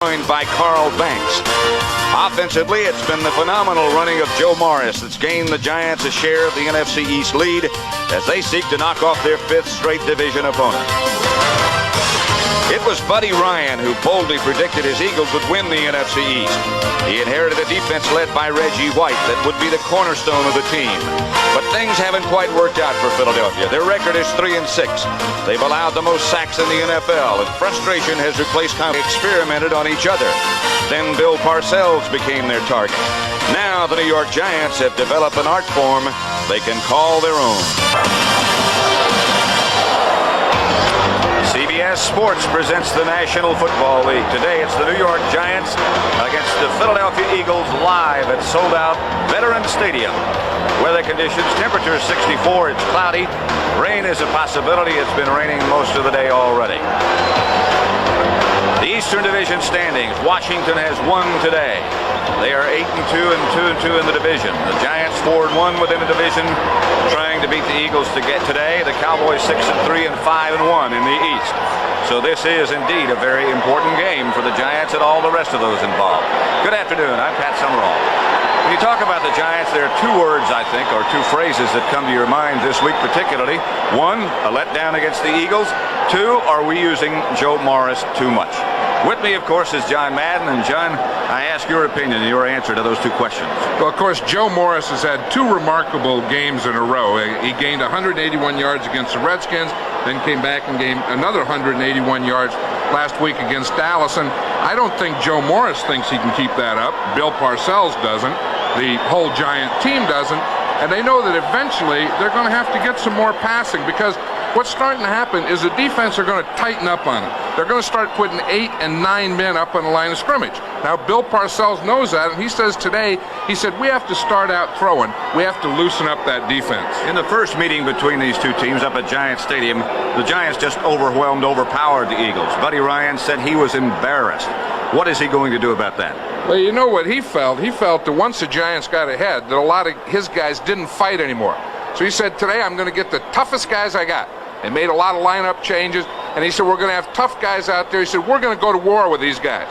joined by Carl Banks. Offensively, it's been the phenomenal running of Joe Morris that's gained the Giants a share of the NFC East lead as they seek to knock off their fifth straight division opponent. It was Buddy Ryan who boldly predicted his Eagles would win the NFC East. He inherited a defense led by Reggie White that would be the cornerstone of the team. But things haven't quite worked out for Philadelphia. Their record is 3-6. They've allowed the most sacks in the NFL, and frustration has replaced experimented on each other. Then Bill Parcells became their target. Now the New York Giants have developed an art form they can call their own. CBS Sports presents the National Football League. Today it's the New York Giants against the Philadelphia Eagles live at sold-out Veterans Stadium. Weather conditions, temperature 64, it's cloudy. Rain is a possibility. It's been raining most of the day already. The Eastern Division standings, Washington has won today. They are 8-2 and 2-2 in the division. The Giants 4-1 within the division, trying to beat the Eagles to get today. The Cowboys 6-3 and 5-1 in the East. So this is indeed a very important game for the Giants and all the rest of those involved. Good afternoon, I'm Pat Summerall. When you talk about the Giants, there are two words, I think, or two phrases that come to your mind this week particularly. One, a letdown against the Eagles. Two, are we using Joe Morris too much? With me, of course, is John Madden. And John, I ask your opinion and your answer to those two questions. Well, of course, Joe Morris has had two remarkable games in a row. He gained 181 yards against the Redskins, then came back and gained another 181 yards last week against Dallas. And I don't think Joe Morris thinks he can keep that up. Bill Parcells doesn't. The whole Giant team doesn't. And they know that eventually they're going to have to get some more passing, because what's starting to happen is the defense are going to tighten up on them. They're going to start putting 8 and 9 men up on the line of scrimmage. Now, Bill Parcells knows that, and he says today, he said, we have to start out throwing. We have to loosen up that defense. In the first meeting between these two teams up at Giant Stadium, the Giants just overpowered the Eagles. Buddy Ryan said he was embarrassed. What is he going to do about that? Well, you know what he felt? He felt that once the Giants got ahead, that a lot of his guys didn't fight anymore. So he said, today I'm going to get the toughest guys I got. They made a lot of lineup changes, and he said, we're going to have tough guys out there. He said, we're going to go to war with these guys.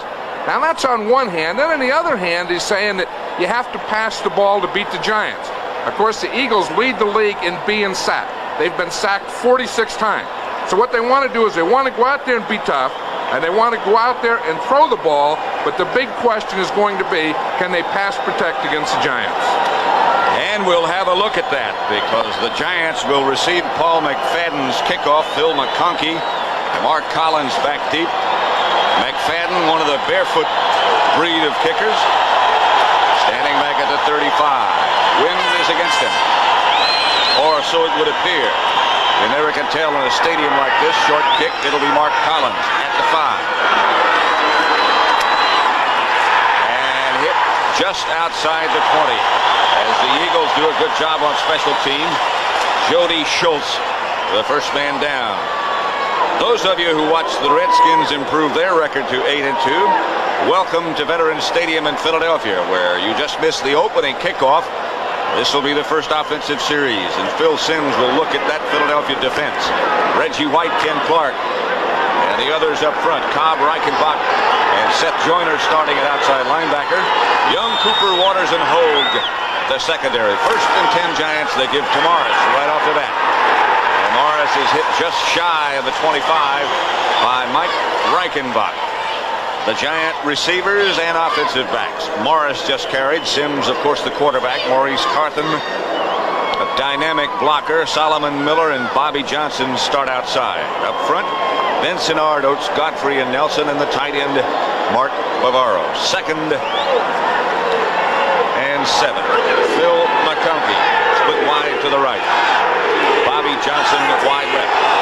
Now, that's on one hand. Then on the other hand, he's saying that you have to pass the ball to beat the Giants. Of course, the Eagles lead the league in being sacked. They've been sacked 46 times. So what they want to do is they want to go out there and be tough, and they want to go out there and throw the ball, but the big question is going to be, can they pass protect against the Giants? And we'll have a look at that, because the Giants will receive Paul McFadden's kickoff. Phil McConkey and Mark Collins back deep. McFadden, one of the barefoot breed of kickers, standing back at the 35. Wind is against him, or so it would appear. You never can tell in a stadium like this. Short kick, it'll be Mark Collins at the 5. And hit just outside the 20. As the Eagles do a good job on special team. Jody Schultz, the first man down. Those of you who watched the Redskins improve their record to 8-2, welcome to Veterans Stadium in Philadelphia, where you just missed the opening kickoff. This will be the first offensive series, and Phil Simms will look at that Philadelphia defense. Reggie White, Ken Clark, and the others up front, Cobb, Reichenbach, and Seth Joyner starting at outside linebacker. Young, Cooper, Waters, and Hogue, the secondary. First and 10 Giants they give to Morris right off the bat. And Morris is hit just shy of the 25 by Mike Reichenbach. The Giant receivers and offensive backs. Morris just carried. Simms, of course, the quarterback. Maurice Carthen, a dynamic blocker. Solomon Miller and Bobby Johnson start outside. Up front, Vincent Oates, Godfrey, and Nelson, and the tight end, Mark Bavaro. Second and 7. Phil McConkey, split wide to the right. Bobby Johnson, wide left.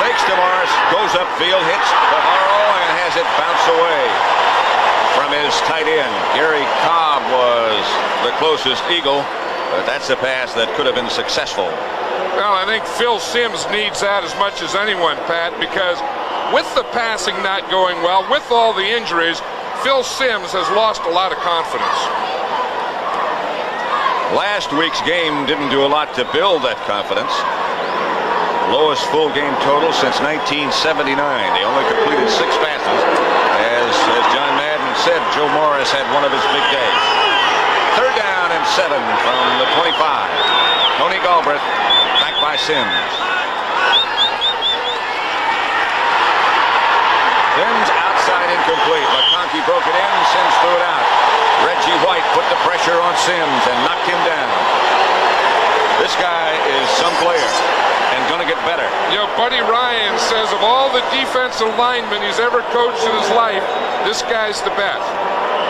Fakes to Morris, goes upfield, hits Bavaro, and has it bounce away from his tight end. Gary Cobb was the closest Eagle, but that's a pass that could have been successful. Well, I think Phil Simms needs that as much as anyone, Pat, because with the passing not going well, with all the injuries, Phil Simms has lost a lot of confidence. Last week's game didn't do a lot to build that confidence. Lowest full game total since 1979. They only completed 6 passes. As John Madden said, Joe Morris had one of his big days. 3rd down and 7 from the 25. Tony Galbraith back by Sims. Sims outside incomplete. McConkey broke it in. Sims threw it out. Reggie White put the pressure on Sims and knocked him down. This guy is some player and going to get better. You know, Buddy Ryan says of all the defensive linemen he's ever coached in his life, this guy's the best.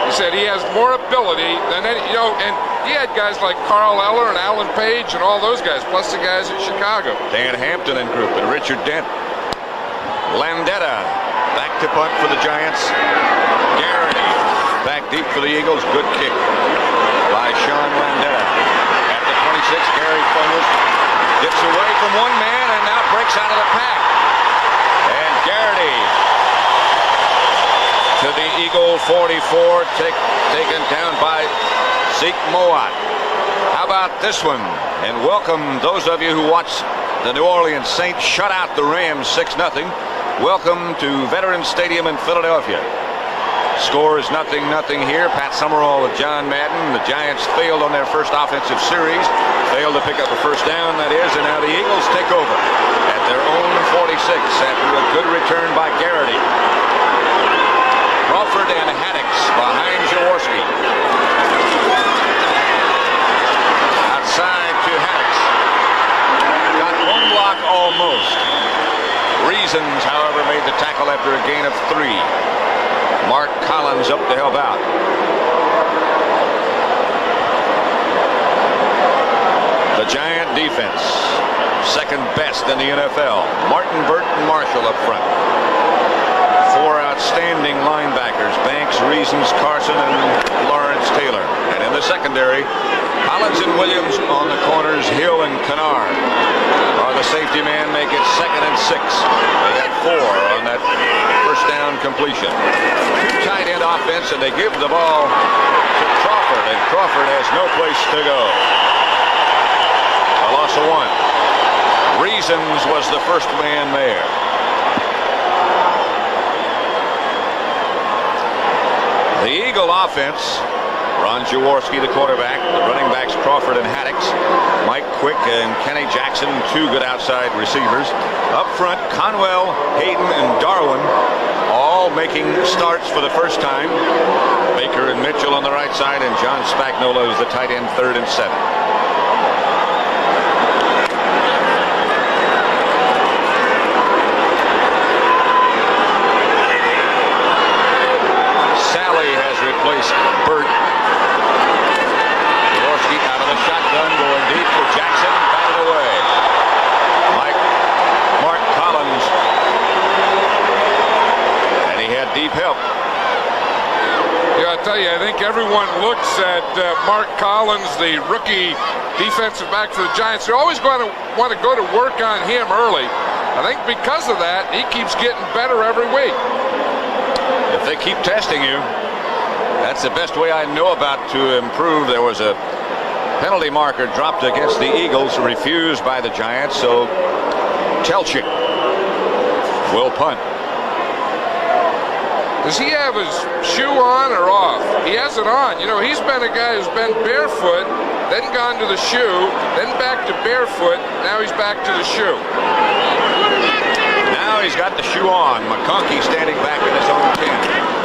He said he has more ability than any, you know, and he had guys like Carl Eller and Alan Page and all those guys, plus the guys in Chicago. Dan Hampton and group and Richard Dent. Landetta back to punt for the Giants. Garrity back deep for the Eagles. Good kick by Sean Landetta. At the 26, Gary fumbles. Gets away from one man and now breaks out of the pack. And Garrity to the Eagle 44, taken down by Zeke Mowatt. How about this one? And welcome those of you who watched the New Orleans Saints shut out the Rams 6-0. Welcome to Veterans Stadium in Philadelphia. Score is 0-0 here. Pat Summerall with John Madden. The Giants failed on their first offensive series. Failed to pick up a first down, that is, and now the Eagles take over at their own 46 after a good return by Garrity. Crawford and Haddix behind Jaworski. Outside to Haddix. Got one block almost. Reasons, however, made the tackle after a gain of 3. Mark Collins up to help out. The Giant defense, second best in the NFL. Martin, Burton, Marshall up front. 4 outstanding linebackers, Banks, Reasons, Carson, and Lawrence Taylor. And in the secondary, Collins and Williams on the corners, Hill and Kennard are the safety man, make it 2nd and 6. They got 4 on that first down completion. 2 tight end offense, and they give the ball to Crawford, and Crawford has no place to go. A loss of 1. Reasons was the first man there. The Eagle offense, Ron Jaworski, the quarterback. The running backs, Crawford and Haddix. Mike Quick and Kenny Jackson, 2 good outside receivers. Up front, Conwell, Hayden, and Darwin, all making starts for the first time. Baker and Mitchell on the right side, and John Spagnuolo is the tight end, 3rd and 7. Replace Burt. Jaworski out of the shotgun, going deep for Jackson, batted away. Mark Collins, and he had deep help. Yeah, I tell you, I think everyone looks at Mark Collins, the rookie defensive back for the Giants. They're always going to want to go to work on him early. I think because of that, he keeps getting better every week. If they keep testing you, that's the best way I know about to improve. There was a penalty marker dropped against the Eagles, refused by the Giants, so Telchik will punt. Does he have his shoe on or off? He has it on. You know, he's been a guy who's been barefoot, then gone to the shoe, then back to barefoot. Now he's back to the shoe. Now he's got the shoe on. McConkey standing back in his own 10.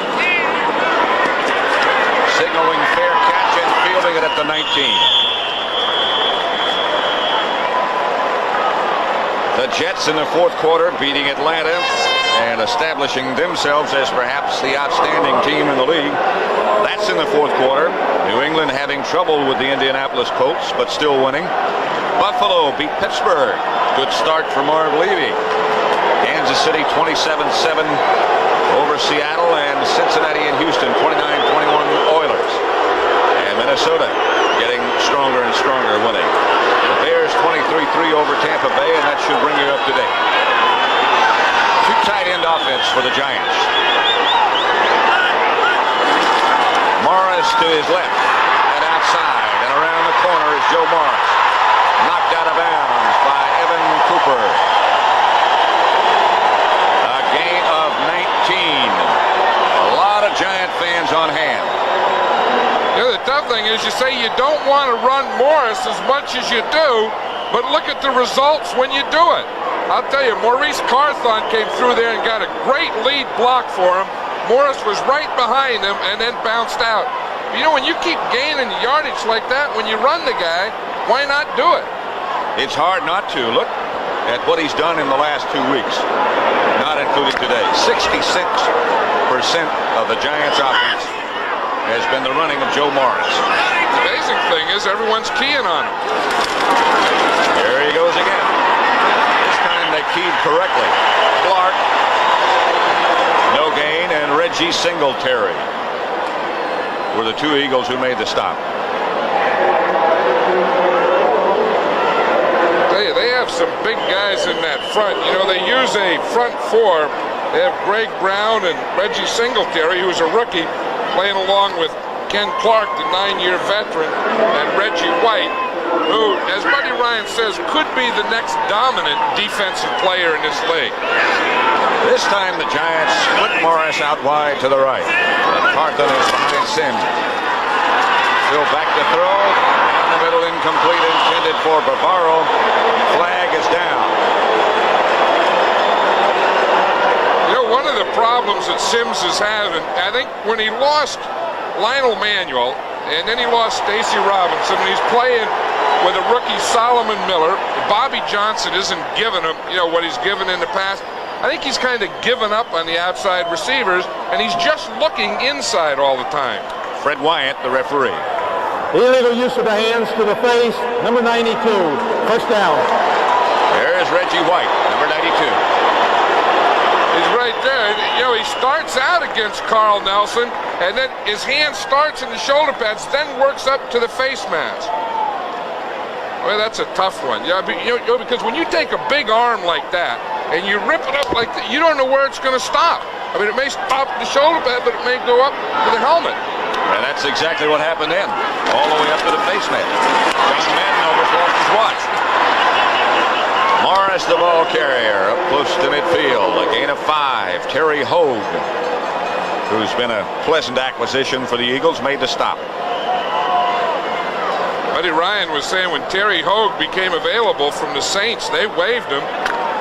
Signaling fair catch and fielding it at the 19. The Jets in the 4th quarter beating Atlanta and establishing themselves as perhaps the outstanding team in the league. That's in the 4th quarter. New England having trouble with the Indianapolis Colts, but still winning. Buffalo beat Pittsburgh. Good start for Marv Levy. Kansas City 27-7 over Seattle, and Cincinnati and Houston 29-21 Oilers. And Minnesota getting stronger and stronger, winning. The Bears 23-3 over Tampa Bay, and that should bring you up to date. 2 tight end offense for the Giants. Morris to his left and outside, and around the corner is Joe Morris. Knocked out of bounds by Evan Cooper. thing is you say you don't want to run Morris as much as you do, but look at the results when you do it. I'll tell you, Maurice Carthon came through there and got a great lead block for him. Morris was right behind him and then bounced out. You know, when you keep gaining yardage like that, when you run the guy, why not do it? It's hard not to. Look at what he's done in the last 2 weeks, not including today. 66% of the Giants' offense has been the running of Joe Morris. The amazing thing is everyone's keying on him. There he goes again. This time they keyed correctly. Clark, no gain, and Reggie Singletary were the two Eagles who made the stop. They have some big guys in that front. You know, they use a front four. They have Greg Brown and Reggie Singletary, who's a rookie, playing along with Ken Clark, the 9-year veteran, and Reggie White, who, as Buddy Ryan says, could be the next dominant defensive player in this league. This time the Giants split Morris out wide to the right. And Carthon is behind Sims. Still back to throw. Down the middle, incomplete, intended for Bavaro. Flag is down. You know, one of the problems that Sims is having, I think when he lost Lionel Manuel, and then he lost Stacy Robinson, and he's playing with a rookie Solomon Miller, Bobby Johnson isn't giving him, you know, what he's given in the past. I think he's kind of given up on the outside receivers, and he's just looking inside all the time. Fred Wyant, the referee. Illegal use of the hands to the face, number 92, first down. There's Reggie White, number 92. He's right there. You know, he starts out against Carl Nelson, and then his hand starts in the shoulder pads, then works up to the face mask. Well, that's a tough one. Yeah, you know, because when you take a big arm like that, and you rip it up like that, you don't know where it's going to stop. I mean, it may stop at the shoulder pad, but it may go up to the helmet. And that's exactly what happened then, all the way up to the face mask. John Madden almost lost his watch. Morris, the ball carrier, up close to midfield. A gain of 5. Terry Hogue, who's been a pleasant acquisition for the Eagles, made the stop. Buddy Ryan was saying when Terry Hogue became available from the Saints, they waived him.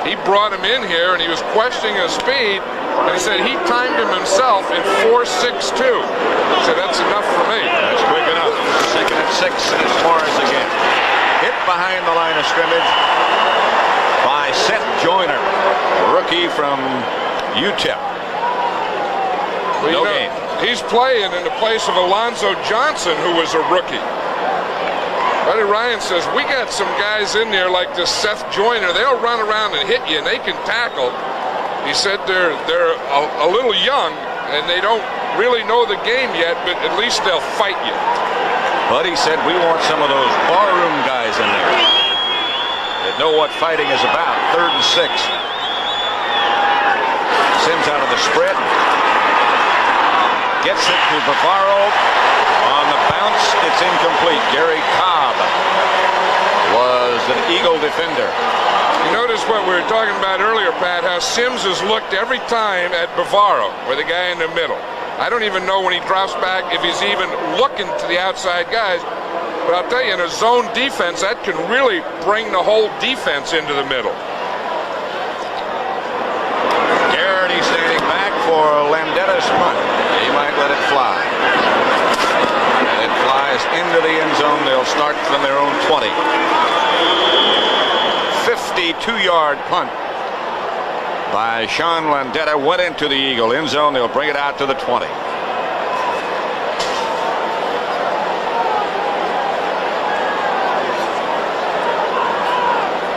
He brought him in here, and he was questioning his speed, and he said he timed him himself in 4.62. He said, that's enough for me. That's quick enough. 2nd and 6, and it's Morris again. Hit behind the line of scrimmage by Seth Joyner, a rookie from UTEP. Well, No gain. He's playing in the place of Alonzo Johnson, who was a rookie. Buddy Ryan says, we got some guys in there like this Seth Joyner. They'll run around and hit you, and they can tackle. He said they're a little young, and they don't really know the game yet, but at least they'll fight you. Buddy said, we want some of those barroom guys in there that know what fighting is about. 3rd and 6. Sims out of the spread. Gets it to Bavaro. On the bounce, it's incomplete. Gary Cobb was an Eagle defender. You notice what we were talking about earlier, Pat, how Sims has looked every time at Bavaro, with the guy in the middle. I don't even know when he drops back if he's even looking to the outside guys. But I'll tell you, in a zone defense, that can really bring the whole defense into the middle. Garrity standing back for Landetta's punt. He might let it fly. And it flies into the end zone. They'll start from their own 20. 52-yard punt by Sean Landetta went into the Eagle end zone. They'll bring it out to the 20.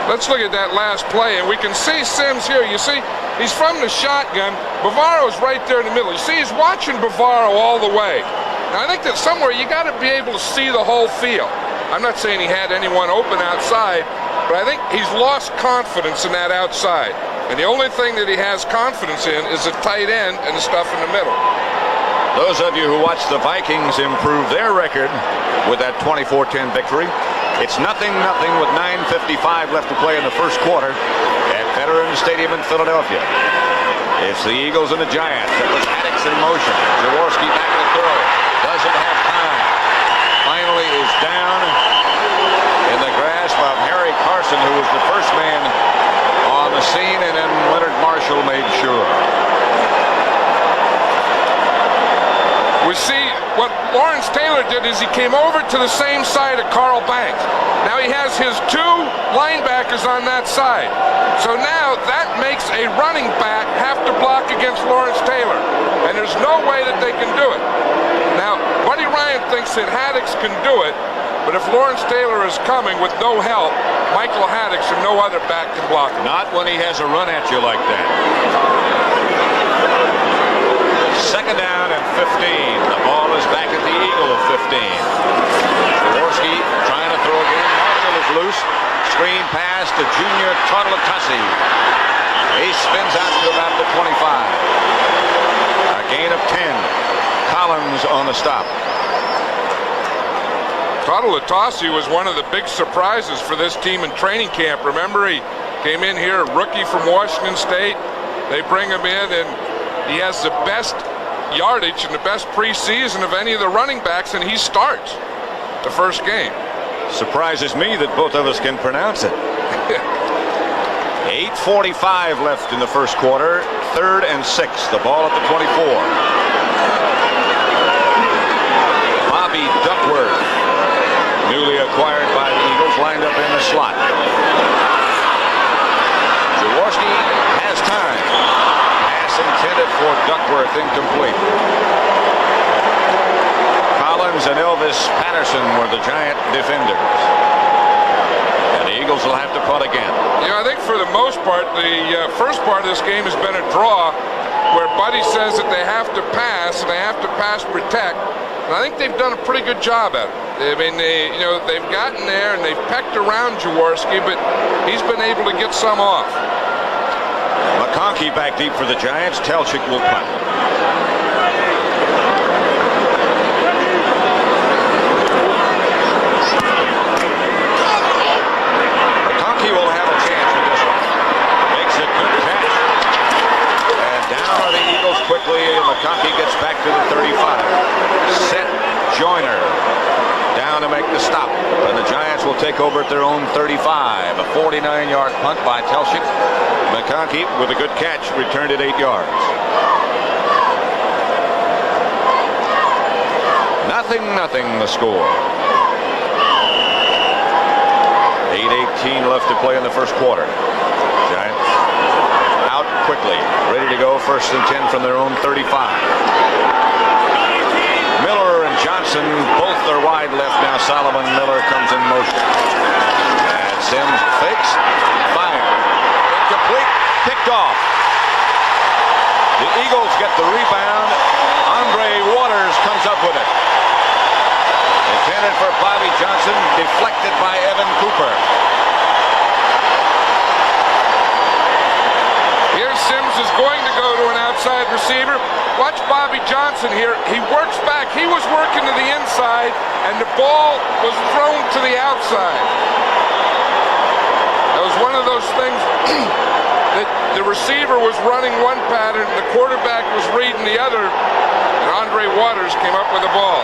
Let's look at that last play, and we can see Sims here. You see, he's from the shotgun. Bavaro's right there in the middle. You see, he's watching Bavaro all the way. Now, I think that somewhere you got to be able to see the whole field. I'm not saying he had anyone open outside, but I think he's lost confidence in that outside. And the only thing that he has confidence in is the tight end and the stuff in the middle. Those of you who watched the Vikings improve their record with that 24-10 victory. It's 0-0 with 9:55 left to play in the first quarter at Veterans Stadium in Philadelphia. It's the Eagles and the Giants. It was Haddix in motion. Jaworski back to throw. Doesn't have time. finally is down in the grasp of Harry Carson, who was the first man on the scene, and then Leonard Marshall made sure. We see what Lawrence Taylor did is he came over to the same side of Carl Banks. Now he has his two linebackers on that side. So now that makes a running back have to block against Lawrence Taylor. And there's no way that they can do it. Now, Buddy Ryan thinks that Haddix can do it, but if Lawrence Taylor is coming with no help, Michael Haddix or no other back can block him. Not when he has a run at you like that. Second down and 15. The ball is back at the Eagle of 15. Jaworski trying to throw again. Marshall is loose. Screen pass to junior Toddletossi. He spins out to about the 25. A gain of 10. Collins on the stop. Toddletossi was one of the big surprises for this team in training camp. Remember, he came in here, a rookie from Washington State. They bring him in, and he has the best yardage and the best preseason of any of the running backs, and he starts the first game. Surprises me that both of us can pronounce it. 8:45 left in the first quarter. 3rd and 6. The ball at the 24. Bobby Duckworth, newly acquired by the Eagles, lined up in the slot. Jaworski has time. Pass intended for Duckworth, incomplete. Collins and Elvis Patterson were the Giant defenders. And the Eagles will have to punt again. Yeah, I think for the most part, the first part of this game has been a draw where Buddy says that they have to pass and they have to pass protect. And I think they've done a pretty good job at it. I mean, they've gotten there and they've pecked around Jaworski, but he's been able to get some off. McConkey back deep for the Giants. Telchik will punt. McConkey will have a chance with this one. Makes a good catch. And down are the Eagles quickly. McConkey gets back to the 35. Set Joyner down to make the stop. And the Giants will take over at their own 35. A 49-yard punt by Telchik. McConkey, with a good catch, returned it 8 yards. Nothing the score. 8:18 left to play in the first quarter. Giants out quickly, ready to go. 1st and 10 from their own 35. Miller and Johnson both are wide left now. Solomon Miller comes in motion. And Sims fakes, fire. Incomplete, picked off. The Eagles get the rebound. Andre Waters comes up with it. Intended for Bobby Johnson, deflected by Evan Cooper. Here Sims is going to go to an outside receiver. Watch Bobby Johnson here. He works back. He was working to the inside, and the ball was thrown to the outside. That was one of those things that the receiver was running one pattern, the quarterback was reading the other, and Andre Waters came up with the ball.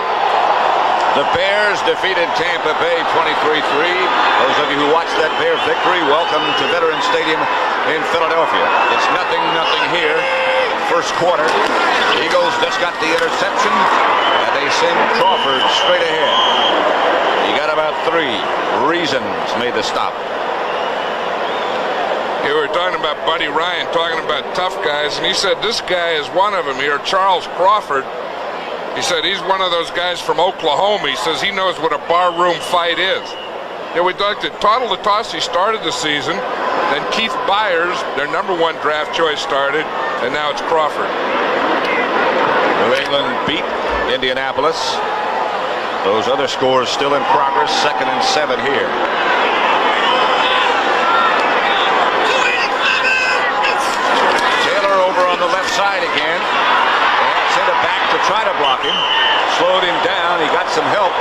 The Bears defeated Tampa Bay 23-3. Those of you who watched that Bear victory, welcome to Veterans Stadium in Philadelphia. It's 0-0 here. First quarter. The Eagles just got the interception, and they send Crawford straight ahead. You got about 3 reasons made the stop. You were talking about Buddy Ryan, talking about tough guys, and he said this guy is one of them here, Charles Crawford. He said he's one of those guys from Oklahoma. He says he knows what a barroom fight is. Yeah, we talked that Toddletossi started the season, then Keith Byers, their #1 draft choice, started, and now it's Crawford. New England beat Indianapolis. Those other scores still in progress. 2nd and 7 here. Taylor over on the left side again. Send it back to try to block him. Slowed him down. He got some help.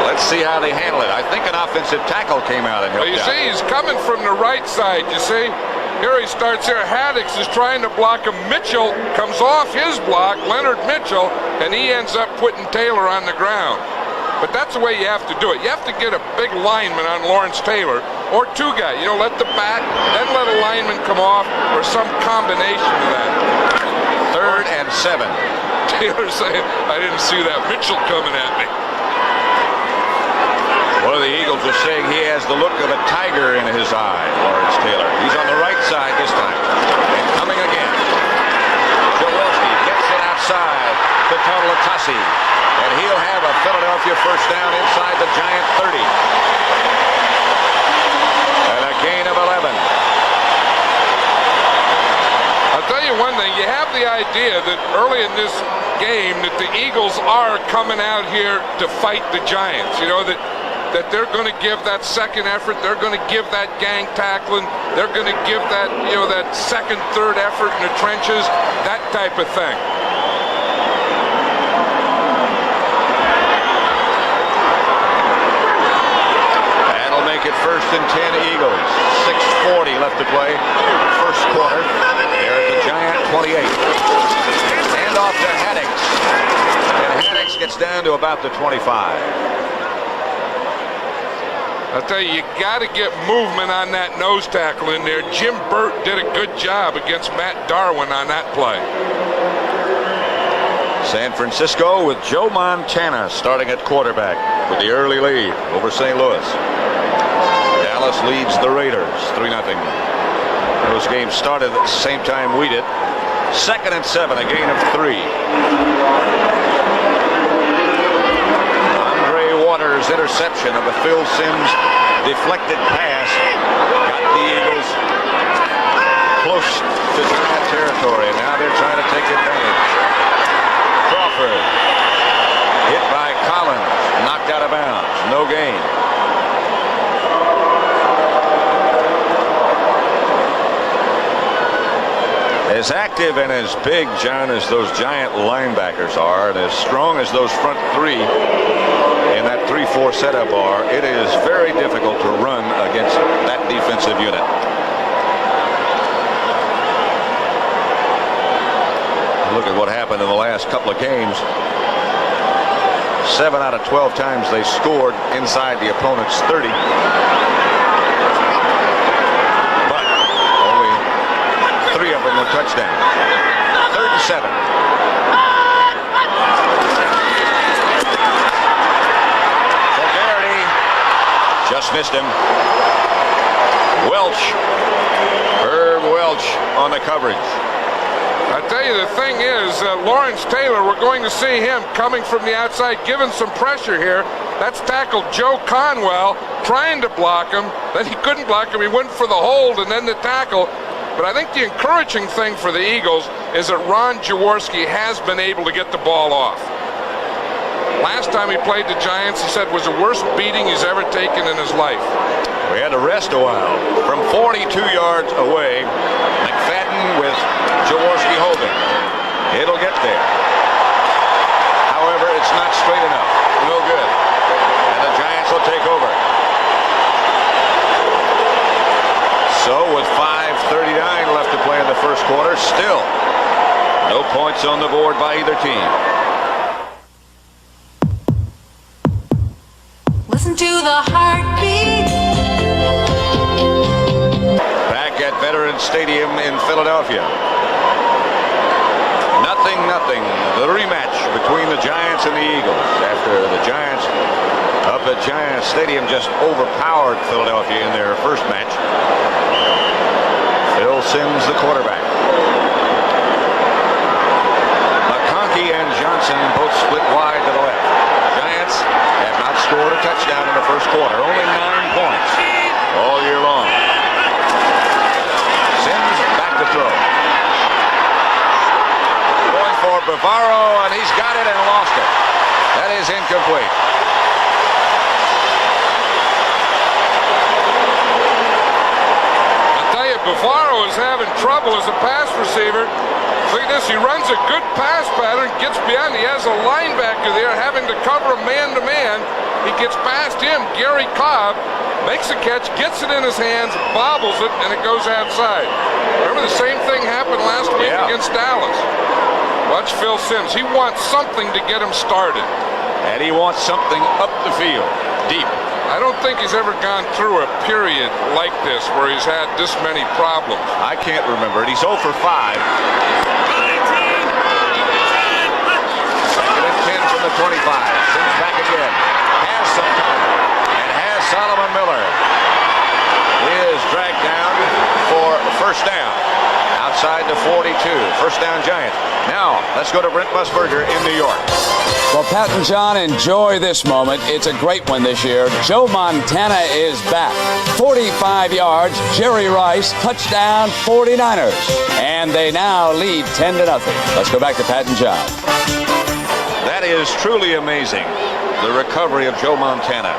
Let's see how they handle it. I think an offensive tackle came out and helped Well, you out. see, he's coming from the right side, you see? Here he starts here. Haddix is trying to block him. Mitchell comes off his block, Leonard Mitchell, and he ends up putting Taylor on the ground. But that's the way you have to do it. You have to get a big lineman on Lawrence Taylor, or two guys. You know, let the back, then let a lineman come off, or some combination of that. 3rd and 7. Taylor saying, I didn't see that Mitchell coming at me. One of the Eagles was saying he has the look of a tiger in his eye, Lawrence Taylor. He's on the right side this time. And coming again. Jaworski gets it outside to Totalatasi. And he'll have a Philadelphia first down inside the Giant 30. And a gain of 11. I'll tell you one thing. You have the idea that early in this game that the Eagles are coming out here to fight the Giants. You know, that they're going to give that second effort. They're going to give that gang tackling. They're going to give that, you know, that second, third effort in the trenches, that type of thing. That'll make it 1st and 10 Eagles. 6:40 left to play. First quarter. They're at the Giant 28. Hand off to Haddix. And Haddix gets down to about the 25. I'll tell you, you got to get movement on that nose tackle in there. Jim Burt did a good job against Matt Darwin on that play. San Francisco with Joe Montana starting at quarterback with the early lead over St. Louis. Dallas leads the Raiders 3-0. Those games started at the same time we did. 2nd and 7, a gain of 3. Waters' interception of a Phil Simms deflected pass got the Eagles close to Giant territory. Now they're trying to take advantage. Crawford hit by Collins, knocked out of bounds, no gain. As active and as big, John, as those Giant linebackers are, and as strong as those front three in that 3-4 setup are, it is very difficult to run against that defensive unit. Look at what happened in the last couple of games. 7 out of 12 times they scored inside the opponent's 30. But only 3 of them were touchdowns. 3rd and 7. Just missed him. Welch. Herb Welch on the coverage. I tell you, the thing is, Lawrence Taylor, we're going to see him coming from the outside, giving some pressure here. That's tackled Joe Conwell, trying to block him. Then he couldn't block him. He went for the hold and then the tackle. But I think the encouraging thing for the Eagles is that Ron Jaworski has been able to get the ball off. Last time he played the Giants, he said, was the worst beating he's ever taken in his life. We had to rest a while. From 42 yards away, McFadden with Jaworski holding. It'll get there. However, it's not straight enough. No good. And the Giants will take over. So with 5:39 left to play in the first quarter, still no points on the board by either team. Listen to the heartbeat. Back at Veterans Stadium in Philadelphia. 0-0. The rematch between the Giants and the Eagles after the Giants up at Giants Stadium just overpowered Philadelphia in their first match. Phil Simms, the quarterback. McConkey and Johnson both split wide to the left. Giants have not scored a touchdown in the first quarter. Only 9 points all year long. Simms back to throw. Going for Bavaro, and he's got it and lost it. That is incomplete. I'll tell you, Bavaro is having trouble as a pass receiver. Look at this, he runs a good pass pattern, gets beyond, he has a linebacker there having to cover him man-to-man. He gets past him, Gary Cobb, makes a catch, gets it in his hands, bobbles it, and it goes outside. Remember the same thing happened last week against Dallas. Watch Phil Simms. He wants something to get him started. And he wants something up the field, deep. I don't think he's ever gone through a period like this where he's had this many problems. I can't remember it. He's 0 for 5. Second and 10 from the 25. Simms back again. Has some time. And has Solomon Miller. He is dragged down for first down. Outside the 42. First down Giants. Now, let's go to Brent Musburger in New York. Well, Pat and John, enjoy this moment. It's a great one this year. Joe Montana is back. 45 yards, Jerry Rice, touchdown, 49ers. And they now lead 10-0. Let's go back to Pat and John. That is truly amazing, the recovery of Joe Montana.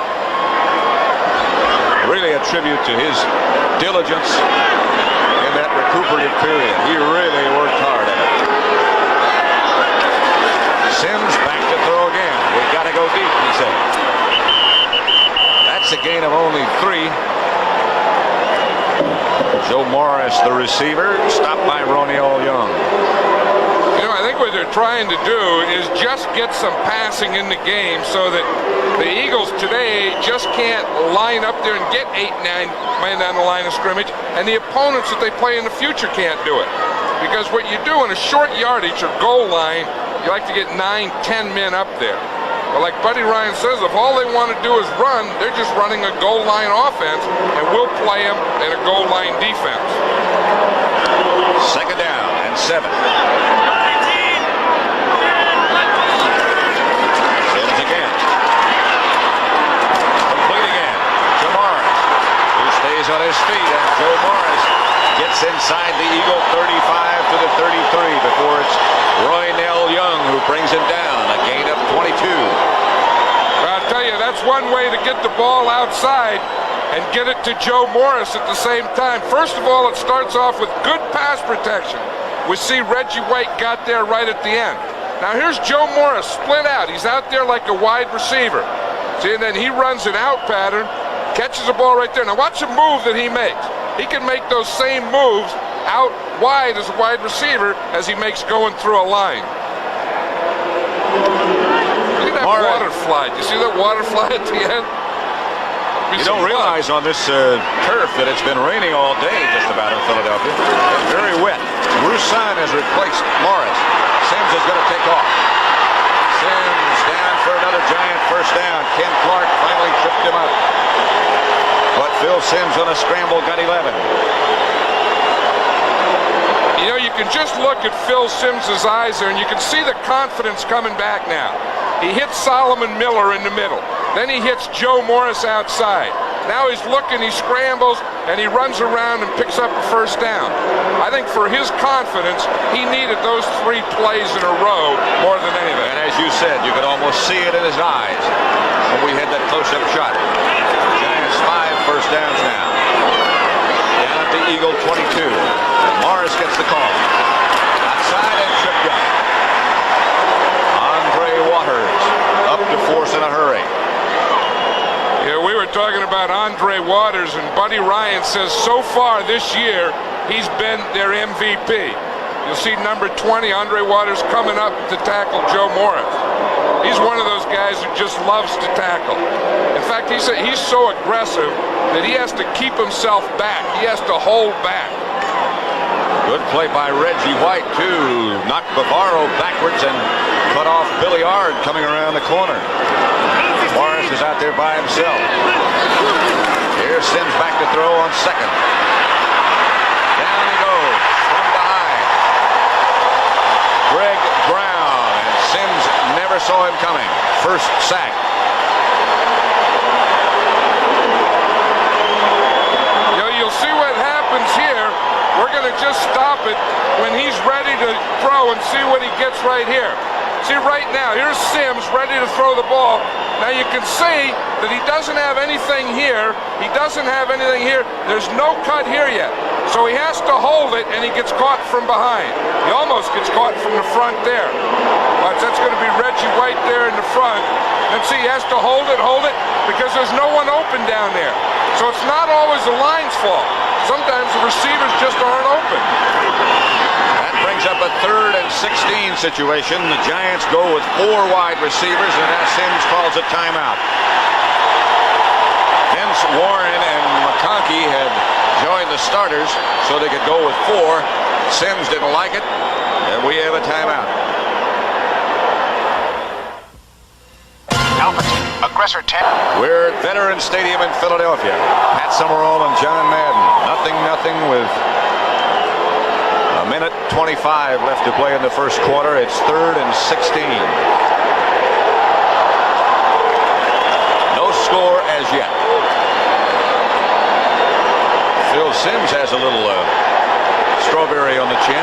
Really a tribute to his diligence in that recuperative period. He really worked hard at it. Simms back to throw again. We've got to go deep, he said. That's a gain of only 3. Joe Morris, the receiver, stopped by Ronell Young. You know, I think what they're trying to do is just get some passing in the game so that the Eagles today just can't line up there and get 8, 9 men on the line of scrimmage, and the opponents that they play in the future can't do it. Because what you do in a short yardage or goal line, you like to get 9, 10 men up there. But like Buddy Ryan says, if all they want to do is run, they're just running a goal line offense, and we'll play them in a goal line defense. Second down and 7. Simms again. Complete again to Morris, who stays on his feet, and Joe Morris gets inside the Eagle 35 to the 33 before it's Ronell Young who brings him down. A gain of 22. Well, I'll tell you, that's one way to get the ball outside and get it to Joe Morris at the same time. First of all, it starts off with good pass protection. We see Reggie White got there right at the end. Now here's Joe Morris split out. He's out there like a wide receiver. See, and then he runs an out pattern, catches the ball right there. Now watch the move that he makes. He can make those same moves out wide as a wide receiver as he makes going through a line. Look at that water fly. Do you see that water fly at the end? You don't realize on this turf that it's been raining all day just about in Philadelphia. It's very wet. Roussan has replaced Morris. Simms is going to take off. Simms down for another Giant first down. Ken Clark finally tripped him up. But Phil Simms on a scramble got 11. You know, you can just look at Phil Simms' eyes there, and you can see the confidence coming back now. He hits Solomon Miller in the middle. Then he hits Joe Morris outside. Now he's looking, he scrambles, and he runs around and picks up a first down. I think for his confidence, he needed those 3 plays in a row more than anything. And as you said, you could almost see it in his eyes when we had that close-up shot. Giants 5 first downs now. Down at the Eagle 22. Morris gets the call. Outside and tripped up. Andre Waters up to force in a hurry. Yeah, we were talking about Andre Waters, and Buddy Ryan says so far this year, he's been their MVP. You'll see number 20, Andre Waters, coming up to tackle Joe Morris. He's one of those guys who just loves to tackle. In fact, he said he's so aggressive that he has to keep himself back. He has to hold back. Good play by Reggie White, too. Knocked Bavaro backwards and cut off Billy Ard coming around the corner. Morris is out there by himself. Here's Simms back to throw on second. Down he goes from behind. Greg Brown, and Simms never saw him coming. First sack. You'll see what happens here. We're going to just stop it when he's ready to throw and see what he gets right here. See, right now, here's Simms ready to throw the ball. Now you can see that he doesn't have anything here. He doesn't have anything here. There's no cut here yet. So he has to hold it, and he gets caught from behind. He almost gets caught from the front there. But that's going to be Reggie White there in the front. And see, he has to hold it, because there's no one open down there. So it's not always the line's fault. Sometimes the receivers just aren't open. That brings up a 3rd and 16 situation. The Giants go with 4 wide receivers, and now Sims calls a timeout. Vince, Warren, and McConkey had joined the starters so they could go with 4. Sims didn't like it, and we have a timeout. Alpha team, aggressor 10. We're at Veterans Stadium in Philadelphia. Pat Summerall and John Madden. 0-0 with a minute 25 left to play in the first quarter. It's 3rd and 16. No score as yet. Phil Sims has a little strawberry on the chin.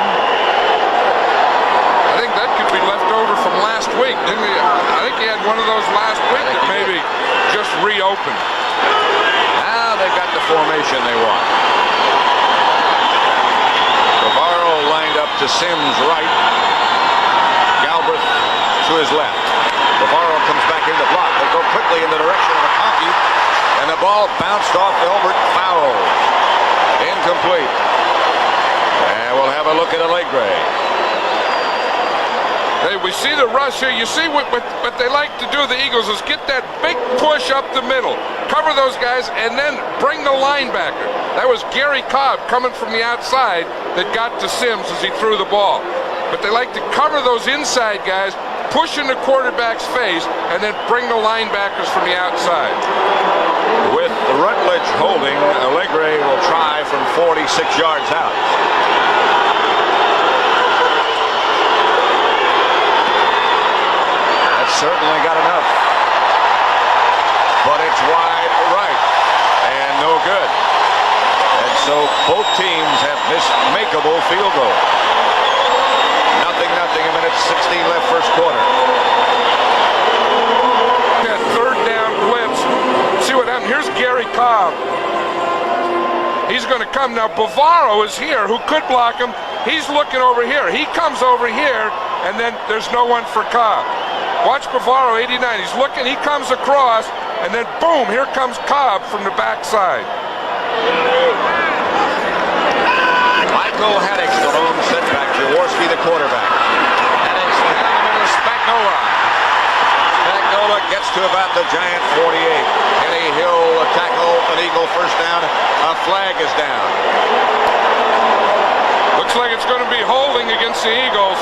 I think that could be left over from last week, didn't he? I think he had one of those last week that maybe just reopened. Now they've got the formation they want. Navarro lined up to Sims' right. Galbraith to his left. Navarro comes back in the block. They go quickly in the direction of McConkey, and the ball bounced off Elbert, foul. Incomplete. And we'll have a look at Allegre. Hey, we see the rush here. You see what they like to do, the Eagles, is get that big push up the middle. Cover those guys and then bring the linebacker. That was Gary Cobb coming from the outside that got to Sims as he threw the ball. But they like to cover those inside guys, push in the quarterback's face, and then bring the linebackers from the outside. With Rutledge holding, Allegre will try from 46 yards out. Certainly got enough, but it's wide right and no good, and so both teams have missed makeable field goal. 0-0, a minute 16 left first quarter. That 3rd down blitz. See what happened? Here's Gary Cobb. He's going to come now. Bavaro is here, who could block him. He's looking over here. He comes over here, and then there's no one for Cobb. Watch Bavaro, 89. He's looking, he comes across, and then boom, here comes Cobb from the backside. Michael Haddix, the lone setback. Jaworski, the quarterback. Haddix down the middle, Spagnola. Spagnola gets to about the Giant 48. Kenny Hill, a tackle, an Eagle first down. A flag is down. Looks like it's going to be holding against the Eagles.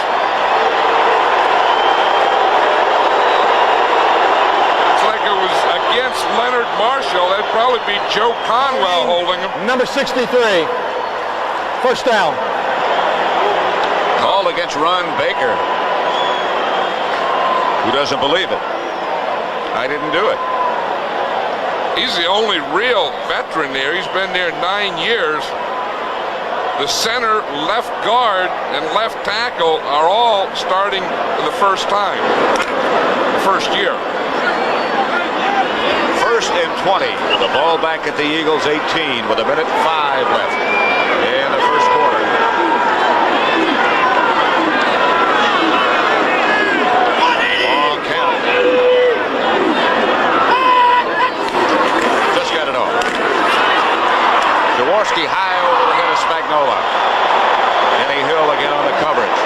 It was against Leonard Marshall. That'd probably be Joe Conwell holding him. Number 63. First down. Called against Ron Baker. Who doesn't believe it? I didn't do it. He's the only real veteran there. He's been there 9 years. The center, left guard, and left tackle are all starting for the first time. The first year. 1st and 20. The ball back at the Eagles 18 with a minute 5 left in the first quarter. Long count. Just got it off. Jaworski high over the head of Spagnola. Kenny Hill again on the coverage.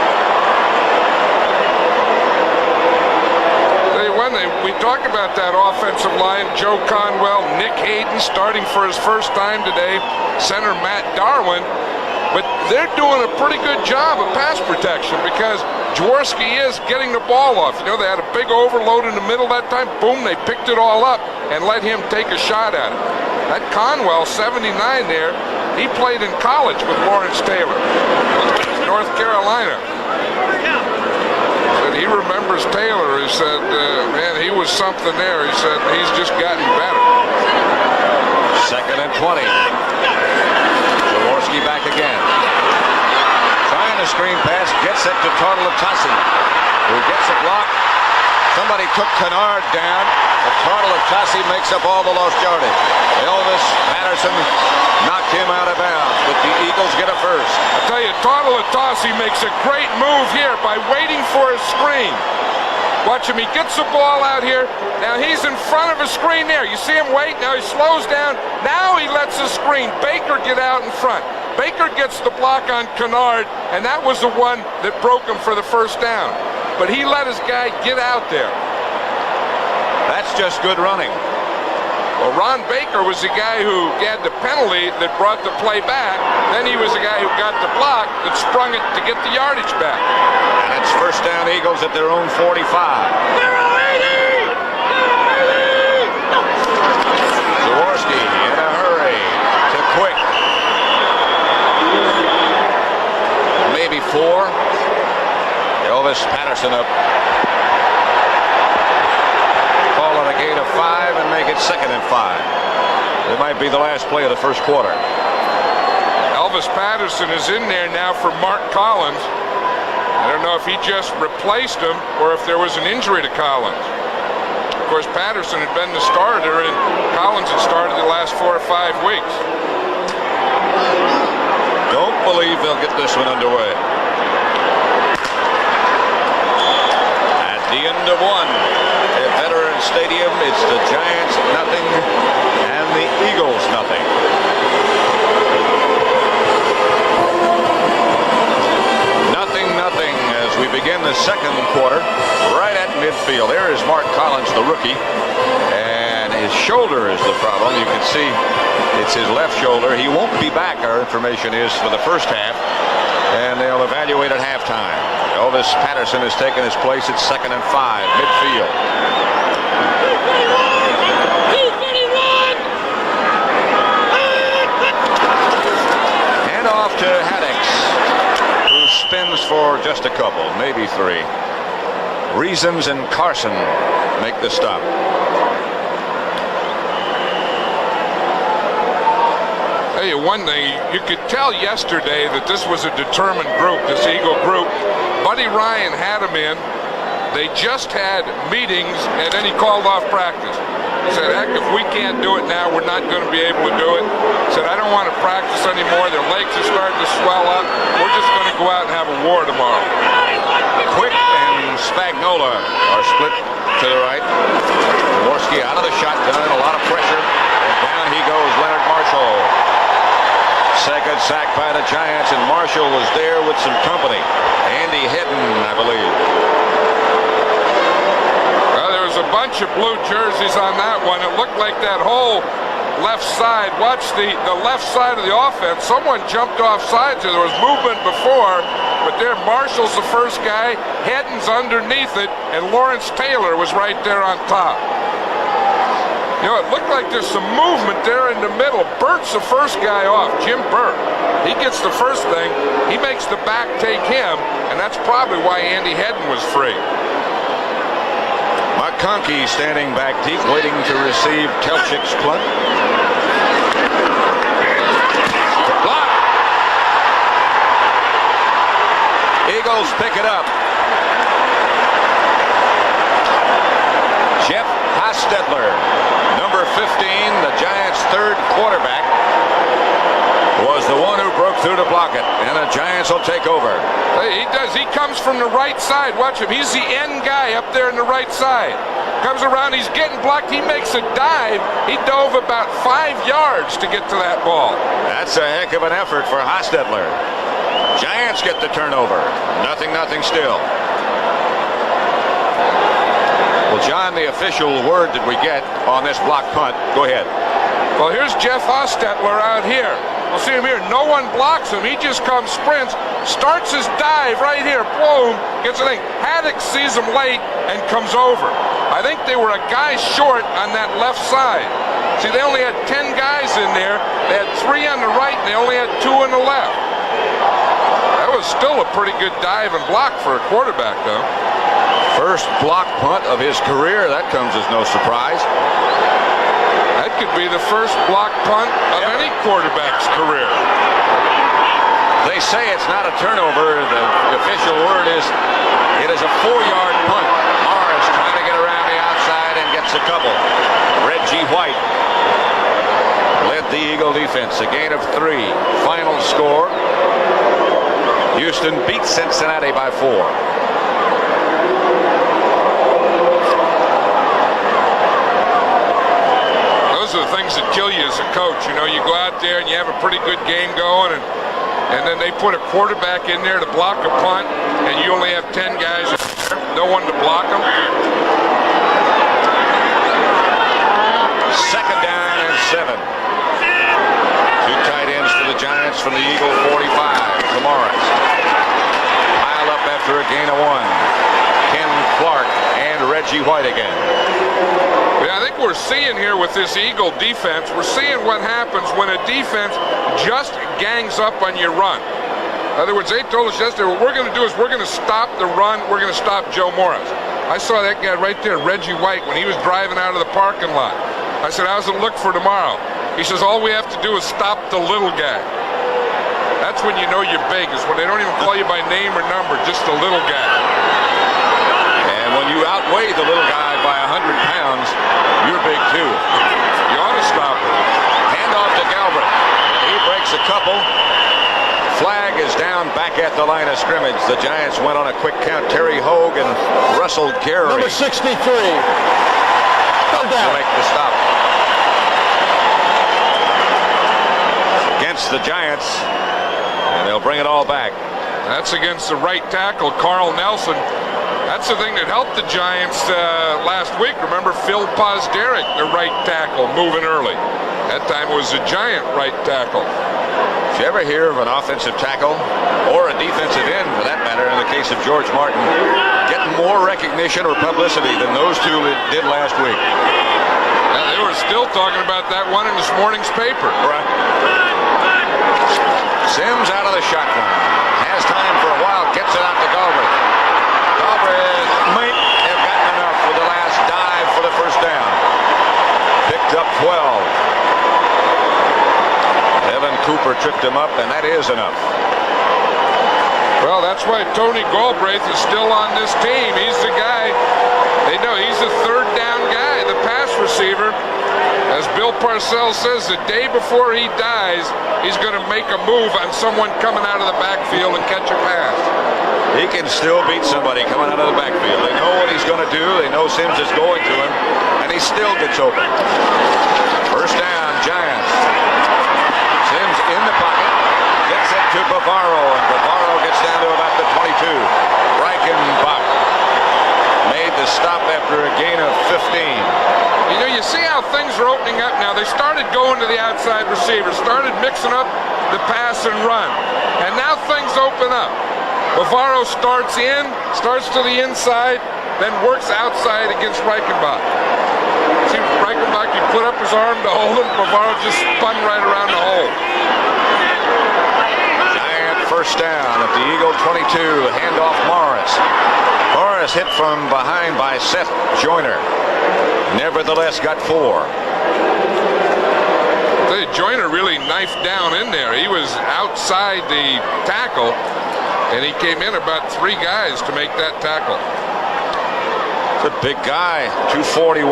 We talk about that offensive line. Joe Conwell, Nick Hayden starting for his first time today, center Matt Darwin. But they're doing a pretty good job of pass protection because Jaworski is getting the ball off. You know, they had a big overload in the middle that time. Boom, they picked it all up and let him take a shot at it. That Conwell, 79 there, he played in college with Lawrence Taylor, North Carolina. He remembers Taylor. He said, man, he was something there. He said, he's just gotten better. 2nd and 20. Jaworski back again. Trying the screen pass, gets it to Tartalatasi, who gets a block. Somebody took Kennard down, but Tartalatasi makes up all the lost yardage. Elvis Patterson knocked him out of bounds, but the Eagles get a first. I tell you, Tartalatasi makes a great move here by waiting for a screen. Watch him. He gets the ball out here. Now he's in front of a screen there. You see him wait. Now he slows down. Now he lets the screen. Baker get out in front. Baker gets the block on Kennard, and that was the one that broke him for the first down. But he let his guy get out there. That's just good running. Well, Ron Baker was the guy who had the penalty that brought the play back. Then he was the guy who got the block that sprung it to get the yardage back. And it's first down Eagles at their own 45. Zaworski in a hurry to Quick. Maybe 4. Elvis Patterson up. Call it a gain of 5 and make it 2nd and 5. It might be the last play of the first quarter. Elvis Patterson is in there now for Mark Collins. I don't know if he just replaced him or if there was an injury to Collins. Of course, Patterson had been the starter and Collins had started the last 4 or 5 weeks. Don't believe they'll get this one underway. At the end of one at Veterans Stadium, it's the Giants nothing and the Eagles nothing. Nothing as we begin the second quarter right at midfield. There is Mark Collins, the rookie, and his shoulder is the problem. You can see it's his left shoulder. He won't be back, our information is, for the first half, and they'll evaluate at halftime. Elvis Patterson has taken his place at 2nd and 5 midfield. Hand off to Haddix, who spins for just a couple, maybe 3. Reasons and Carson make the stop. Tell you one thing, you could tell yesterday that this was a determined group, this Eagle group. Buddy Ryan had them in. They just had meetings, and then he called off practice. He said, heck, if we can't do it now, we're not going to be able to do it. He said, I don't want to practice anymore. Their legs are starting to swell up. We're just going to go out and have a war tomorrow. Quick and Spagnola are split to the right. Jaworski out of the shotgun, a lot of pressure. And down he goes, Leonard Marshall. Second sack by the Giants, and Marshall was there with some company. Andy Hedden, I believe. Well, there was a bunch of blue jerseys on that one. It looked like that whole left side. Watch the left side of the offense. Someone jumped off sides. There was movement before, but there Marshall's the first guy. Hedden's underneath it, and Lawrence Taylor was right there on top. You know, it looked like there's some movement there in the middle. Burt's the first guy off, Jim Burt. He gets the first thing. He makes the back take him, and that's probably why Andy Hedden was free. McConkey standing back deep, waiting to receive Telchik's punt. Block. Eagles pick it up. Jeff Hostetler, number 15, the Giants' third quarterback, was the one who broke through to block it, and the Giants will take over. He does. He comes from the right side. Watch him. He's the end guy up there in the right side. Comes around. He's getting blocked. He makes a dive. He dove about 5 yards to get to that ball. That's a heck of an effort for Hostetler. Giants get the turnover. Nothing still. Well, John, the official word that we get on this block punt. Go ahead. Well, here's Jeff Hostetler out here. We'll see him here. No one blocks him. He just comes, sprints, starts his dive right here. Boom. Gets the thing. Haddix sees him late and comes over. I think they were a guy short on that left side. See, they only had 10 guys in there. They had 3 on the right, and they only had 2 on the left. That was still a pretty good dive and block for a quarterback, though. First block punt of his career. That comes as no surprise. That could be the first block punt of any quarterback's career. They say it's not a turnover. The official word is it is a 4-yard punt. Morris trying to get around the outside and gets a couple. Reggie White led the Eagle defense. A gain of 3. Final score. Houston beats Cincinnati by 4. those are the things that kill you as a coach. You know, you go out there and you have a pretty good game going, and then they put a quarterback in there to block a punt, and you only have 10 guys, no one to block them. Second down and 7. Two tight ends for the Giants from the Eagle 45 to Morris. Pile up after a gain of 1. Ken Clark and Reggie White again. Yeah, I think we're seeing here with this Eagle defense, we're seeing what happens when a defense just gangs up on your run. In other words, they told us yesterday, what we're going to do is we're going to stop the run, we're going to stop Joe Morris. I saw that guy right there, Reggie White, when he was driving out of the parking lot. I said, how's it look for tomorrow? He says, all we have to do is stop the little guy. That's when you know you're big, is when they don't even call you by name or number, just the little guy. And when you outweigh the little guy by 100 pounds, you're big too. You ought to stop it. Hand off to Galbraith. He breaks a couple. Flag is down back at the line of scrimmage. The Giants went on a quick count. Terry Hogue and Russell Gary. Number 63. Third To down. make the stop. Against the Giants. And they'll bring it all back. That's against the right tackle, Carl Nelson. That's the thing that helped the Giants last week. Remember Phil Pozderac, the right tackle, moving early. That time it was a Giant right tackle. Did you ever hear of an offensive tackle or a defensive end, for that matter, in the case of George Martin, getting more recognition or publicity than those two did last week? Now, they were still talking about that one in this morning's paper. Right. Sims out of the shotgun. Has time for a while. Gets it out to Galbraith. Galbraith might have gotten enough for the last dive for the first down. Picked up 12. Evan Cooper tripped him up, and that is enough. Well, that's why Tony Galbraith is still on this team. He's the guy. They know he's the third down guy, the pass receiver. As Bill Parcells says, the day before he dies, he's going to make a move on someone coming out of the backfield and catch a pass. He can still beat somebody coming out of the backfield. They know what he's going to do. They know Sims is going to him, and he still gets open. First down, Giants. Sims in the pocket. Gets it to Bavaro, and Bavaro gets down to about the 22. Reichenbach made the stop after a gain of 15. You know, you see how things are opening up now. They started going to the outside receiver, started mixing up the pass and run, and now things open up. Bavaro starts to the inside, then works outside against Reichenbach. See, Reichenbach, he put up his arm to hold him. Bavaro just spun right around the hole. Giant first down at the Eagle 22. Handoff Morris. Morris hit from behind by Seth Joyner. Nevertheless, got 4. Joyner really knifed down in there. He was outside the tackle, and he came in about 3 guys to make that tackle. It's a big guy, 241.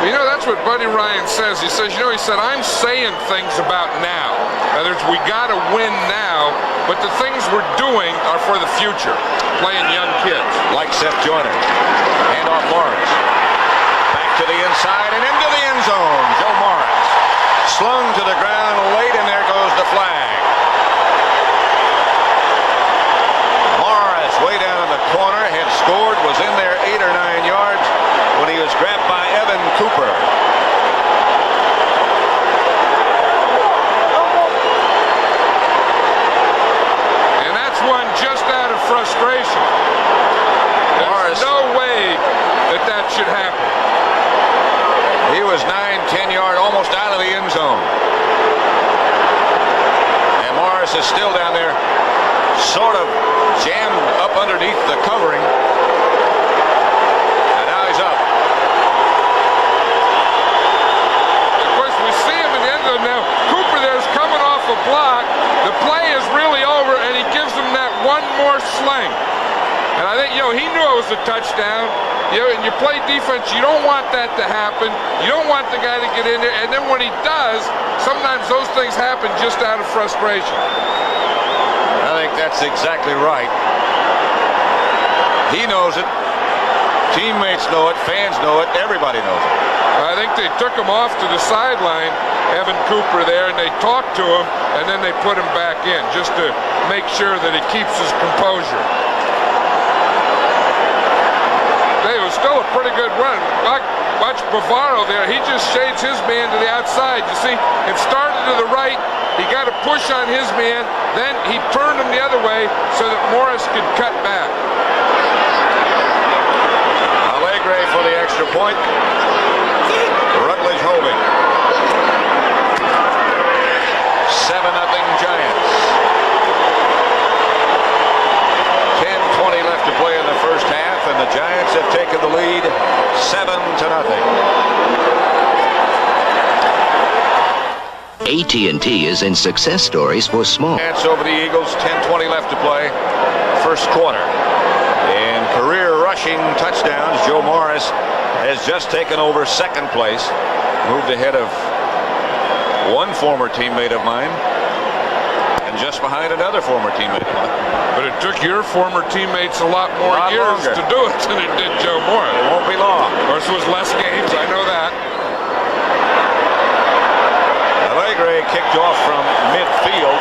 You know, that's what Buddy Ryan says. He says, he said, I'm saying things about now. In other words, we got to win now, but the things we're doing are for the future, playing young kids. Like Seth Joyner. Handoff Morris. Back to the inside and into the end zone. Joe Morris. Slung to the ground late, and there goes the flag. Morris way down in the corner, had scored, was in there 8 or 9 yards when he was grabbed by Evan Cooper. And that's one just out of frustration. There's no way that should happen. He was 9-10 yards, almost out of the end zone. And Morris is still down there, sort of jammed up underneath the covering. And now he's up. Of course, we see him in the end zone now. Cooper there's coming off a block. The play is really over, and he gives him that one more sling. And I think, he knew it was a touchdown. And you play defense, you don't want that to happen. You don't want the guy to get in there. And then when he does, sometimes those things happen just out of frustration. I think that's exactly right. He knows it. Teammates know it, fans know it, everybody knows it. I think they took him off to the sideline, Evan Cooper there, and they talked to him, and then they put him back in just to make sure that he keeps his composure. It was still a pretty good run. Watch Bavaro there. He just shades his man to the outside. You see, it started to the right. He got a push on his man. Then he turned him the other way so that Morris could cut back. Allegre for the extra point. Rutledge holding. 7-0 Giants. 10:20 left to play in the first half, and the Giants have taken the lead 7-0. AT&T is in success stories for small. Giants over the Eagles, 10:20 left to play, first quarter. In career rushing touchdowns, Joe Morris has just taken over second place, moved ahead of one former teammate of mine, and just behind another former teammate of mine. But it took your former teammates a lot more A lot years longer to do it than it did Joe Morris. It won't be long. Of course, it was less games. I know that. Allegre kicked off from midfield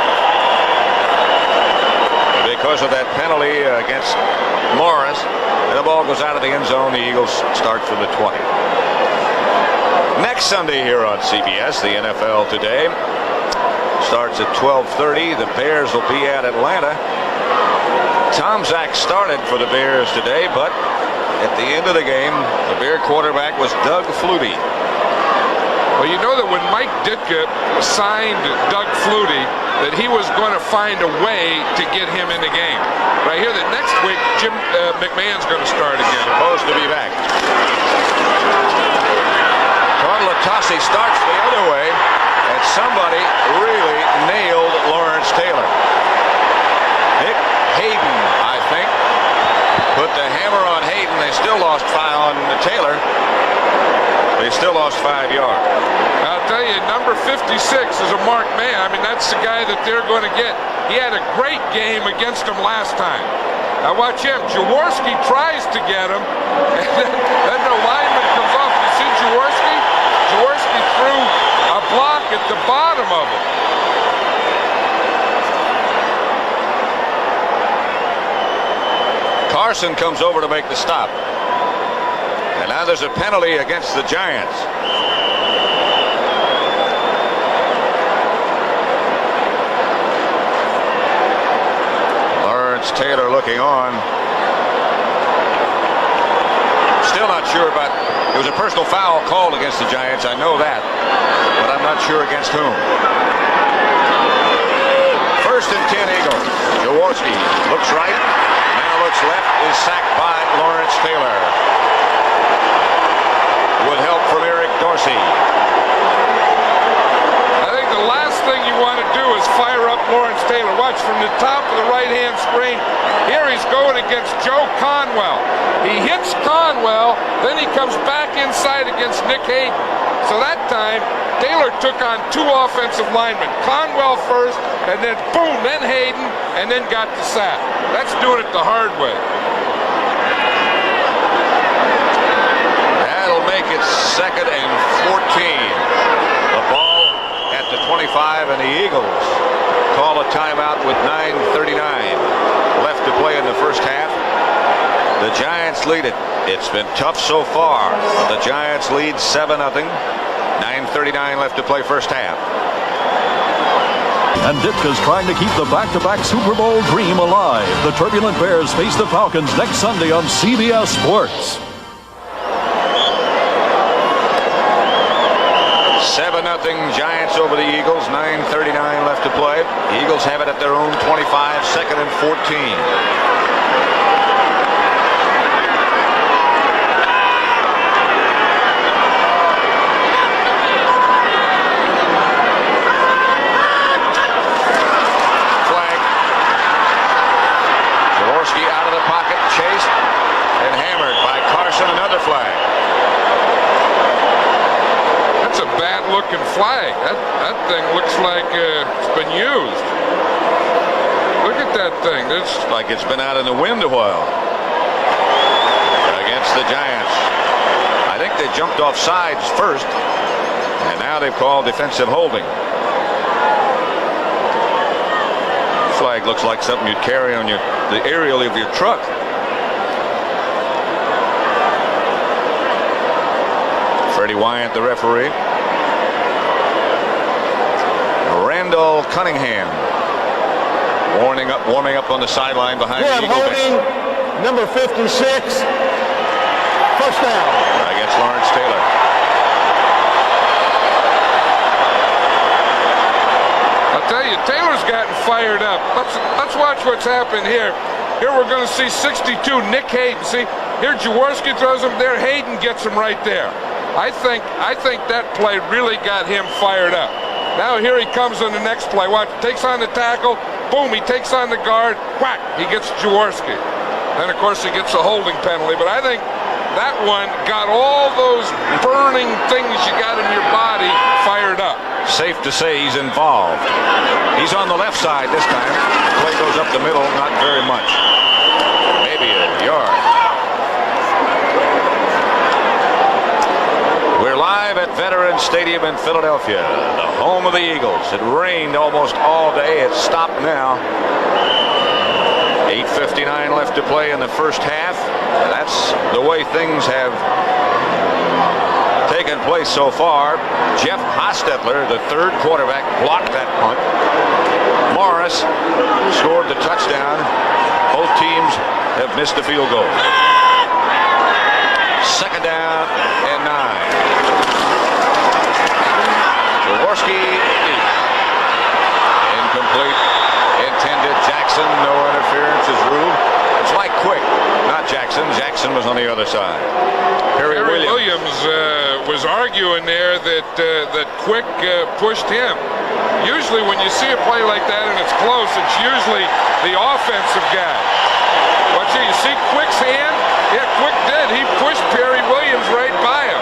because of that penalty against Morris. And the ball goes out of the end zone. The Eagles start from the 20. Next Sunday here on CBS, the NFL Today starts at 12:30. The Bears will be at Atlanta. Tom Zach started for the Bears today, but at the end of the game, the Bear quarterback was Doug Flutie. Well, you know that when Mike Ditka signed Doug Flutie, that he was going to find a way to get him in the game. But I hear that next week, Jim McMahon's going to start again. Supposed to be back. Tarlatasi starts the other way, and somebody really nailed Lawrence Taylor. Nick Hayden, I think, put the hammer on Hayden. They still lost 5 on Taylor. They still lost 5 yards. I'll tell you, number 56 is a marked man. I mean, that's the guy that they're going to get. He had a great game against them last time. Now watch him. Jaworski tries to get him, and then the lineman comes off. You see Jaworski? Jaworski threw a block at the bottom of him. Carson comes over to make the stop. And now there's a penalty against the Giants. Lawrence Taylor looking on. Still not sure about. It was a personal foul called against the Giants. I know that. But I'm not sure against whom. First and 10 Eagles. Jaworski looks right. Now looks left. Is sacked by Lawrence Taylor. With help from Eric Dorsey. I think the last thing you want to do is fire up Lawrence Taylor. Watch from the top of the right-hand screen. Here he's going against Joe Conwell. He hits Conwell, then he comes back inside against Nick Hayden. So that time, Taylor took on 2 offensive linemen. Conwell first, and then boom, then Hayden, and then got the sack. That's doing it the hard way. Make it 2nd and 14. The ball at the 25, and the Eagles call a timeout with 9:39 left to play in the first half. The Giants lead it. It's been tough so far. The Giants lead 7-0. 9:39 left to play first half. And Ditka's trying to keep the back-to-back Super Bowl dream alive. The turbulent Bears face the Falcons next Sunday on CBS Sports. 7-0 Giants over the Eagles. 9:39 left to play. The Eagles have it at their own 25, 2nd and 14. Flag. Jaworski out of the pocket, chased and hammered by Carson. Another flag. That's a bad-looking flag. That thing looks like it's been used. Look at that thing. It's like it's been out in the wind a while. Against against the Giants. I think they jumped off sides first, and now they've called defensive holding. Flag looks like something you'd carry on the aerial of your truck. Freddie Wyant, the referee. Randall Cunningham warming up on the sideline behind the Eagle holding number 56. First down. Against Lawrence Taylor. I'll tell you, Taylor's gotten fired up. Let's watch what's happened here. Here we're going to see 62, Nick Hayden. See, here Jaworski throws him there. Hayden gets him right there. I think that play really got him fired up. Now here he comes on the next play. Watch, takes on the tackle. Boom, he takes on the guard. Whack, he gets Jaworski. Then, of course, he gets a holding penalty. But I think that one got all those burning things you got in your body fired up. Safe to say he's involved. He's on the left side this time. Play goes up the middle, not very much. Maybe a yard. We're live at Veterans Stadium in Philadelphia, the home of the Eagles. It rained almost all day. It's stopped now. 8:59 left to play in the first half. That's the way things have taken place so far. Jeff Hostetler, the third quarterback, blocked that punt. Morris scored the touchdown. Both teams have missed a field goal. Second down and 9. Jaworski, incomplete. Intended. Jackson, no interference is ruled. It's like Quick, not Jackson. Jackson was on the other side. Perry Williams was arguing there that Quick pushed him. Usually when you see a play like that and it's close, it's usually the offensive guy. Watch here, you see Quick's hand? Yeah, Quick did. He pushed Perry Williams right by him.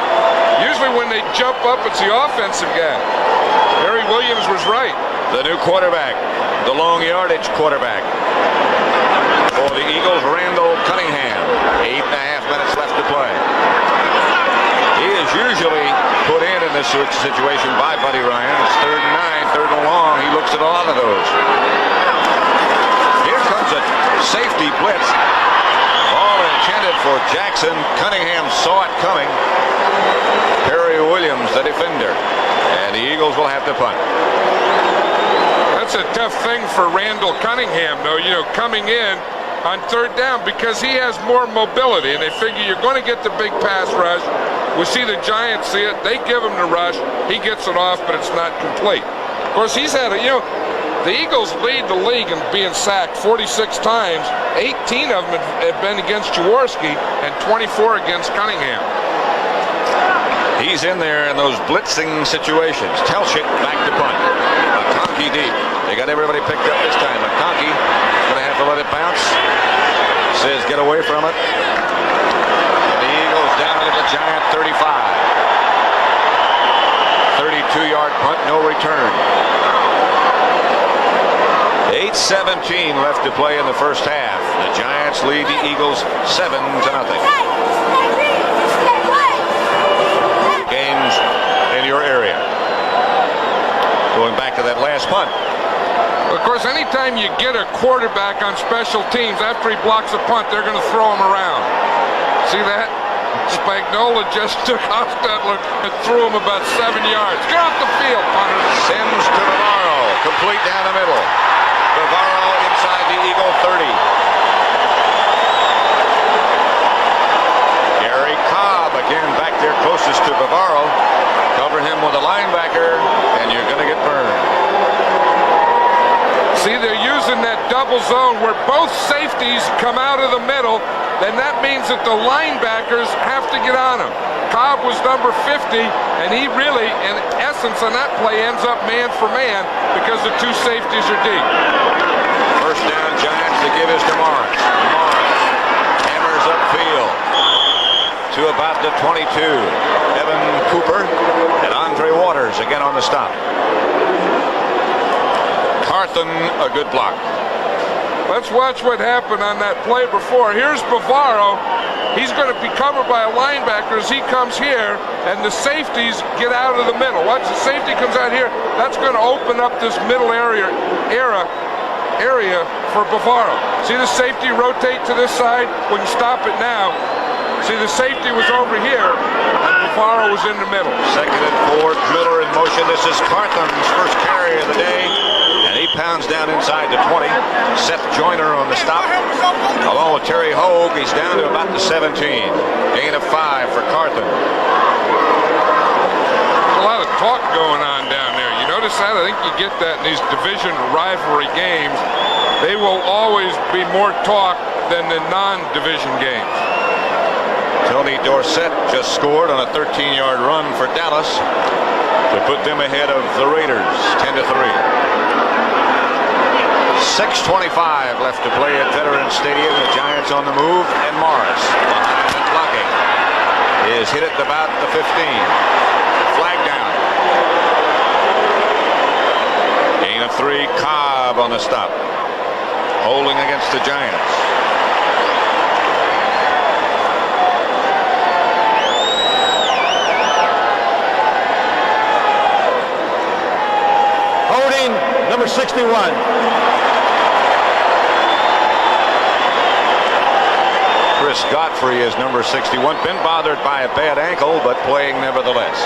Usually when they jump up, it's the offensive guy. Perry Williams was right. The new quarterback, the long yardage quarterback for the Eagles, Randall Cunningham. 8.5 minutes left to play. He is usually put in this situation by Buddy Ryan. It's 3rd and 9, 3rd and long. He looks at a lot of those. Here comes a safety blitz. Ball intended for Jackson. Cunningham saw it coming. Perry Williams, the defender. And the Eagles will have to punt. That's a tough thing for Randall Cunningham, though, coming in on 3rd down because he has more mobility, and they figure you're going to get the big pass rush. We see the Giants see it. They give him the rush. He gets it off, but it's not complete. Of course, he's had the Eagles lead the league in being sacked 46 times. 18 of them have been against Jaworski and 24 against Cunningham. He's in there in those blitzing situations. Telchik back to punt. McConkey deep. They got everybody picked up this time. McConkey going to have to let it bounce. Says get away from it. And the Eagles down at the Giant 35. 32-yard punt, no return. 8:17 left to play in the first half. The Giants lead the Eagles 7-0. Games in your area. Going back to that last punt. Of course, anytime you get a quarterback on special teams, after he blocks a punt, they're going to throw him around. See that? Spagnuolo just took Hostetler and threw him about 7 yards. Get off the field, punter. Sims to Navarro. Complete down the middle. Navarro inside the Eagle 30. Gary Cobb again back there closest to Navarro. Cover him with a linebacker, and you're going to get burned. See, they're using that double zone where both safeties come out of the middle. Then that means that the linebackers have to get on him. Cobb was number 50, and he really, in essence, on that play ends up man for man because the two safeties are deep. First down, Giants, the give is to Morris. Morris hammers upfield to about the 22. Evan Cooper and Andre Waters again on the stop. Carthen, a good block. Let's watch what happened on that play before. Here's Bavaro. He's going to be covered by a linebacker as he comes here, and the safeties get out of the middle. Once the safety comes out here, that's going to open up this middle area for Bavaro. See the safety rotate to this side? We can stop it now. See, the safety was over here, and Bavaro was in the middle. 2nd and 4, Miller in motion. This is Cartham's first carry of the day, and he pounds down inside the 20. Seth Joyner on the stop, along with Terry Hogue. He's down to about the 17. Gain of 5 for Cartham. There's a lot of talk going on down there. You notice that? I think you get that in these division rivalry games. They will always be more talk than the non-division games. Tony Dorsett just scored on a 13-yard run for Dallas to put them ahead of the Raiders, 10-3. 6:25 left to play at Veterans Stadium. The Giants on the move, and Morris behind and blocking is hit at about the 15. Flag down. Gain of 3. Cobb on the stop, holding against the Giants. Holding number 61. Chris Godfrey is number 61. Been bothered by a bad ankle, but playing nevertheless.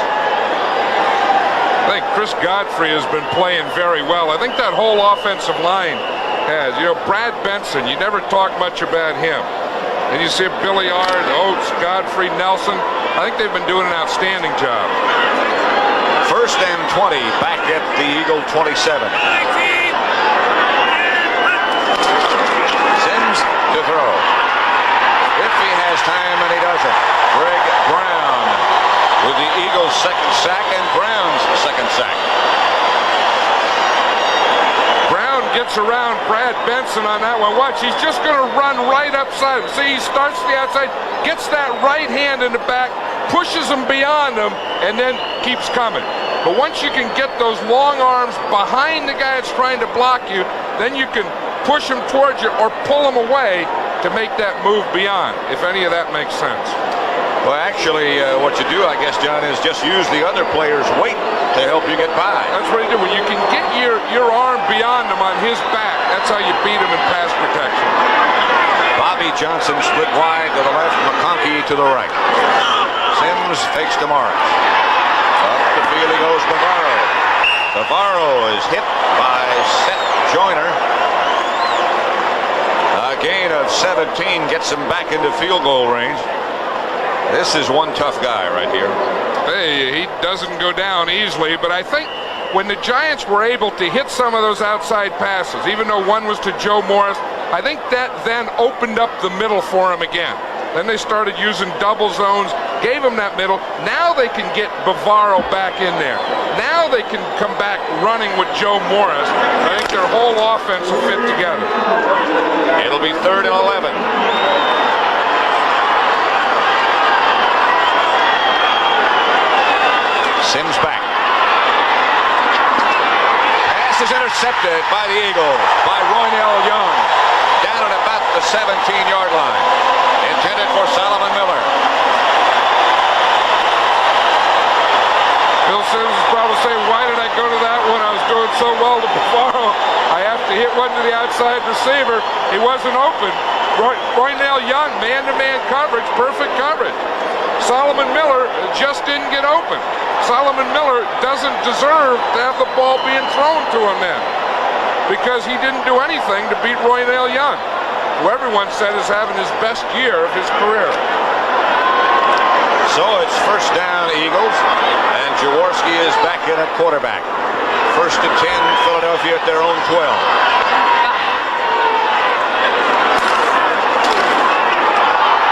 I think Chris Godfrey has been playing very well. I think that whole offensive line has. You know, Brad Benson, you never talk much about him. And you see Billy Ard, Oates, Godfrey, Nelson. I think they've been doing an outstanding job. 1st and 20, back at the Eagle 27. Sims to throw. If he has time, and he doesn't. Greg Brown with the Eagles' 2nd sack and Brown's 2nd sack. Brown gets around Brad Benson on that one. Watch, he's just going to run right upside him. See, he starts the outside, gets that right hand in the back, pushes him beyond him, and then keeps coming. But once you can get those long arms behind the guy that's trying to block you, then you can push him towards you or pull him away to make that move beyond, if any of that makes sense. Well, actually, what you do, I guess, John, is just use the other player's weight to help you get by. That's what you do. When you can get your arm beyond him on his back, that's how you beat him in pass protection. Bobby Johnson split wide to the left, McConkey to the right. Sims fakes to Morris. Up the field he goes, Bavaro. Bavaro is hit by Seth Joyner. A gain of 17 gets him back into field goal range. This is one tough guy right here. Hey, he doesn't go down easily, but I think when the Giants were able to hit some of those outside passes, even though one was to Joe Morris, I think that then opened up the middle for him again. Then they started using double zones, gave him that middle. Now they can get Bavaro back in there. Now they can come back running with Joe Morris. I think their whole offense will fit together. It'll be 3rd and 11. Sims back. Pass is intercepted by the Eagles, by Roynell Young. Down at about the 17-yard line. Intended for Solomon Miller. Bill Sims is probably saying, why did I go to that one? I was doing so well to Bavaro. I have to hit one to the outside receiver. He wasn't open. Roynell Young, man-to-man coverage, perfect coverage. Solomon Miller just didn't get open. Solomon Miller doesn't deserve to have the ball being thrown to him then, because he didn't do anything to beat Roynell Young, who everyone said is having his best year of his career. So it's 1st down, Eagles, and Jaworski is back in at quarterback. 1st and 10, Philadelphia at their own 12.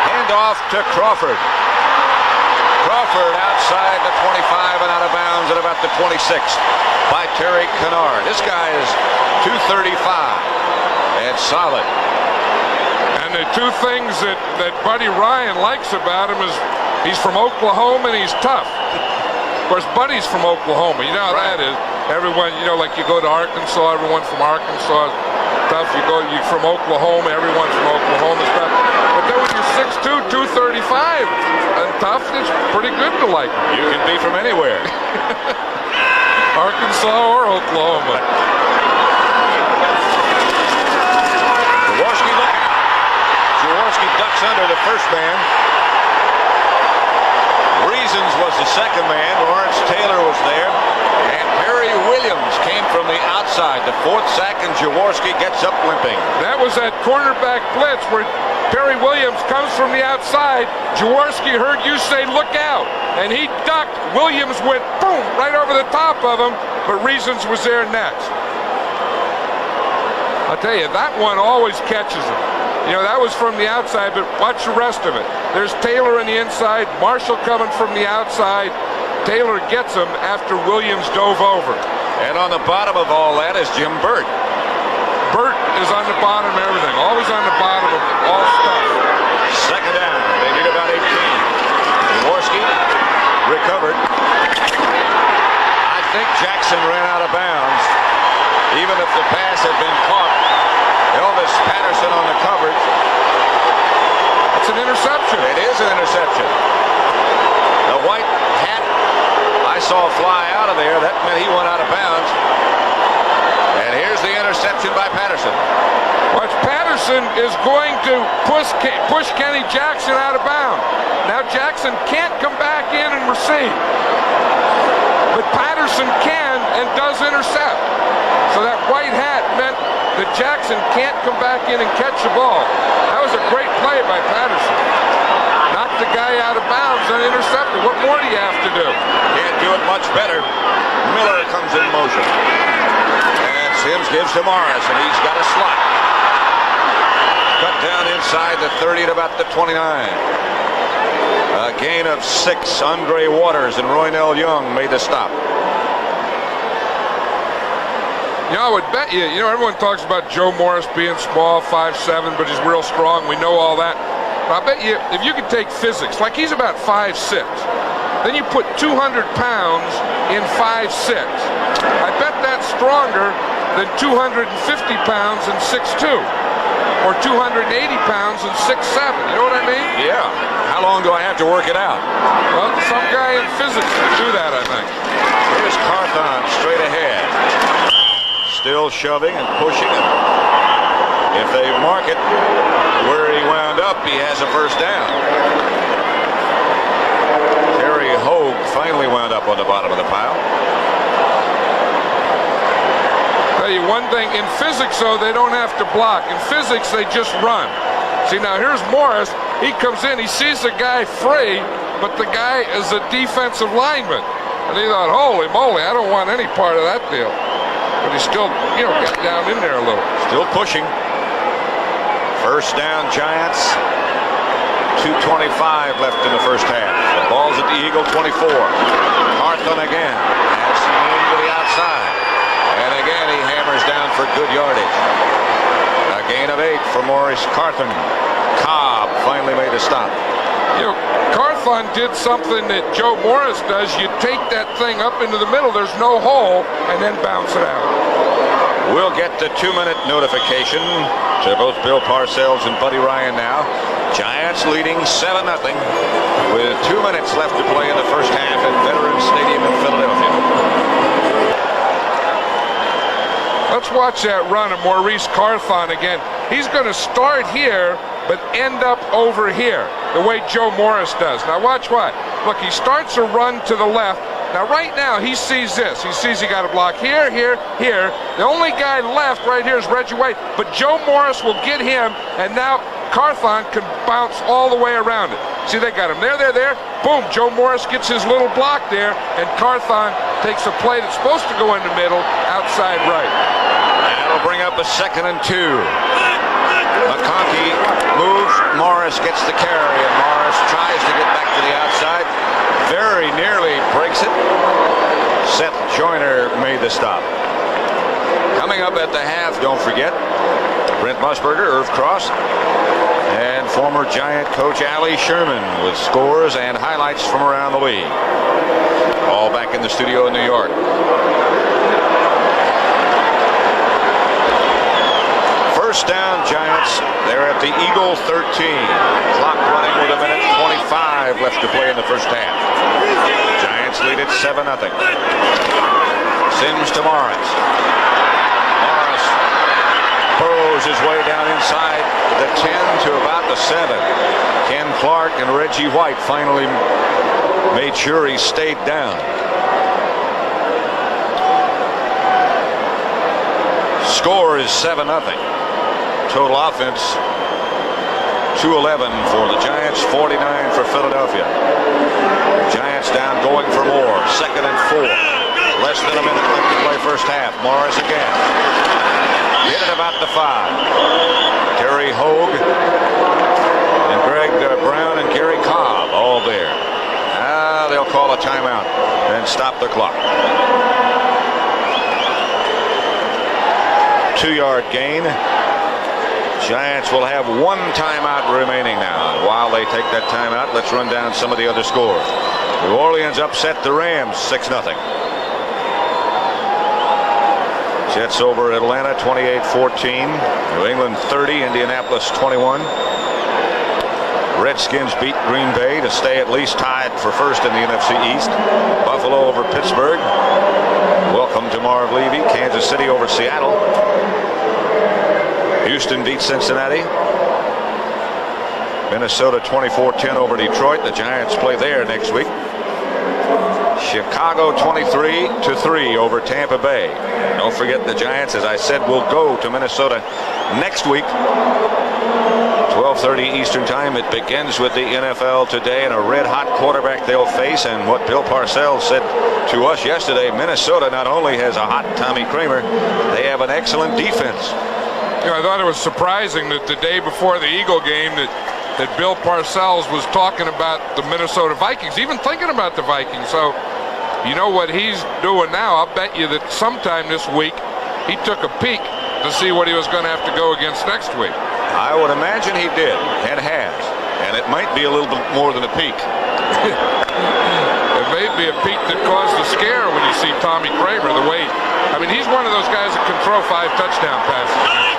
Handoff to Crawford. Crawford outside the 25 and out of bounds at about the 26 by Terry Kennard. This guy is 235 and solid. And the two things that Buddy Ryan likes about him is he's from Oklahoma and he's tough. Of course, Buddy's from Oklahoma. You know how that is. Everyone, you know, like you go to Arkansas, everyone from Arkansas is tough. You from Oklahoma, everyone's from Oklahoma stuff. But then when you're 6'2", 235, and tough, it's pretty good to like him. You can be from anywhere. Arkansas or Oklahoma. Jaworski, look out. Jaworski ducks under the first man. Reasons was the second man. Lawrence Taylor was there. And Perry Williams came from the outside. The fourth sack, and Jaworski gets up limping. That was that cornerback blitz where Perry Williams comes from the outside. Jaworski heard you say, look out. And he ducked. Williams went, boom, right over the top of him. But Reasons was there next. I'll tell you, that one always catches him. You know, that was from the outside, but watch the rest of it. There's Taylor on the inside, Marshall coming from the outside. Taylor gets him after Williams dove over. And on the bottom of all that is Jim Burt. Burt is on the bottom of everything, always on the bottom of all stuff. Second down. They need about 18. Jaworski recovered. I think Jackson ran out of bounds. Even if the pass had been caught, Elvis Patterson on the coverage. It's an interception. It is an interception. The white hat I saw fly out of there. That meant he went out of bounds. And here's the interception by Patterson. Watch, Patterson is going to push Kenny Jackson out of bounds. Now Jackson can't come back in and receive. But Patterson can and does intercept. So that white hat meant that Jackson can't come back in and catch the ball. That was a great play by Patterson. Knocked the guy out of bounds and intercepted. What more do you have to do? Can't do it much better. Miller comes in motion. And Sims gives to Morris, and he's got a slot. Cut down inside the 30 at about the 29. A gain of 6. Andre Waters and Roynell Young made the stop. You know, I would bet you, everyone talks about Joe Morris being small, 5'7", but he's real strong. We know all that. But I bet you, if you could take physics, like he's about 5'6", then you put 200 pounds in 5'6". I bet that's stronger than 250 pounds in 6'2", or 280 pounds in 6'7". You know what I mean? Yeah. How long do I have to work it out? Well, some guy in physics can do that, I think. Here's Carthon straight ahead. Still shoving and pushing. If they mark it where he wound up, he has a first down. Terry Hogue finally wound up on the bottom of the pile. Tell you one thing, in physics, though, they don't have to block. In physics, they just run. See, now here's Morris. He comes in, he sees the guy free, but the guy is a defensive lineman. And he thought, holy moly, I don't want any part of that deal. But he still, got down in there a little. Still pushing. First down, Giants. 2:25 left in the first half. The ball's at the Eagle 24. Carthon again. Has some room to the outside. And again, he hammers down for good yardage. A gain of 8 for Maurice Carthon. Cobb finally made a stop. Carthon did something that Joe Morris does. You take that thing up into the middle, there's no hole, and then bounce it out. We'll get the 2-minute notification to both Bill Parcells and Buddy Ryan now. Giants leading 7-0 with 2 minutes left to play in the first half at Veterans Stadium in Philadelphia. Let's watch that run of Maurice Carthon again. He's going to start here, but end up over here, the way Joe Morris does. Now watch what. Look, he starts a run to the left. Now right now he sees this. He sees he got a block here, here, here. The only guy left right here is Reggie White, but Joe Morris will get him, and now Carthon can bounce all the way around it. See, they got him there, there. Boom, Joe Morris gets his little block there, and Carthon takes a play that's supposed to go in the middle, outside right. That'll bring up a 2nd and 2. McConkey moves, Morris gets the carry, and Morris tries to get back to the outside. Very nearly breaks it. Seth Joyner made the stop. Coming up at the half, don't forget, Brent Musburger, Irv Cross, and former Giant coach Allie Sherman with scores and highlights from around the league. All back in the studio in New York. First down, Giants. They're at the Eagle 13. Clock running with 1:25 left to play in the first half. Giants lead it 7-0. Sims to Morris. Morris burrows his way down inside the 10 to about the 7. Ken Clark and Reggie White finally made sure he stayed down. Score is 7-0. Total offense 211 for the Giants, 49 for Philadelphia. Giants down, going for more. 2nd and 4. Less than a minute left to play first half. Morris again. Hit it about the 5. Terry Hogue and Greg Brown and Gary Cobb all there. They'll call a timeout and stop the clock. 2-yard gain. Giants will have 1 timeout remaining now. And while they take that timeout, let's run down some of the other scores. New Orleans upset the Rams 6-0. Jets over Atlanta 28-14. New England 30, Indianapolis 21. Redskins beat Green Bay to stay at least tied for first in the NFC East. Buffalo over Pittsburgh. Welcome to Marv Levy. Kansas City over Seattle. Houston beat Cincinnati. Minnesota 24-10 over Detroit. The Giants play there next week. Chicago 23-3 over Tampa Bay. Don't forget the Giants, as I said, will go to Minnesota next week. 12:30 Eastern Time. It begins with the NFL today and a red-hot quarterback they'll face. And what Bill Parcells said to us yesterday, Minnesota not only has a hot Tommy Kramer, they have an excellent defense. You know, I thought it was surprising that the day before the Eagle game that Bill Parcells was talking about the Minnesota Vikings, even thinking about the Vikings. So, you know what he's doing now. I'll bet you that sometime this week he took a peek to see what he was going to have to go against next week. I would imagine he did and has. And it might be a little bit more than a peek. It may be a peek that caused a scare when you see Tommy Kramer. The way, I mean, he's one of those guys that can throw 5 touchdown passes.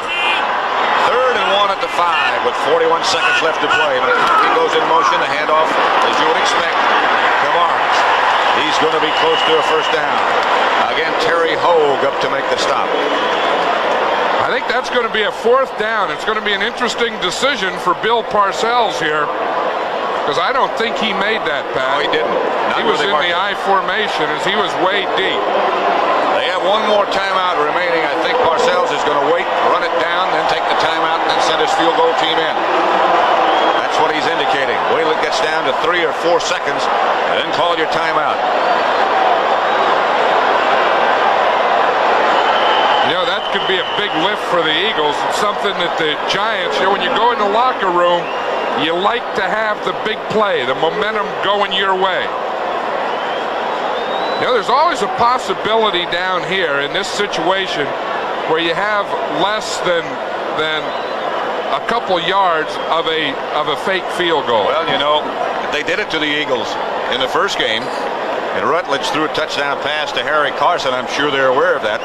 3rd and 1 at the 5 with 41 seconds left to play. McConkey goes in motion. The handoff, as you would expect, to Morris. He's going to be close to a first down. Again, Terry Hogue up to make the stop. I think that's going to be a 4th down. It's going to be an interesting decision for Bill Parcells here, because I don't think he made that pass. No, he didn't. He was in the I formation as he was way deep. They have 1 more timeout remaining. I think Parcells is going to wait, run it down, then take the timeout, and then send his field goal team in. That's what he's indicating. Wait till it gets down to 3 or 4 seconds, and then call your timeout. You know, that could be a big lift for the Eagles. It's something that the Giants, you know, when you go in the locker room, you like to have the big play, the momentum going your way. You know, there's always a possibility down here in this situation where you have less than a couple yards of a fake field goal. Well, you know, they did it to the Eagles in the first game, and Rutledge threw a touchdown pass to Harry Carson. I'm sure they're aware of that.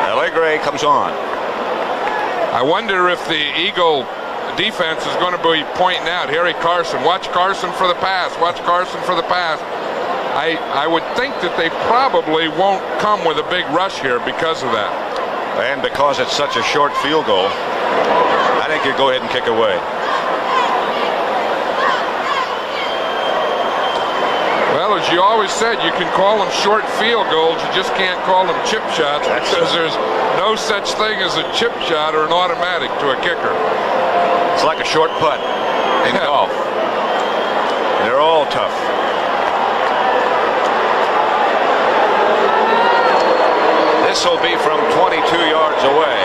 Allegre comes on. I wonder if the Eagle defense is going to be pointing out Harry Carson. Watch Carson for the pass. Watch Carson for the pass. I would think that they probably won't come with a big rush here because of that. And because it's such a short field goal, I think you go ahead and kick away. Well, as you always said, you can call them short field goals. You just can't call them chip shots, because there's no such thing as a chip shot or an automatic to a kicker. It's like a short putt in golf. They're all tough. This will be from 22 yards away.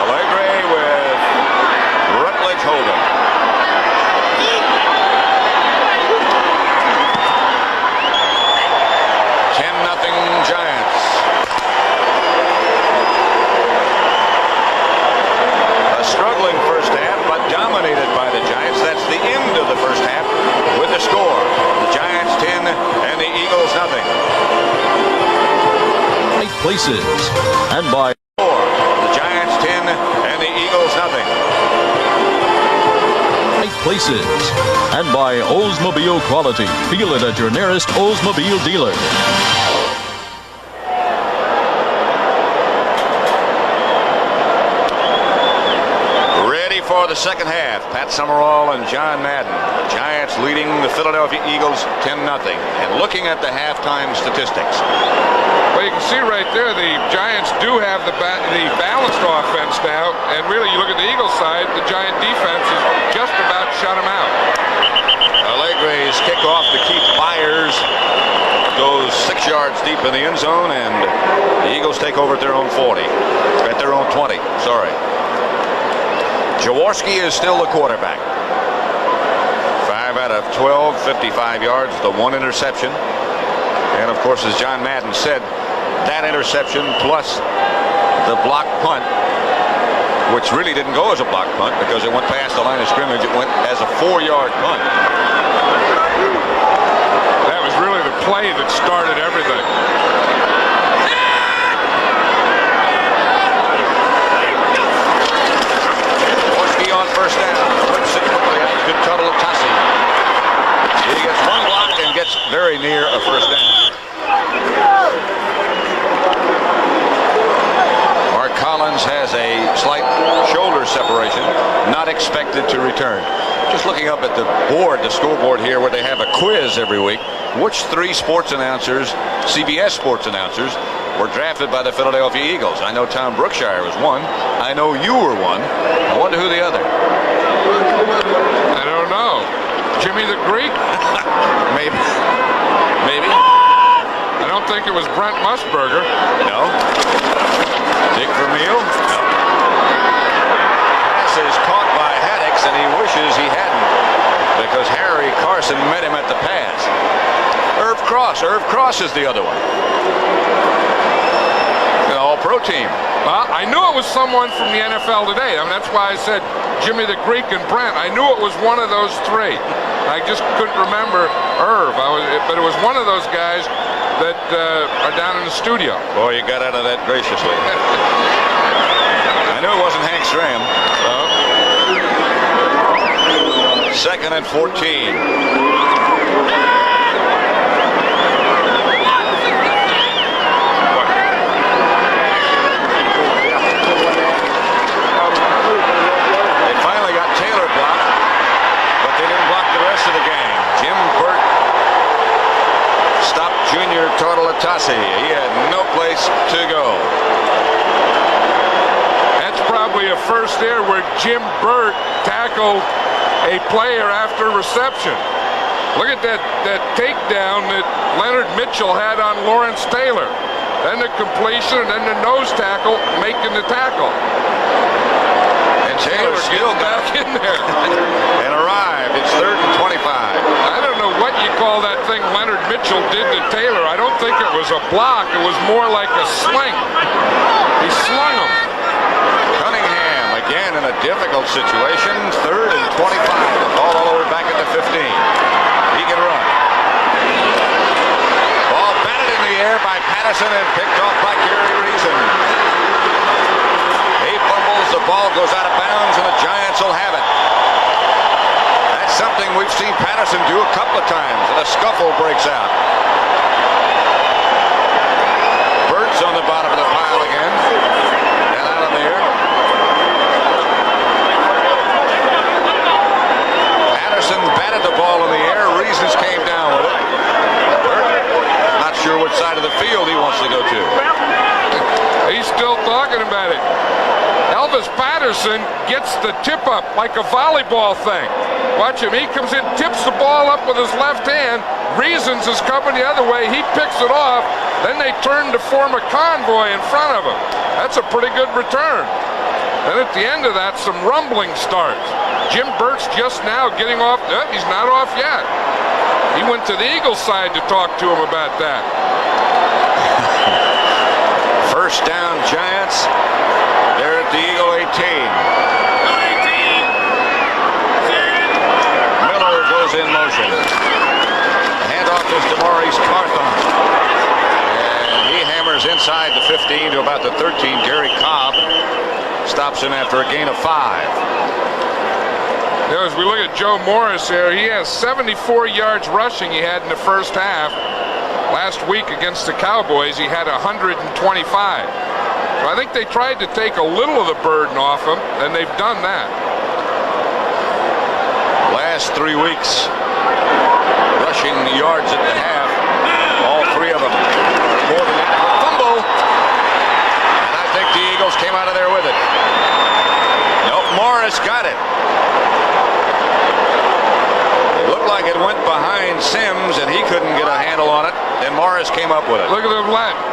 Allegre with Rutledge Hogan. Giants. A struggling first half, but dominated by the Giants. That's the end of the first half with the score. The Giants 10 and the Eagles nothing. places. And by The Giants 10 and the Eagles nothing. places. And by Oldsmobile Quality. Feel it at your nearest Oldsmobile dealer. Ready for the second half. Pat Summerall and John Madden. The Giants leading the Philadelphia Eagles 10-0. And looking at the halftime statistics. Well, you can see right there the Giants do have the balanced offense now, and really you look at the Eagles side, the Giant defense is just about shut them out. Allegre's kickoff to Keith Byers goes 6 yards deep in the end zone, and the Eagles take over at their own 40. At their own 20, sorry. Jaworski is still the quarterback. 5 out of 12, 55 yards, the 1 interception. And of course, as John Madden said, that interception plus the block punt, which really didn't go as a block punt because it went past the line of scrimmage. It went as a 4-yard punt. That was really the play that started everything. Jaworski on first down. Flips it quickly out to Tuttle Tassi. He gets one block and gets very near a first down. Mark Collins has a slight shoulder separation, not expected to return. Just looking up at the board, the scoreboard here, where they have a quiz every week. Which 3 sports announcers, CBS sports announcers, were drafted by the Philadelphia Eagles? I know Tom Brookshire was one. I know you were one. I wonder who the other. I don't know. Jimmy the Greek? Maybe. Maybe. I don't think it was Brent Musburger. No. Dick Vermeil? No. Pass is caught by Haddix, and he wishes he hadn't, because Harry Carson met him at the pass. Irv Cross. Irv Cross is the other one. The All-Pro team. Well, I knew it was someone from the NFL today. I mean, that's why I said Jimmy the Greek and Brent. I knew it was one of those 3. I just couldn't remember Irv. But it was one of those guys that are down in the studio. Boy, you got out of that graciously. I knew it wasn't Hank Stram. Second and 14. Junior Tortolatasi. He had no place to go. That's probably a first there where Jim Burt tackled a player after reception. Look at that takedown that Leonard Mitchell had on Lawrence Taylor. Then the completion and then the nose tackle making the tackle. And Taylor still got in there. And arrived. It's 3rd and 25. I don't know what you call that thing Leonard Mitchell did to Taylor. I don't think it was a block. It was more like a sling. He slung him. Cunningham again in a difficult situation. 3rd and 25. The ball all over back at the 15. He can run. Ball batted in the air by Patterson and picked off by Gary Reason. He fumbles. The ball goes out of bounds, and the Giants will have it. That's something we've seen Patterson do a couple of times, and a scuffle breaks out. Burt's on the bottom of the pile again. And out of there. Patterson batted the ball in the air. Reasons came down with it. Burt, not sure which side of the field he wants to go to. He's still talking about it. Elvis Patterson gets the tip up like a volleyball thing. Watch him. He comes in, tips the ball up with his left hand. Reasons is coming the other way. He picks it off. Then they turn to form a convoy in front of him. That's a pretty good return. Then at the end of that, some rumbling starts. Jim Burt's just now getting off. He's not off yet. He went to the Eagles side to talk to him about that. First down, Giants. They're at the Eagle 18. Miller goes in motion. The handoff is to Maurice Carthon. And he hammers Sims inside the 15 to about the 13. Gary Cobb stops him after a gain of 5. You know, as we look at Joe Morris here, he has 74 yards rushing he had in the first half. Last week against the Cowboys, he had 125. So I think they tried to take a little of the burden off him, and they've done that. Last 3 weeks, rushing yards at the half, all 3 of them more than adequate. Fumble, and I think the Eagles came out of there with it. Nope, Morris got it. It looked like it went behind Sims, and he couldn't get a handle on it. Then Morris came up with it. Look at him,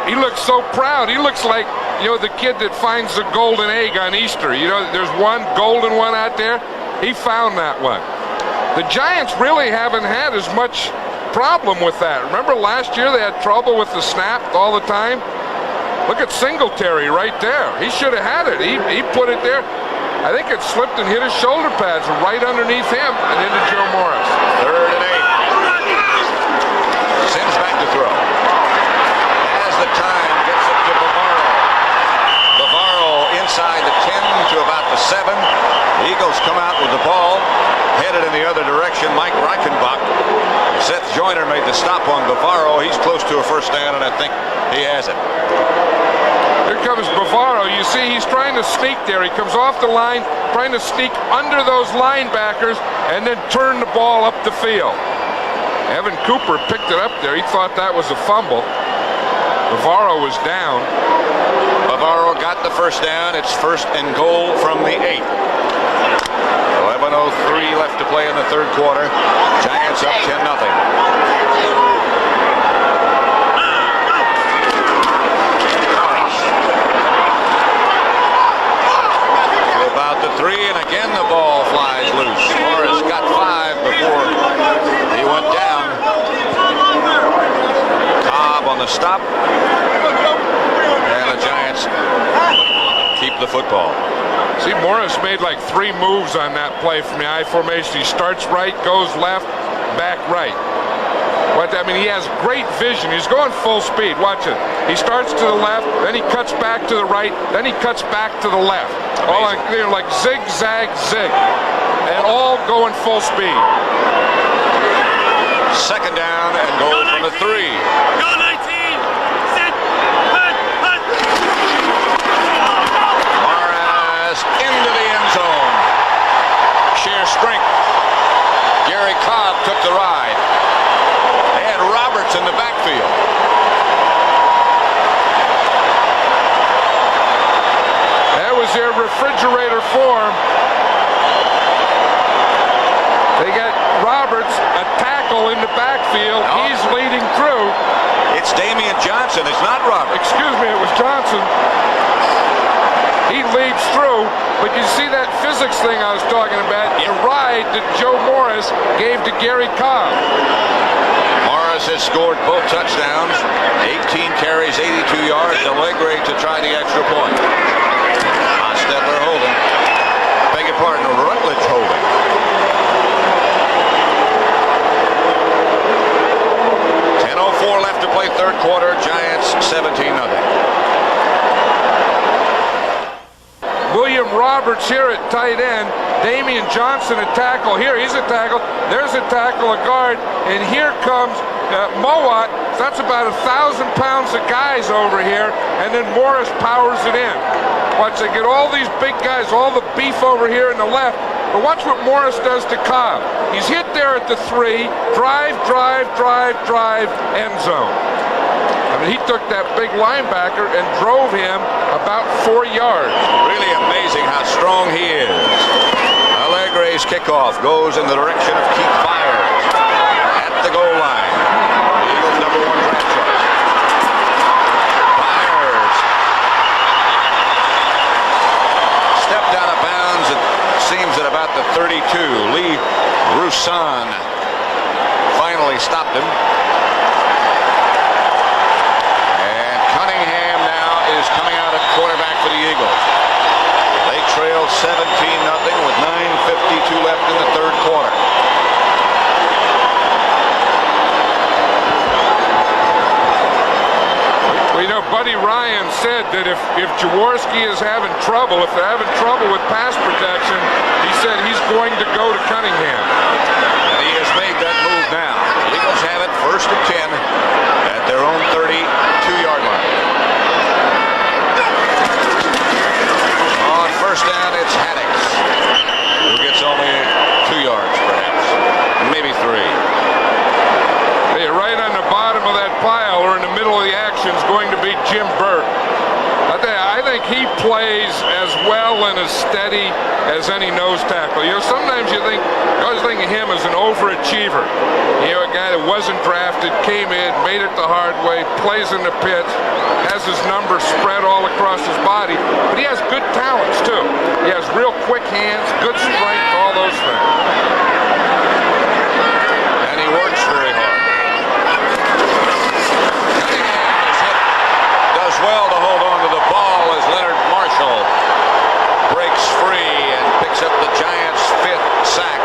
he looks so proud. He looks like, you know, the kid that finds the golden egg on Easter. You know, there's one golden one out there. He found that one. The Giants really haven't had as much problem with that. Remember last year they had trouble with the snap all the time? Look at Singletary right there. He should have had it. He put it there. I think it slipped and hit his shoulder pads right underneath him and into Joe Morris. 3rd and 8. Sims back to throw. As the time gets up to Bavaro. Bavaro inside the 10 to about the 7. The Eagles come out with the ball, headed in the other direction. Mike Reichenbach. Seth Joyner made the stop on Bavaro. He's close to a first down, and I think he has it. Here comes Bavaro. You see, he's trying to sneak there. He comes off the line, trying to sneak under those linebackers, and then turn the ball up the field. Evan Cooper picked it up there. He thought that was a fumble. Bavaro was down. Bavaro got the first down. It's 1st and goal from the 8. 11:03 left to play in the 3rd quarter. Giants up 10-0. About the 3, and again the ball flies loose. Morris got 5 before he went down. Cobb on the stop, and the Giants keep the football. See, Morris made like 3 moves on that play from the I formation. He starts right, goes left, back right. But I mean, he has great vision. He's going full speed. Watch it. He starts to the left, then he cuts back to the right, then he cuts back to the left. All like, you know, like zig, zag, zig. And all going full speed. 2nd down and goal from the 3. Go 19! Sit! Hut! Hut! Morris into the end zone. Sheer strength. Gary Cobb took the ride. And Roberts in the backfield. That was their refrigerator form. They got Roberts, a tackle in the backfield. No. He's leading through. It's Damian Johnson. It's not Roberts. Excuse me, it was Johnson. He leads through, but you see that physics thing I was talking about? The ride that Joe Morris gave to Gary Cobb. Morris has scored both touchdowns. 18 carries, 82 yards. Allegre to try the extra point. Hostetler holding. Beg your pardon, Rutledge holding. Left to play 3rd quarter. Giants 17-0. William Roberts here at tight end. Damian Johnson a tackle here. He's a tackle. There's a tackle, a guard. And here comes Mowat. That's about 1,000 pounds of guys over here. And then Morris powers it in. Watch, they get all these big guys, all the beef over here in the left. But watch what Morris does to Cobb. He's hit there at the 3. Drive, drive, drive, drive, end zone. I mean, he took that big linebacker and drove him about 4 yards. Really amazing how strong he is. Allegre's kickoff goes in the direction of Keith Byars at the goal line. The Eagles' #1 draft choice. Byars stepped out of bounds, it seems, at about the 32. Lee Roussan finally stopped him. And Cunningham now is coming out at quarterback for the Eagles. They trail 17-0 with 9:52 left in the 3rd quarter. Well, you know, Buddy said that if Jaworski is having trouble, if they're having trouble with pass protection, he said he's going to go to Cunningham. And he has made that move now. The Eagles have it 1st and 10 at their own 32-yard line. On 1st down, it's Haddix, who gets only 2 yards, perhaps, maybe 3. Hey, right on the bottom of that pile or in the middle of the action is going to be Jim Burke. I think he plays as well and as steady as any nose tackle. You know, sometimes you always think of him as an overachiever. You know, a guy that wasn't drafted, came in, made it the hard way, plays in the pit, has his numbers spread all across his body, but he has good talents too. He has real quick hands, good strength, all those things. And he works very hard. Cunningham is hit. Does well to hold on to the ball as Leonard Marshall breaks free and picks up the Giants' 5th sack.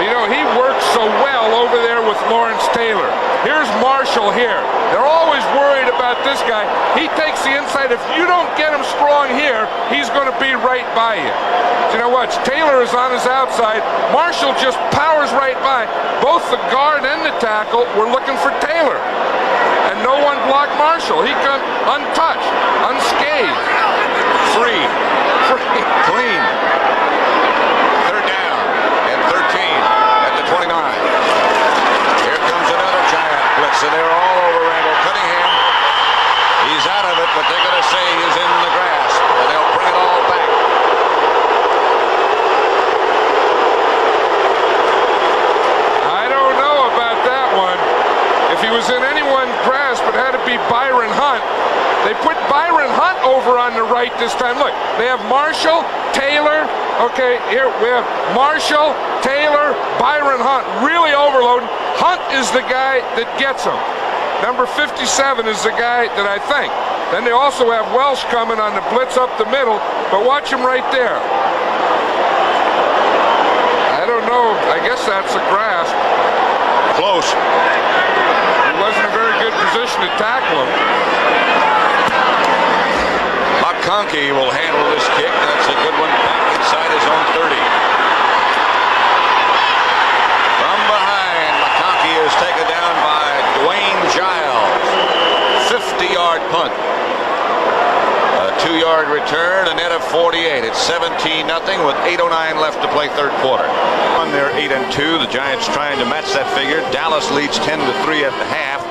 You know, he works so well over there with Lawrence Taylor. Here's Marshall here. They're always worried about this guy. He takes the inside. If you don't get him strong here, he's going to be right by you. You know what? Taylor is on his outside. Marshall just powers right by. Both the guard and the tackle were looking for Taylor. And no one blocked Marshall. He comes untouched, unscathed. Free. Clean. 3rd down and 13 at the 29. Here comes another Giant blitz, and they're all over Randall Cunningham. He's out of it, but they're going to say he's in the grasp, and they'll bring it all back. I don't know about that one. If he was in anyone's grasp, it had to be Byron Hunt. They put Byron Hunt over on the right this time. Look, they have Marshall, Taylor. Okay, here we have Marshall, Taylor, Byron Hunt. Really overloading. Hunt is the guy that gets them. Number 57 is the guy that I think. Then they also have Welsh coming on the blitz up the middle, but watch him right there. I don't know. I guess that's a grasp. Close. He wasn't in a very good position to tackle him. McConkey will handle this kick. That's a good one back inside his own 30. From behind, McConkey is taken down by Dwayne Giles. 50-yard punt. A 2-yard return, a net of 48. It's 17-0 with 8:09 left to play 3rd quarter. On their 8-2, the Giants trying to match that figure. Dallas leads 10-3 at the half.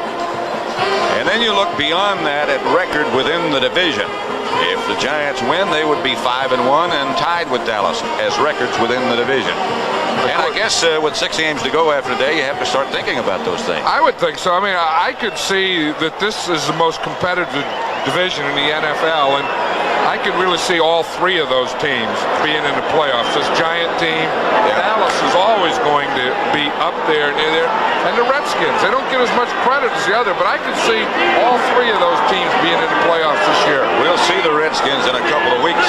And then you look beyond that at record within the division. If the Giants win, they would be 5-1 and tied with Dallas as records within the division. And I guess with 6 games to go after today, you have to start thinking about those things. I would think so. I mean, I could see that this is the most competitive division in the NFL, and I could really see all 3 of those teams being in the playoffs. This Giant team, Dallas is always going to be up there near there, and the Redskins. They don't get as much credit as the other, but I could see all 3 of those teams being in the playoffs this year. We'll see the Redskins in a couple of weeks.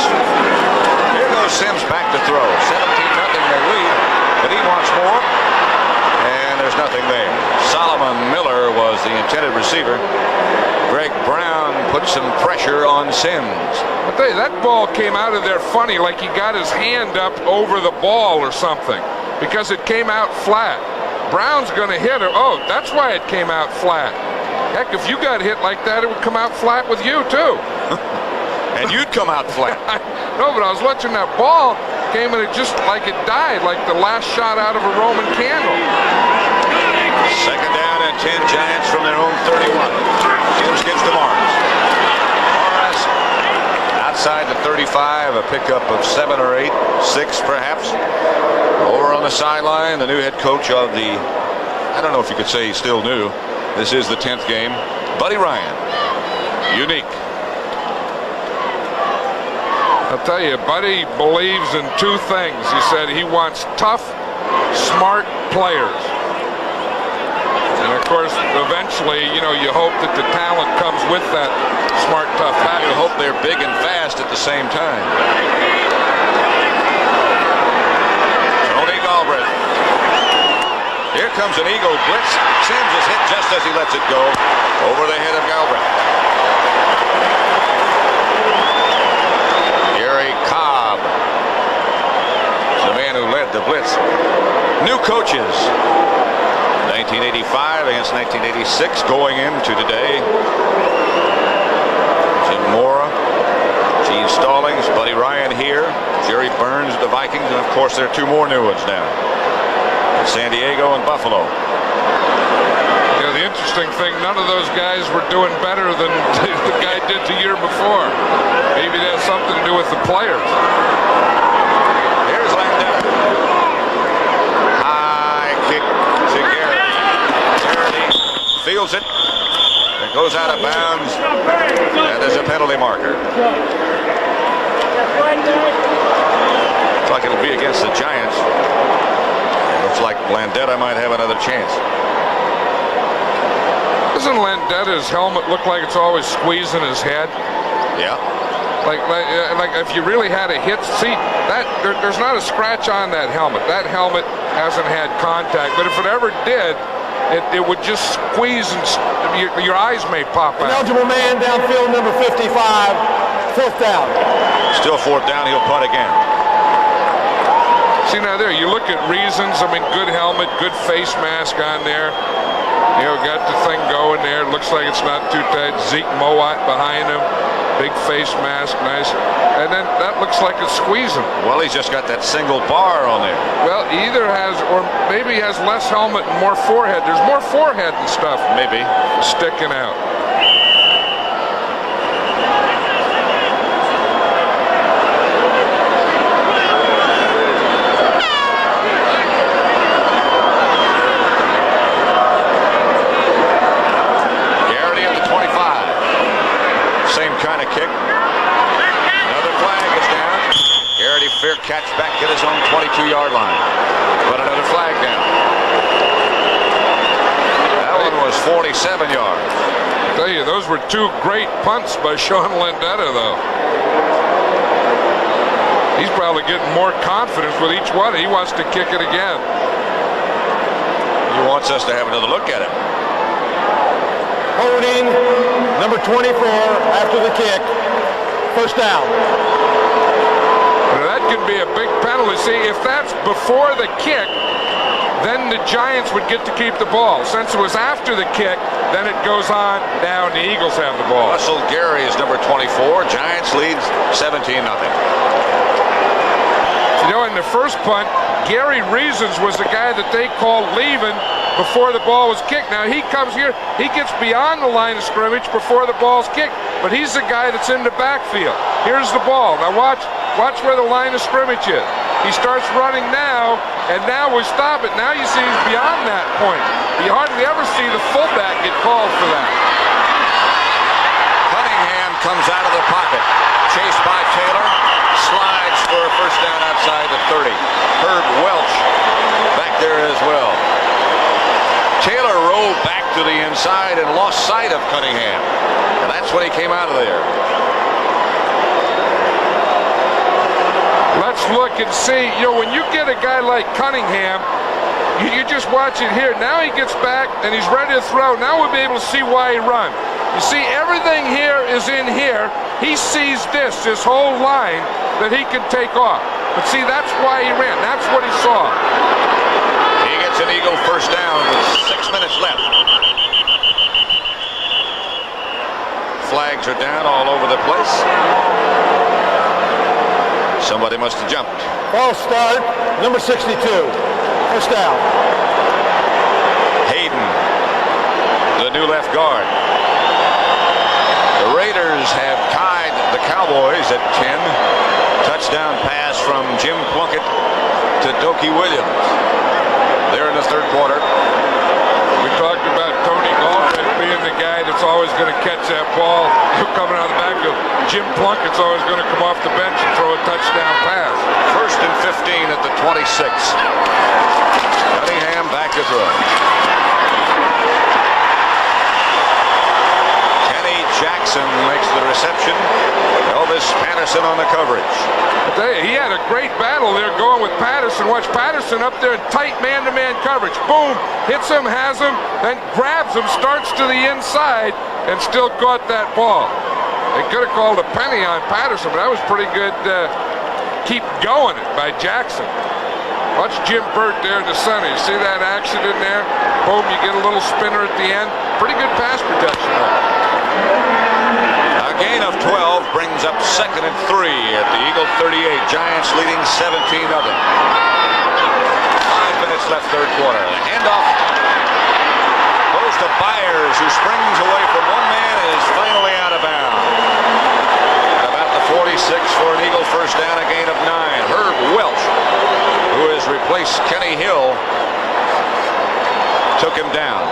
Here goes Sims back to throw. 17-0 they lead, but he wants more, and there's nothing there. Solomon Miller was the intended receiver. Greg Brown put some pressure on Sims. I'll tell you, that ball came out of there funny, like he got his hand up over the ball or something, because it came out flat. Brown's going to hit her. Oh, that's why it came out flat. Heck, if you got hit like that, it would come out flat with you, too. And you'd come out flat. No, but I was watching that ball, came and it just like it died, like the last shot out of a Roman candle. 2nd down and 10, Giants from their own 31. Sims gets to Morris. Morris outside the 35, a pickup of 7 or 8, 6 perhaps. Over on the sideline, the new head coach of the, I don't know if you could say he's still new. This is the 10th game. Buddy Ryan. Unique. I'll tell you, Buddy believes in 2 things. He said he wants tough, smart players. And of course, eventually, you know, you hope that the talent comes with that smart, tough package. You hope they're big and fast at the same time. Tony Galbraith Here comes an Eagle blitz. Sims is hit just as he lets it go over the head of Galbraith. Gary Cobb is the man who led the blitz. New coaches. 1985 against 1986 going into today. Jim Mora, Gene Stallings, Buddy Ryan here, Jerry Burns of the Vikings, and of course there are two more new ones now. San Diego and Buffalo. Yeah, the interesting thing, none of those guys were doing better than the guy did the year before. Maybe that has something to do with the players. Here's Landeta. High kick to Garrett. Garrett feels it. It goes out of bounds. And there's a penalty marker. Looks like it'll be against the Giants. Looks like Landeta might have another chance. Doesn't Landeta's helmet look like it's always squeezing his head? Yeah. Like if you really had a hit, see that there's not a scratch on that helmet. That helmet hasn't had contact, but if it ever did, it would just squeeze and your eyes may pop out. Eligible man downfield, number 55, fourth down. Still fourth down. He'll punt again. See now there, you look at reasons. I mean, good helmet, good face mask on there. You know, got the thing going there. Looks like it's not too tight. Zeke Mowat behind him. Big face mask, nice. And then that looks like it's squeezing. Well, he's just got that single bar on there. Well, he either has, or maybe he has less helmet and more forehead. There's more forehead and stuff. Maybe. Sticking out. Fair catch back at his own 22-yard line. But another flag down. That one was 47 yards. I tell you, those were two great punts by Sean Landeta, though. He's probably getting more confidence with each one. He wants to kick it again. He wants us to have another look at it. Holding, number 24, after the kick. First down. That could be a big penalty. See, if that's before the kick, then the Giants would get to keep the ball. Since it was after the kick, then it goes on down. The Eagles have the ball. Russell Gary is number 24. Giants leads 17-0. You know, in the first punt, Gary Reasons was the guy that they called leaving before the ball was kicked. Now he comes here, he gets beyond the line of scrimmage before the ball's kicked, but he's the guy that's in the backfield. Here's the ball. Now watch where the line of scrimmage is. He starts running now, and now we stop it. Now you see he's beyond that point. You hardly ever see the fullback get called for that. Cunningham comes out of the pocket. Chased by Taylor. Slides for a first down outside the 30. Herb Welch back there as well. Taylor rolled back to the inside and lost sight of Cunningham. And that's when he came out of there. Let's look and see. You know, when you get a guy like Cunningham, you just watch it here. Now he gets back and he's ready to throw. Now we'll be able to see why he runs. You see, everything here is in here. He sees this whole line that he can take off. But see, that's why he ran. That's what he saw. He gets an Eagle first down with 6 minutes left. Flags are down all over the place. Somebody must have jumped. False start, number 62. First down. Hayden, the new left guard. The Raiders have tied the Cowboys at 10. Touchdown pass from Jim Plunkett to Dokie Williams. They're in the third quarter. We talked about Tony Galbraith being the guy that's always going to catch that ball coming out of the backfield. Jim Plunkett's always going to come off the bench and throw a touchdown pass. First and 15 at the 26. Cunningham back to throw. Kenny Jackson makes the reception. Elvis Patterson on the coverage. He had a great battle there going with Patterson. Watch Patterson up there in tight man-to-man coverage. Boom, hits him, has him, then grabs him, starts to the inside, and still caught that ball. They could have called a penny on Patterson, but that was pretty good. Keep going it by Jackson. Watch Jim Burt there in the center. You see that action in there? Boom, you get a little spinner at the end. Pretty good pass protection there. A gain of 12 brings up 2nd and 3 at the Eagle 38. Giants leading 17-0. 5 minutes left, third quarter. The handoff goes to Byers, who springs away from one man and is finally out of bounds. At about the 46 for an Eagle first down, a gain of 9. Herb Welch, who has replaced Kenny Hill, took him down.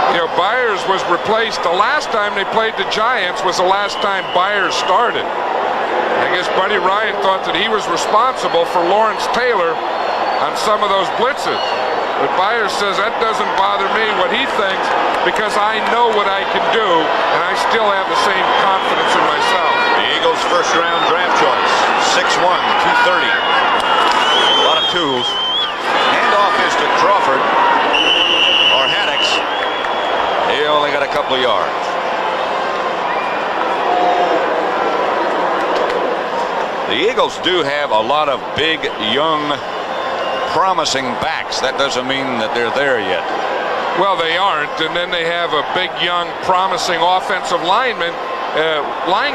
You know, Byers was replaced. The last time they played the Giants was the last time Byers started. I guess Buddy Ryan thought that he was responsible for Lawrence Taylor on some of those blitzes. But Byers says that doesn't bother me, what he thinks, because I know what I can do, and I still have the same confidence in myself. The Eagles' first-round draft choice, 6'1", 230. A lot of tools. Handoff is to Crawford, or Haddix. He only got a couple of yards. The Eagles do have a lot of big, young, promising backs. That doesn't mean that they're there yet. Well, they aren't, and then they have a big, young, promising offensive line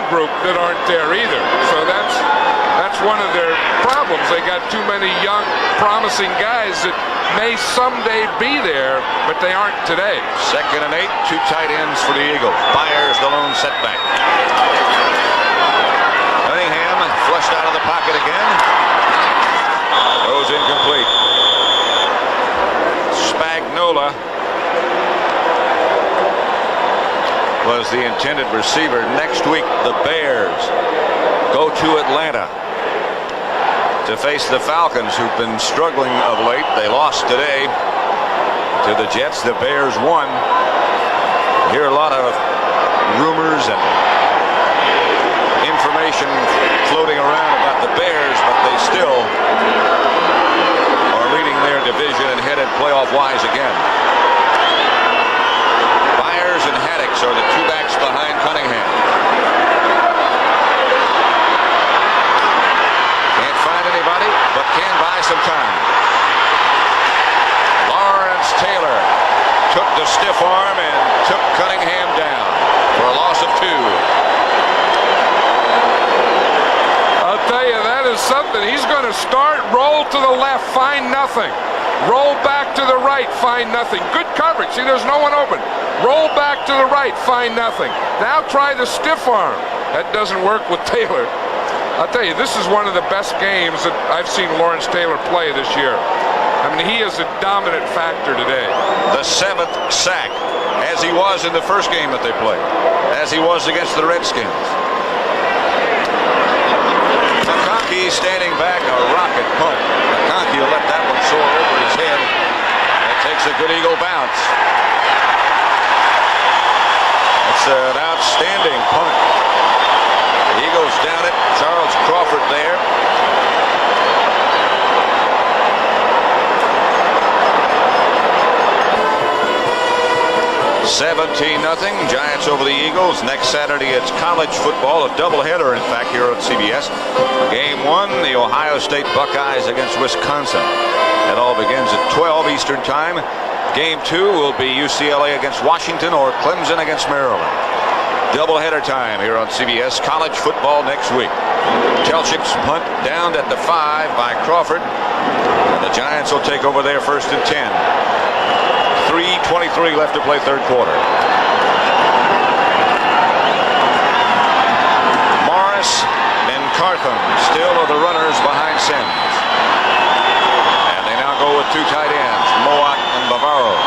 group that aren't there either. So that's one of their problems. They got too many young, promising guys that may someday be there, but they aren't today. 2nd and 8, 2 tight ends for the Eagles. Byers the lone setback. Cunningham flushed out of the pocket again. Goes incomplete. Spagnola was the intended receiver. Next week, the Bears go to Atlanta to face the Falcons, who've been struggling of late. They lost today to the Jets. The Bears won. You hear a lot of rumors and information floating around about the Bears, but they still are leading their division and headed playoff-wise again. Byers and Haddix are the two backs behind Cunningham. Can't find anybody, but can buy some time. Lawrence Taylor took the stiff arm and took Cunningham down for a loss of 2. I'll tell you, that is something. He's going to start, roll to the left, find nothing. Roll back to the right, find nothing. Good coverage. See, there's no one open. Roll back to the right, find nothing. Now try the stiff arm. That doesn't work with Taylor. I'll tell you, this is one of the best games that I've seen Lawrence Taylor play this year. I mean, he is a dominant factor today. The 7th sack, as he was in the first game that they played, as he was against the Redskins. McConkey standing back, a rocket punt. McConkey will let that one soar over his head. That takes a good Eagle bounce. It's an outstanding punt. The Eagles down it. Charles Crawford there. $17-0. Giants over the Eagles. Next Saturday it's college football, a doubleheader in fact here on CBS. Game 1, the Ohio State Buckeyes against Wisconsin. It all begins at 12 Eastern time. Game 2 will be UCLA against Washington or Clemson against Maryland. Doubleheader time here on CBS. College football next week. Telchik's punt downed at the 5 by Crawford. And the Giants will take over there 1st and 10. 3:23 left to play third quarter. Morris and Cartham still are the runners behind Sims. And they now go with 2 tight ends, Moat and Bavaro.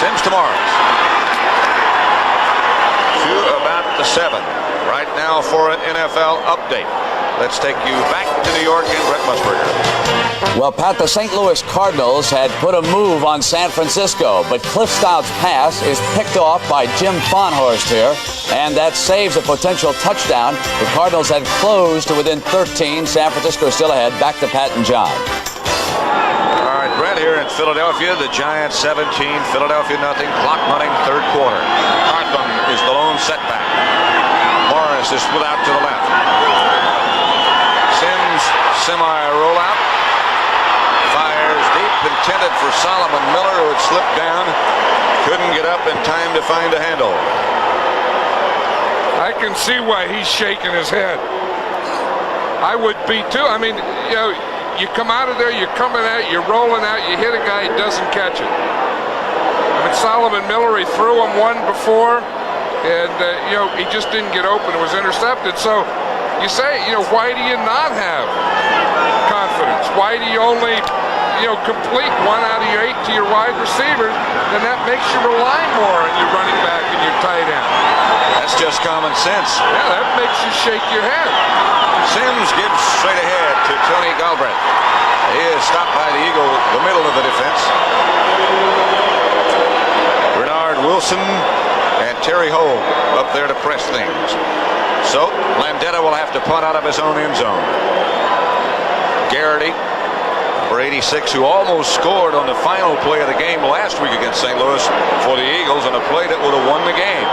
Sims to Morris. To about the 7. Right now for an NFL update. let's take you back to New York and Brent Musburger. Well, Pat, the St. Louis Cardinals had put a move on San Francisco, but Cliff Stout's pass is picked off by Jim Fonhorst here, and that saves a potential touchdown. The Cardinals had closed to within 13. San Francisco is still ahead. Back to Pat and John. All right, Brent here in Philadelphia. The Giants 17, Philadelphia nothing. Clock running, third quarter. Hartman is the lone setback. Morris is split out to the left. Sims semi-rollout. Fires deep, intended for Solomon Miller, who had slipped down. Couldn't get up in time to find a handle. I can see why he's shaking his head. I would be too. I mean, you know, you come out of there, you're coming out, you're rolling out, you hit a guy, he doesn't catch it. I mean, Solomon Miller, he threw him one before, and, you know, he just didn't get open. It was intercepted. So you say, you know, why do you not have confidence? Why do you only, you know, complete 1 out of your 8 to your wide receivers? Then that makes you rely more on your running back and your tight end. That's just common sense. Yeah, that makes you shake your head. Sims gives straight ahead to Tony Galbraith. He is stopped by the Eagle, the middle of the defense. Bernard Wilson and Terry Hogue up there to press things. So Landeta will have to punt out of his own end zone. Garrity, number 86, who almost scored on the final play of the game last week against St. Louis for the Eagles on a play that would have won the game.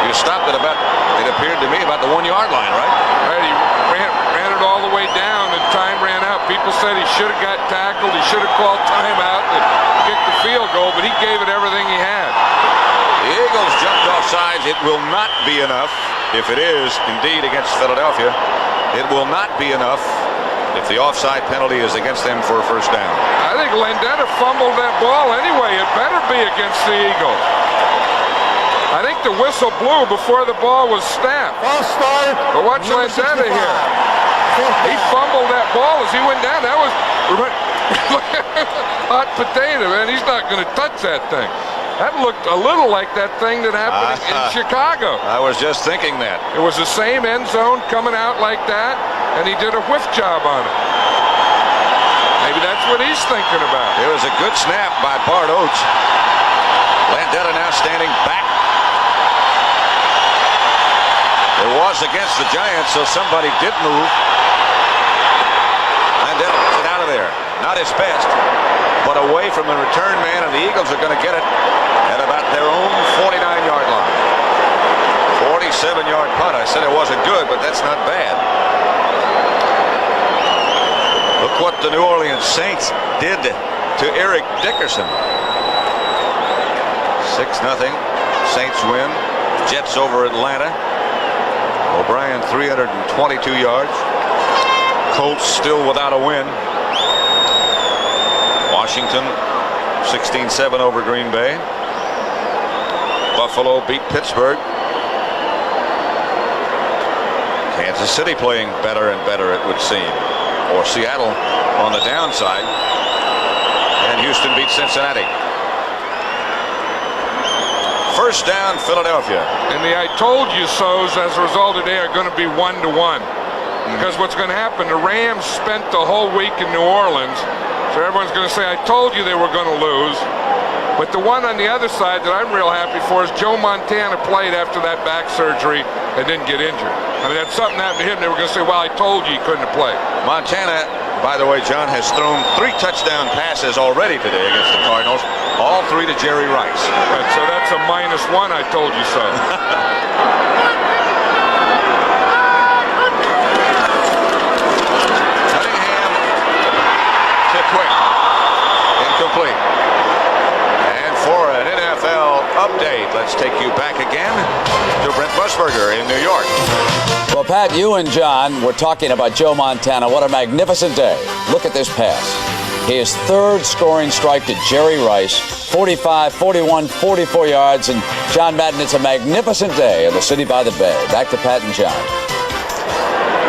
You stopped at about, it appeared to me, about the 1 yard line, right? Right, he ran it all the way down and time ran out. People said he should have got tackled, he should have called timeout and kicked the field goal, but he gave it everything he had. The Eagles jumped off sides. It will not be enough, if it is indeed against Philadelphia. It will not be enough if the offside penalty is against them for a first down. I think Landeta fumbled that ball anyway. It better be against the Eagles. I think the whistle blew before the ball was snapped. False start. But watch Landeta here. He fumbled that ball as he went down. That was hot potato, man. He's not going to touch that thing. That looked a little like that thing that happened in Chicago. I was just thinking that. It was the same end zone coming out like that, and he did a whiff job on it. Maybe that's what he's thinking about. It was a good snap by Bart Oates. Landeta now standing back. It was against the Giants, so somebody did move. Landeta gets it out of there. Not his best, but away from the return man, and the Eagles are going to get it at about their own 49-yard line. 47-yard punt. I said it wasn't good, but that's not bad. Look what the New Orleans Saints did to Eric Dickerson. 6-0. Saints win. Jets over Atlanta. O'Brien 322 yards. Colts still without a win. Washington 16-7 over Green Bay. Buffalo beat Pittsburgh. Kansas City playing better and better, it would seem. Or Seattle on the downside. And Houston beat Cincinnati. First down, Philadelphia. And the I told you so's as a result today are going to be 1-1. Because what's going to happen, the Rams spent the whole week in New Orleans. So everyone's going to say, I told you they were going to lose. But the one on the other side that I'm real happy for is Joe Montana played after that back surgery and didn't get injured. I mean, that's something happened to him. They were going to say, well, I told you he couldn't have played. Montana, by the way, John, has thrown 3 touchdown passes already today against the Cardinals. All 3 to Jerry Rice. Right, so that's a -1, I told you so. Cunningham to Quick. Incomplete. And for an NFL update, let's take you back again to Brent Musburger in New York. Well, Pat, you and John were talking about Joe Montana. What a magnificent day. Look at this pass. His 3rd scoring strike to Jerry Rice. 45, 41, 44 yards. And John Madden, it's a magnificent day in the city by the bay. Back to Pat and John.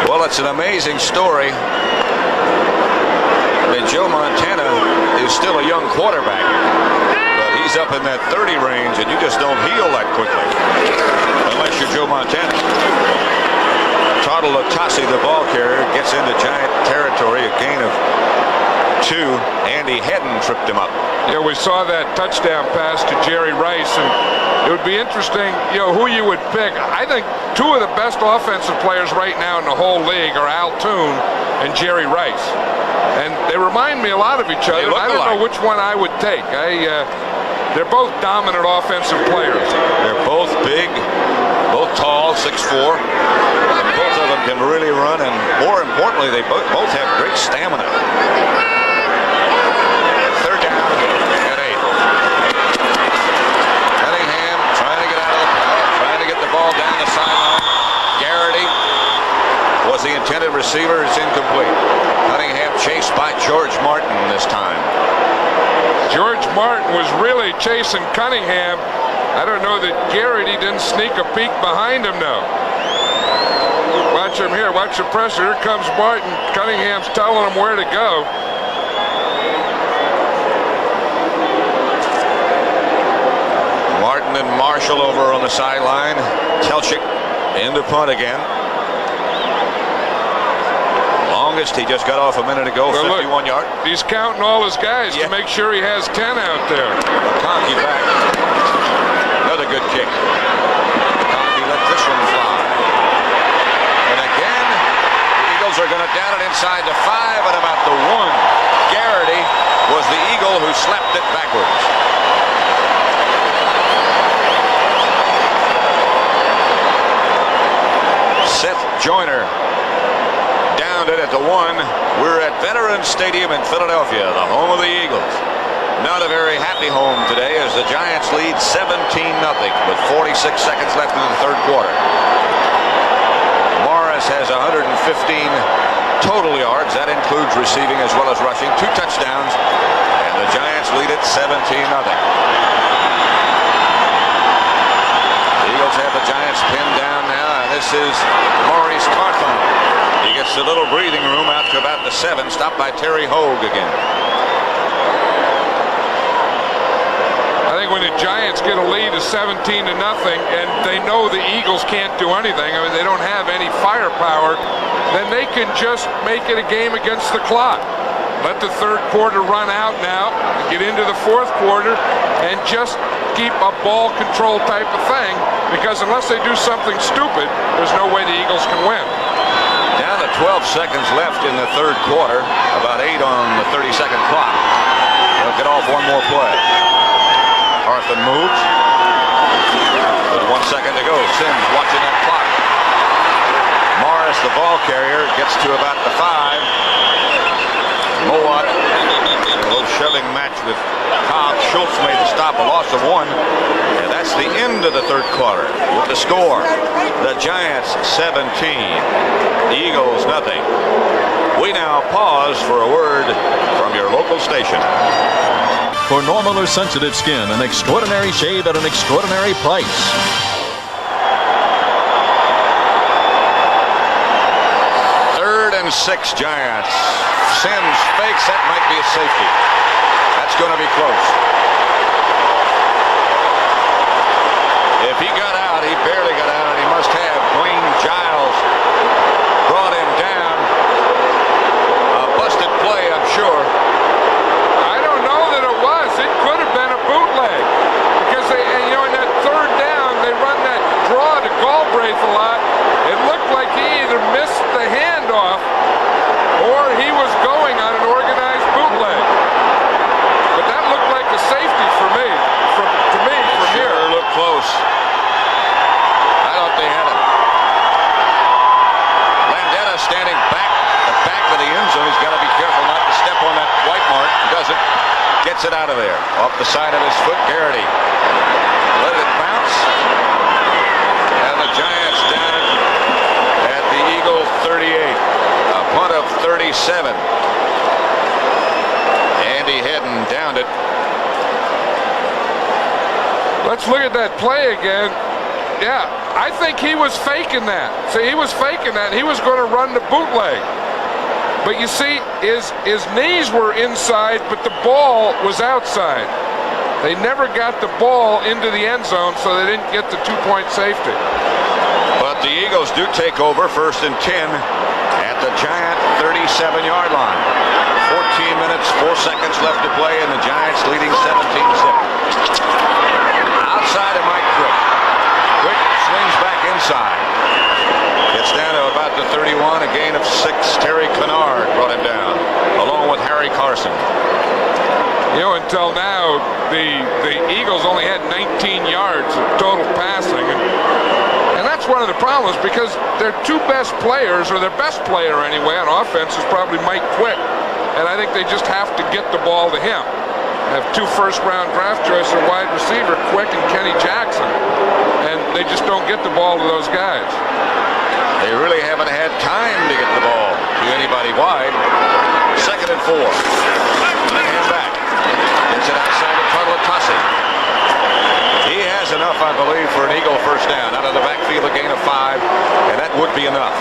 Well, it's an amazing story. And Joe Montana is still a young quarterback. But he's up in that 30 range, and you just don't heal that quickly. Unless you're Joe Montana. Charles Latasi, the ball carrier, gets into Giant territory, a gain of 2. Andy Hedden tripped him up. Yeah, we saw that touchdown pass to Jerry Rice, and it would be interesting, who you would pick. I think 2 of the best offensive players right now in the whole league are Al Toon and Jerry Rice. And they remind me a lot of each other. I don't know which one I would take. They're both dominant offensive players. They're both big, both tall, 6'4". Both of them can really run, and more importantly, they both have great stamina. Third down at 8. Cunningham trying to get out of the pocket, trying to get the ball down the sideline. Garrity was the intended receiver. It's incomplete. Cunningham chased by George Martin this time. George Martin was really chasing Cunningham. I don't know that Garrity didn't sneak a peek behind him, though. Watch him here. Watch the pressure. Here comes Martin. Cunningham's telling him where to go. Martin and Marshall over on the sideline. Telchik in the punt again. Longest he just got off a minute ago, well, 51 yard. He's counting all his guys to make sure he has 10 out there. McConkey back. Another good kick. McConkey let this one fly. And again, the Eagles are going to down it inside the 5 at about the 1. Garrity was the Eagle who slapped it backwards. Seth Joyner downed it at the 1. We're at Veterans Stadium in Philadelphia, the home of the Eagles. Not a very happy home today as the Giants lead 17-0 with 46 seconds left in the third quarter. Morris has 115 total yards. That includes receiving as well as rushing. 2 touchdowns, and the Giants lead it 17-0. The Eagles have the Giants pinned down now. This is Maurice Carthon. He gets a little breathing room out to about the 7, stopped by Terry Hogue again. I think when the Giants get a lead of 17-0 and they know the Eagles can't do anything, I mean, they don't have any firepower, then they can just make it a game against the clock. Let the third quarter run out now, get into the fourth quarter, and just keep a ball control type of thing, because unless they do something stupid, there's no way the Eagles can win. Down to 12 seconds left in the third quarter, about 8 on the 30-second clock. They'll get off one more play. Carthon moves. With 1 second to go. Sims watching that clock. Morris, the ball carrier, gets to about the 5. Mowat, a little shoving match with Cobb. Schultz made the stop, a loss of 1. And that's the end of the third quarter. With the score, the Giants 17, the Eagles nothing. We now pause for a word from your local station. For normal or sensitive skin, an extraordinary shave at an extraordinary price. 3rd and 6, Giants. Sims fakes, that might be a safety. That's going to be close. If he got out, he barely got out, and he must have. Dwayne Giles brought him down. A busted play, I'm sure. I don't know that it was. It could have been a bootleg, because they, in that third down, they run that draw to Galbraith a lot. It looked like he either missed the handoff or he was going on an organized bootleg. But that looked like a safety for me. From here. Sure looked close. I thought they had it. Landeta standing back, the back of the end zone. He's got to be careful not to step on that white mark. He doesn't. Gets it out of there. Off the side of his foot, Garrity. Let it bounce. And the Giants down it at the Eagles 38. A punt of 37. Andy Hedden downed it. Let's look at that play again. Yeah, I think he was faking that. See, he was faking that. He was going to run the bootleg. But you see, his knees were inside, but the ball was outside. They never got the ball into the end zone, so they didn't get the 2-point safety. But But the Eagles do take over 1st and 10 at the Giant 37-yard line. 14 minutes, 4 seconds left to play, and the Giants leading 17-7. Outside of Mike Quick. Quick swings back inside. Gets down to about the 31, a gain of 6. Terry Kennard brought him down, along with Harry Carson. You know, until now, the Eagles only had 19 yards of total passing. And that's one of the problems, because their two best players, or their best player anyway, on offense is probably Mike Quick. And I think they just have to get the ball to him. Have 2 first-round draft choices at wide receiver, Quick and Kenny Jackson. And they just don't get the ball to those guys. They really haven't had time to get the ball to anybody wide. 2nd and 4. Cunningham back. Gets it outside of Tuialotu. He has enough, I believe, for an Eagle first down. Out of the backfield, a gain of 5, and that would be enough.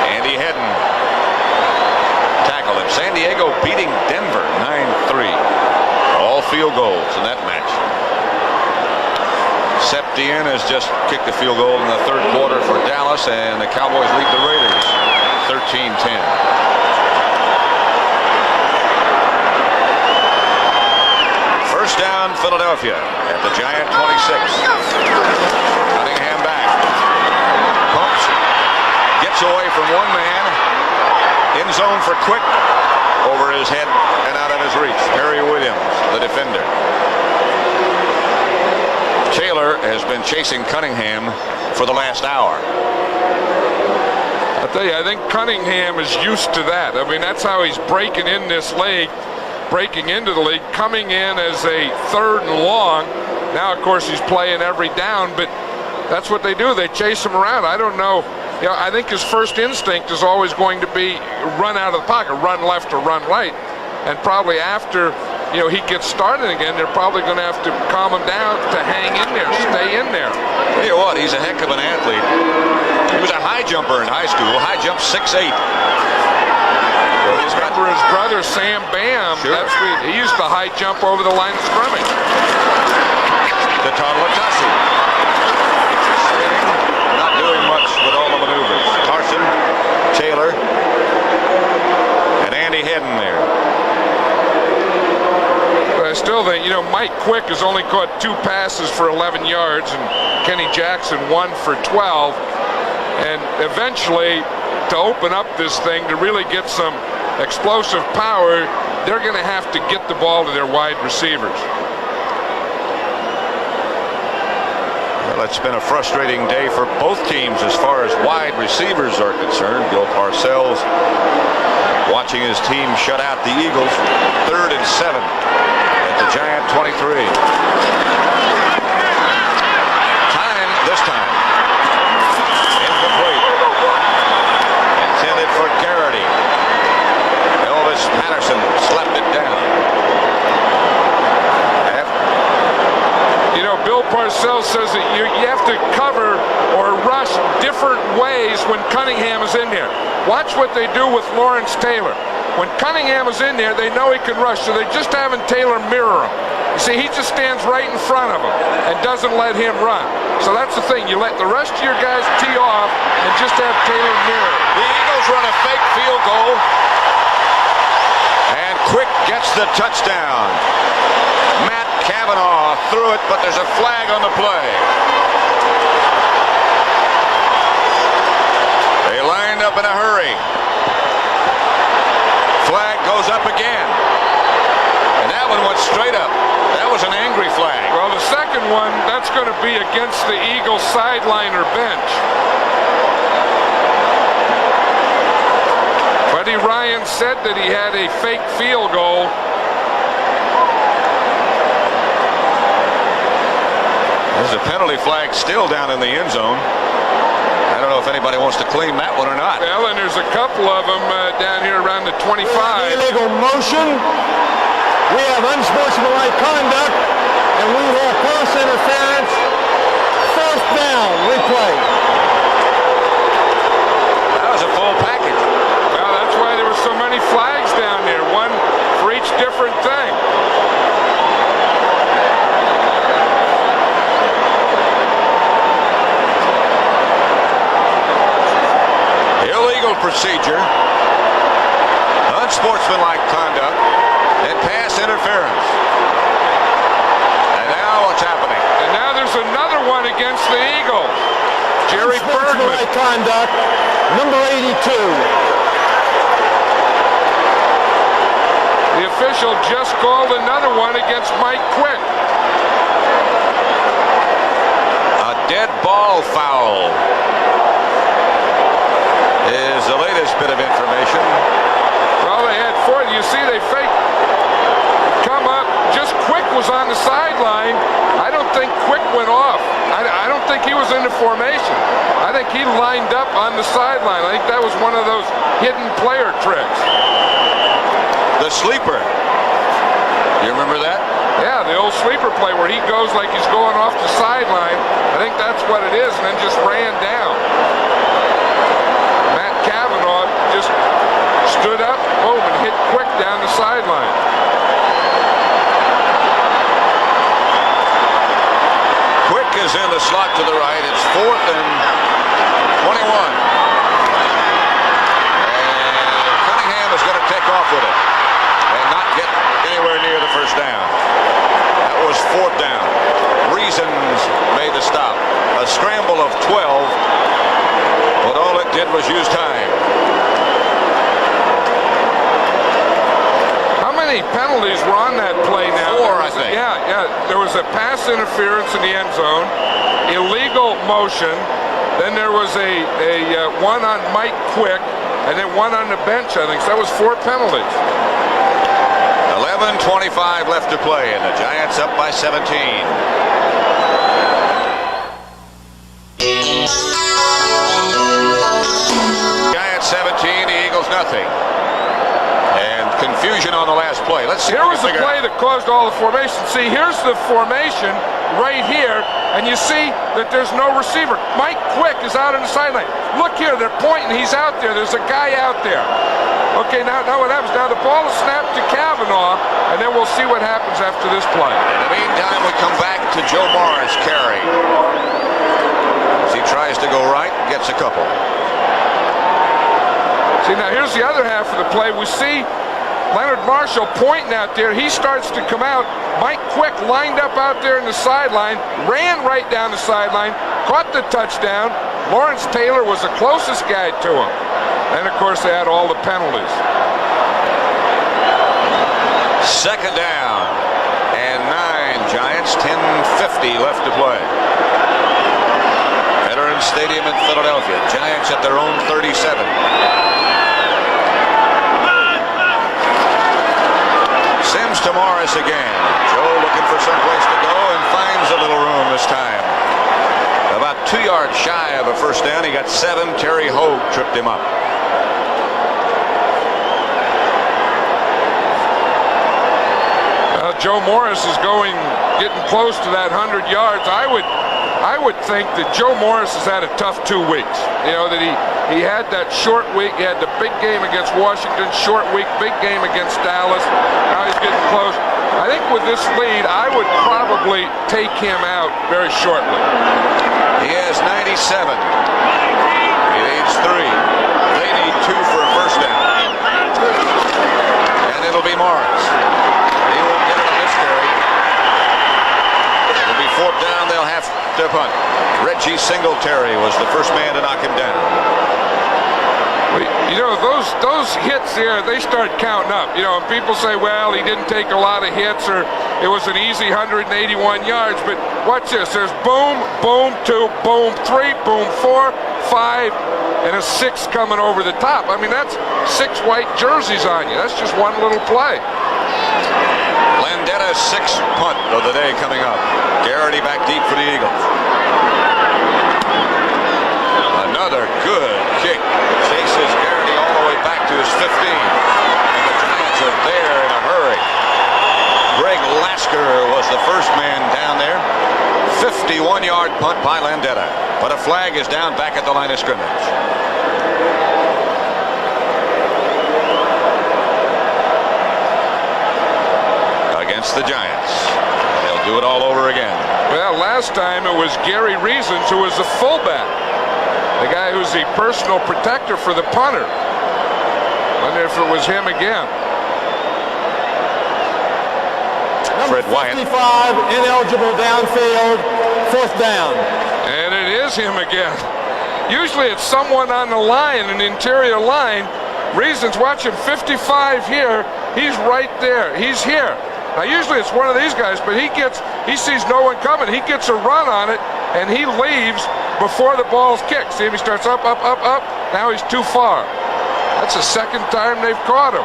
Andy Hedden tackled him. San Diego beating Denver 9-3. All field goals in that match. Septien has just kicked a field goal in the 3rd quarter for Dallas, and the Cowboys lead the Raiders 13-10. First down, Philadelphia at the Giant 26. Cunningham back. Pumps. Gets away from one man. In zone for Quick. Over his head and out of his reach. Perry Williams, the defender. Taylor has been chasing Cunningham for the last hour. I'll tell you, I think Cunningham is used to that. I mean, that's how he's breaking in this league. Breaking into the league, coming in as a 3rd and long. Now, of course, he's playing every down, but that's what they do. They chase him around. I don't know. You know, I think his first instinct is always going to be run out of the pocket, run left or run right. And probably after, you know, he gets started again, they're probably going to have to calm him down to hang in there, stay in there. Tell you what, he's a heck of an athlete. He was a high jumper in high school. High jump 6'8". Remember his brother Sam Bam? Sure. He used to high jump over the line of scrimmage. To Tuialotu. Spinning, not doing much with all the maneuvers. Carson, Taylor, and Andy Hedden there. But I still think, you know, Mike Quick has only caught 2 passes for 11 yards, and Kenny Jackson 1 for 12. And eventually, to open up this thing, to really get some explosive power, they're going to have to get the ball to their wide receivers. Well, it's been a frustrating day for both teams as far as wide receivers are concerned. Bill Parcells watching his team shut out the Eagles. 3rd and 7 at the Giant 23. Time this time. Incomplete. Intended for Garrity. Elvis Patterson slapped it down. You know, Bill Parcells says that you have to cover or rush different ways when Cunningham is in there. Watch what they do with Lawrence Taylor. When Cunningham is in there, they know he can rush, so they're just having Taylor mirror him. You see, he just stands right in front of him and doesn't let him run. So that's the thing. You let the rest of your guys tee off and just have Taylor mirror. The Eagles run a fake field goal. And Quick gets the touchdown. Matt Cavanaugh threw it, but there's a flag on the play. They lined up in a hurry. Flag goes up again. And that one went straight up. That was an angry flag. Well, the second one, that's going to be against the Eagles sideline or bench. Buddy Ryan said that he had a fake field goal. There's a penalty flag still down in the end zone. I don't know if anybody wants to claim that one or not. Well, and there's a couple of them down here around the 25. Illegal motion. We have unsportsmanlike conduct, and we have pass interference. 1st down, replay. That was a full package. Well, that's why there were so many flags down there, one for each different thing. procedure, unsportsmanlike conduct, and pass interference. And now what's happening? And now there's another one against the Eagles. Jerry Bergman. Unsportsmanlike conduct, number 82. The official just called another one against Mike Quick. A dead ball foul is the latest bit of information. Well, they had four. You see, they fake come up. Just Quick was on the sideline. I don't think Quick went off. I don't think he was in the formation. I think he lined up on the sideline. I think that was one of those hidden player tricks. The sleeper. You remember that? Yeah, the old sleeper play where he goes like he's going off the sideline. I think that's what it is, and then just ran down. Matt Cavanaugh just stood up, boom, and hit Quick down the sideline. Quick is in the slot to the right. It's 4th and 21. And Cunningham is going to take off with it and not get anywhere near the first down. That was 4th down. Reasons made the stop. A scramble of 12, but all it did was use time. How many penalties were on that play now? 4, I think. Yeah. There was a pass interference in the end zone, illegal motion, then there was a one on Mike Quick, and then one on the bench, I think. So that was 4 penalties. 11:25 left to play, and the Giants up by 17. Giants 17, the Eagles nothing. And confusion on the last play. Let's see. Here was the play that caused all the formation. See, here's the formation right here, and you see that there's no receiver. Mike Quick is out on the sideline. Look here, they're pointing. He's out there. There's a guy out there. Okay, now what happens? Now the ball is snapped to Cavanaugh, and then we'll see what happens after this play. In the meantime, we come back to Joe Morris carry. As he tries to go right, gets a couple. See, now here's the other half of the play. We see Leonard Marshall pointing out there. He starts to come out. Mike Quick lined up out there in the sideline, ran right down the sideline, caught the touchdown. Lawrence Taylor was the closest guy to him. And, of course, they had all the penalties. 2nd down and 9. Giants, 10:50 left to play. Veterans Stadium in Philadelphia. Giants at their own 37. Sims to Morris again. Joe looking for some place to go and finds a little room this time. About 2 yards shy of a first down. He got 7. Terry Hogue tripped him up. Joe Morris is getting close to that 100 yards. I would think that Joe Morris has had a tough 2 weeks. You know, that he had that short week. He had the big game against Washington, short week, big game against Dallas. Now he's getting close. I think with this lead, I would probably take him out very shortly. He has 97. He needs 3. They need 2 for a first down. And it'll be Morris. He won't get it on this carry. It'll be 4th down. They'll have to punt. Reggie Singletary was the first man to knock him down. You know, those hits there, they start counting up. You know, and people say, well, he didn't take a lot of hits, or it was an easy 181 yards. But watch this. There's boom, boom, 2, boom, 3, boom, 4, 5, and a 6 coming over the top. I mean, that's 6 white jerseys on you. That's just one little play. Landetta's 6th punt of the day coming up. Garrity back deep for the Eagles. Another good kick. Chases Garrity all the way back to his 15. And the Giants are there in a hurry. Greg Lasker was the first man down there. 51-yard punt by Landetta. But a flag is down back at the line of scrimmage. Against the Giants. They'll do it all over again. Well, last time it was Gary Reasons who was the fullback. The guy who's the personal protector for the punter. Wonder if it was him again. Number Fred Wyatt. 55, ineligible downfield, 4th down. And it is him again. Usually it's someone on the line, an interior line. Reasons, watch him, 55 here. He's right there. He's here. Now usually it's one of these guys, but he sees no one coming. He gets a run on it, and he leaves before the ball's kicked. See him? He starts up, up, up, up. Now he's too far. That's the second time they've caught him.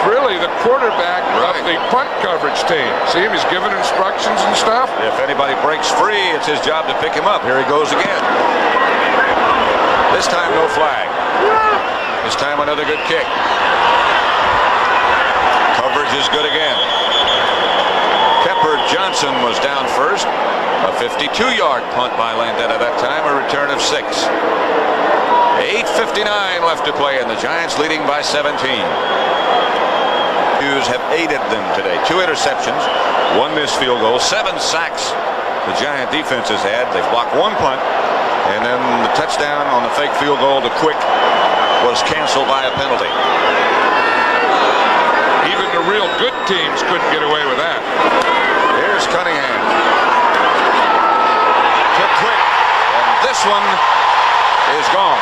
Really the quarterback of the punt coverage team. See him? He's giving instructions and stuff. If anybody breaks free, it's his job to pick him up. Here he goes again. This time, no flag. This time, another good kick. Coverage is good again. Pepper Johnson was down first. A 52-yard punt by Landeta that time, a return of 6. 8:59 left to play, and the Giants leading by 17. Have aided them today. 2 interceptions, 1 missed field goal, 7 sacks the Giant defense has had. They've blocked 1 punt, and then the touchdown on the fake field goal to Quick was canceled by a penalty. Even the real good teams couldn't get away with that. Here's Cunningham to Quick, and this one is gone.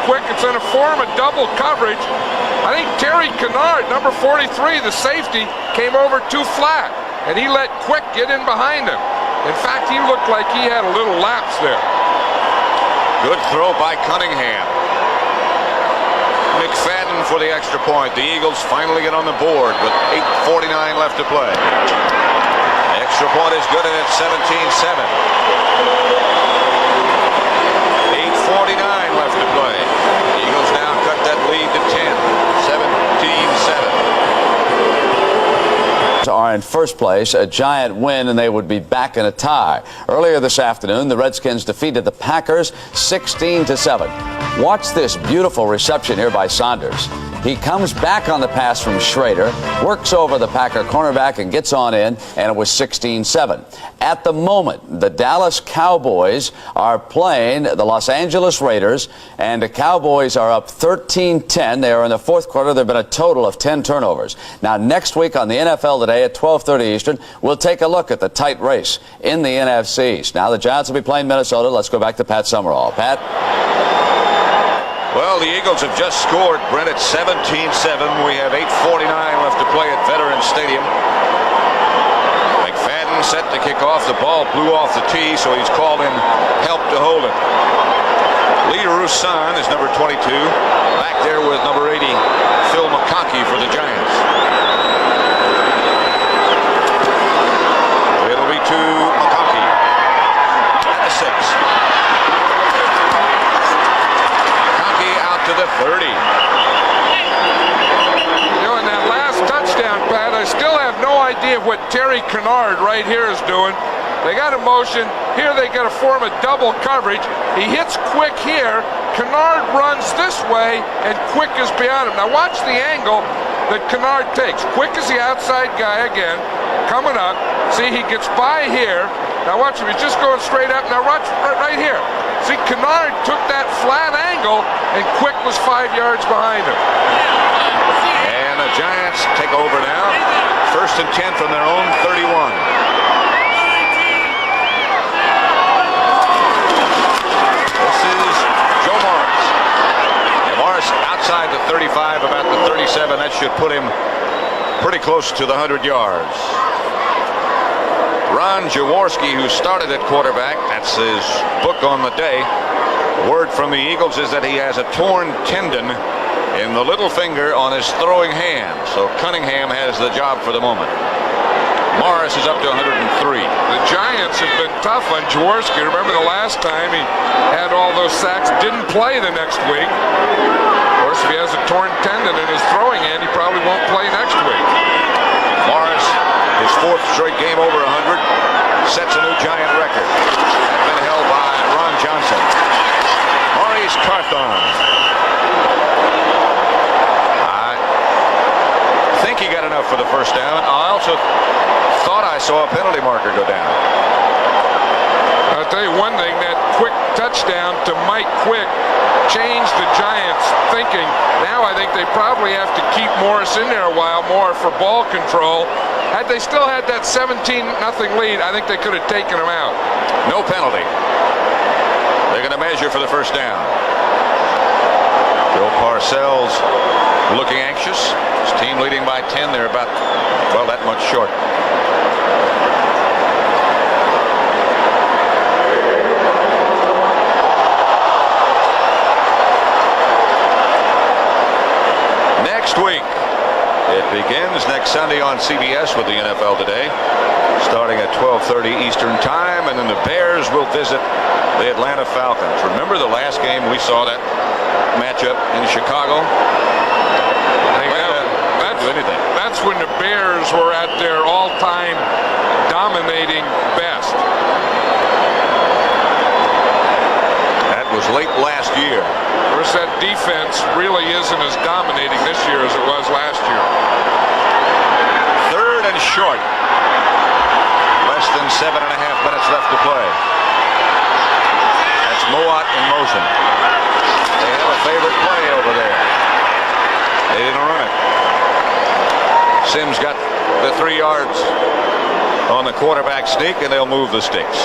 Quick, it's in a form of double coverage. I think Terry Kennard, number 43, the safety, came over too flat, and he let Quick get in behind him. In fact, he looked like he had a little lapse there. Good throw by Cunningham. McFadden for the extra point. The Eagles finally get on the board with 8:49 left to play. Extra point is good, and it's 17-7. 8:49 left to play. The Eagles now cut that lead to 10. 17-7. Are in first place, a Giant win, and they would be back in a tie. Earlier this afternoon, the Redskins defeated the Packers 16-7. Watch this beautiful reception here by Saunders. He comes back on the pass from Schrader, works over the Packer cornerback and gets on in, and it was 16-7. At the moment, the Dallas Cowboys are playing the Los Angeles Raiders, and the Cowboys are up 13-10. They are in the 4th quarter. There have been a total of 10 turnovers. Now, next week on the NFL Today at 12:30 Eastern, we'll take a look at the tight race in the NFC East. Now, the Giants will be playing Minnesota. Let's go back to Pat Summerall. Pat? Well, the Eagles have just scored, Brent, at 17-7. We have 8:49 left to play at Veterans Stadium. McFadden set to kick off. The ball blew off the tee, so he's called in help to hold it. Lee Roussan is number 22. Back there with number 80, Phil McConkey for the Giants. It'll be to McConkey at the 6. To the 30. You know, in that last touchdown, Pat, I still have no idea what Terry Kennard right here is doing. They got a motion. Here they got a form of double coverage. He hits Quick here. Kennard runs this way, and Quick is beyond him. Now watch the angle that Kennard takes. Quick is the outside guy again, coming up. See, he gets by here. Now watch him. He's just going straight up. Now watch right here. See, Kennard took that flat angle, and Quick was 5 yards behind him. And the Giants take over now. 1st and 10 from their own 31. This is Joe Morris. And Morris outside the 35, about the 37. That should put him pretty close to the 100 yards. Ron Jaworski, who started at quarterback, that's his book on the day. Word from the Eagles is that he has a torn tendon in the little finger on his throwing hand. So Cunningham has the job for the moment. Morris is up to 103. The Giants have been tough on Jaworski. Remember the last time he had all those sacks, didn't play the next week. Of course, if he has a torn tendon in his throwing hand, he probably won't play next week. Morris, his 4th straight game over 100, sets a new Giant record. Been held by Ron Johnson. Maurice Carthon. I think he got enough for the first down. I also thought I saw a penalty marker go down. I'll tell you one thing, that quick touchdown to Mike Quick changed the Giants' thinking. Now I think they probably have to keep Morris in there a while more for ball control. Had they still had that 17-0 lead, I think they could have taken him out. No penalty. They're going to measure for the first down. Bill Parcells looking anxious. His team leading by 10. They're about, well, that much short. Next week, it begins next Sunday on CBS with the NFL Today, starting at 12:30 Eastern Time, and then the Bears will visit the Atlanta Falcons. Remember the last game we saw that matchup in Chicago? That's when the Bears were at their all-time dominating best. That was late last year. Of course, that defense really isn't as dominating this year as it was last year. 3rd and short. Less than 7.5 minutes left to play. That's Mowat in motion. They have a favorite play over there. They didn't run it. Sims got the 3 yards on the quarterback sneak, and they'll move the sticks.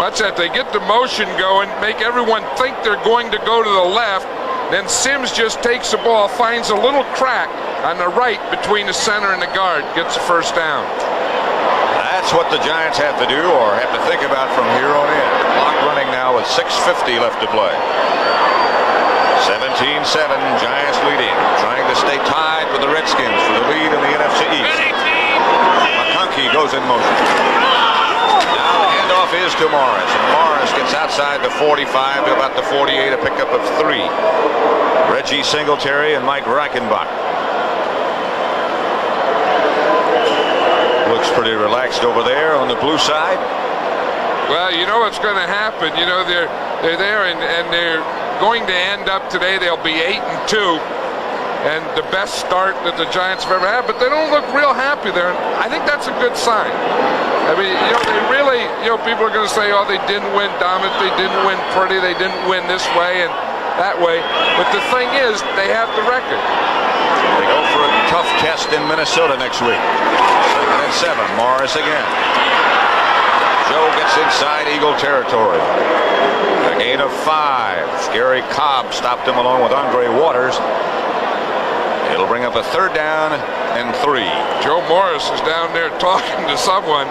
Watch that. They get the motion going, make everyone think they're going to go to the left. Then Sims just takes the ball, finds a little crack on the right between the center and the guard, gets the first down. That's what the Giants have to do or have to think about from here on in. Clock running now with 6:50 left to play. 17-7, Giants leading, trying to stay tied with the Redskins for the lead in the NFC East. McConkey goes in motion. Now the handoff is to Morris, and Morris gets outside the 45 to about the 48, a pickup of 3. Reggie Singletary and Mike Reichenbach. Looks pretty relaxed over there on the blue side. Well, you know what's going to happen. You know, they're there and they're going to end up today. They'll be 8-2, and the best start that the Giants have ever had. But they don't look real happy there. And I think that's a good sign. I mean, you know, they really, you know, people are going to say, oh, they didn't win dominant, they didn't win pretty, they didn't win this way and that way. But the thing is, they have the record. They go for a tough test in Minnesota next week. 2nd and 7, Morris again. Joe gets inside Eagle territory. A gain of 5. Gary Cobb stopped him along with Andre Waters. It'll bring up a 3rd down and 3. Joe Morris is down there talking to someone.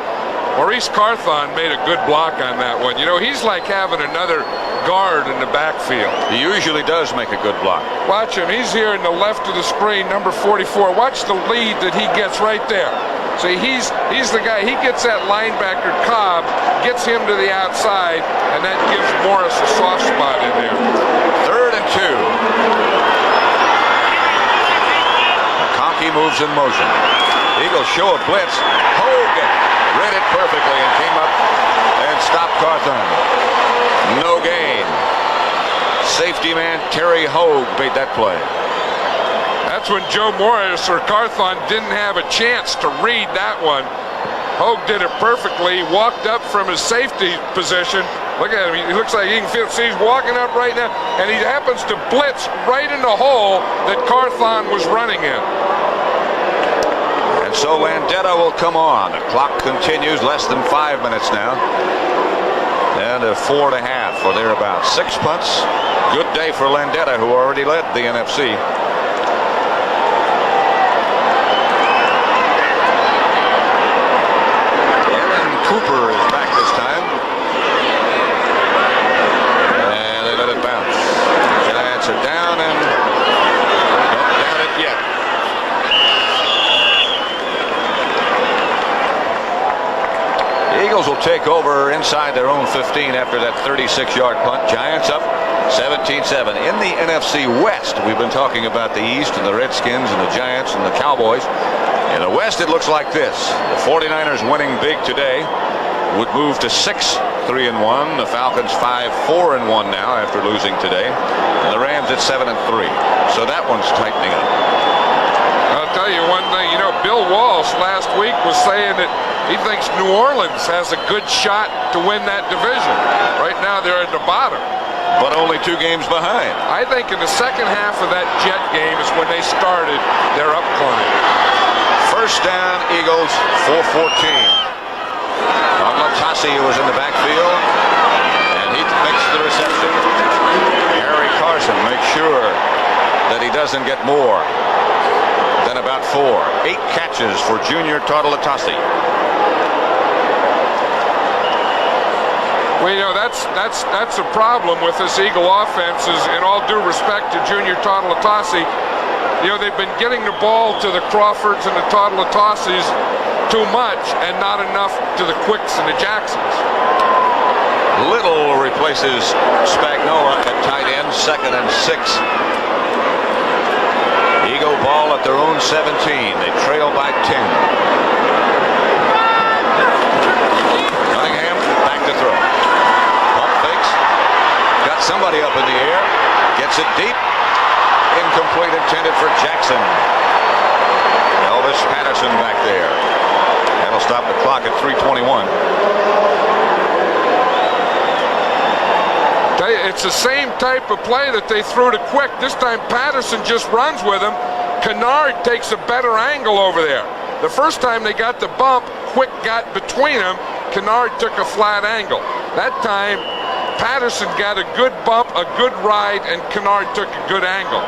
Maurice Carthon made a good block on that one. You know, he's like having another guard in the backfield. He usually does make a good block. Watch him. He's here in the left of the screen, number 44. Watch the lead that he gets right there. See, he's the guy. He gets that linebacker, Cobb, gets him to the outside, and that gives Morris a soft spot in there. 3rd and 2. McConkey moves in motion. Eagles show a blitz. Hogue read it perfectly and came up and stopped Carthon. No gain. Safety man Terry Hogue made that play. That's when Joe Morris or Carthon didn't have a chance to read that one. Hogue did it perfectly. He walked up from his safety position. Look at him. He looks like he can feel. See, he's walking up right now, and he happens to blitz right in the hole that Carthon was running in. And so Landeta will come on. The clock continues, less than 5 minutes now. And a 4.5 or thereabouts. 6 punts. Good day for Landeta, who already led the NFC. Cooper is back this time. And they let it bounce. Giants are down and don't down it yet. take over inside their own 15 after that 36-yard punt. Giants up 17-7. In the NFC West, we've been talking about the East and the Redskins and the Giants and the Cowboys. In the West, it looks like this. The 49ers winning big today would move to 6-3-1. The Falcons 5-4-1 now after losing today. And the Rams at 7-3. So that one's tightening up. I'll tell you one thing. You know, Bill Walsh last week was saying that he thinks New Orleans has a good shot to win that division. Right now, they're at the bottom. But only 2 games behind. I think in the second half of that Jet game is when they started their up climb. First down, Eagles, 4-14. Latasi was in the backfield, and he makes the reception. Harry Carson makes sure that he doesn't get more than about 4. 8 catches for Junior Tautalutasi. Well, you know, that's a problem with this Eagle offense is, in all due respect to Junior Tautalutasi, you know, they've been getting the ball to the Crawfords and the Tautalutasis too much and not enough to the Quicks and the Jacksons. Little replaces Spagnola at tight end, 2nd and 6. Eagle ball at their own 17. They trail by 10. Cunningham back to throw. Pump fakes. Got somebody up in the air. Gets it deep. Incomplete, intended for Jackson. Elvis Patterson back there. That'll stop the clock at 3:21. It's the same type of play that they threw to Quick. This time Patterson just runs with him. Kennard takes a better angle over there. The first time they got the bump, Quick got between them. Kennard took a flat angle. That time Patterson got a good bump, a good ride, and Kennard took a good angle.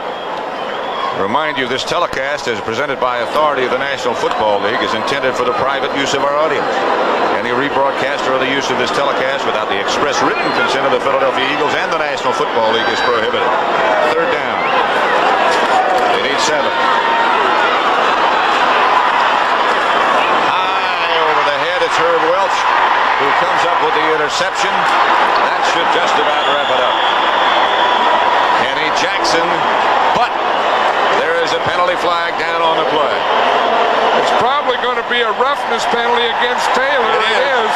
Remind you, this telecast is presented by authority of the National Football League, is intended for the private use of our audience. Any rebroadcast or other use of this telecast without the express written consent of the Philadelphia Eagles and the National Football League is prohibited. 3rd down. They need 7. High over the head, it's Herb Welch who comes up with the interception. That should just about wrap it up. Kenny Jackson, but there is a penalty flag down on the play. It's probably going to be a roughness penalty against Taylor. It is.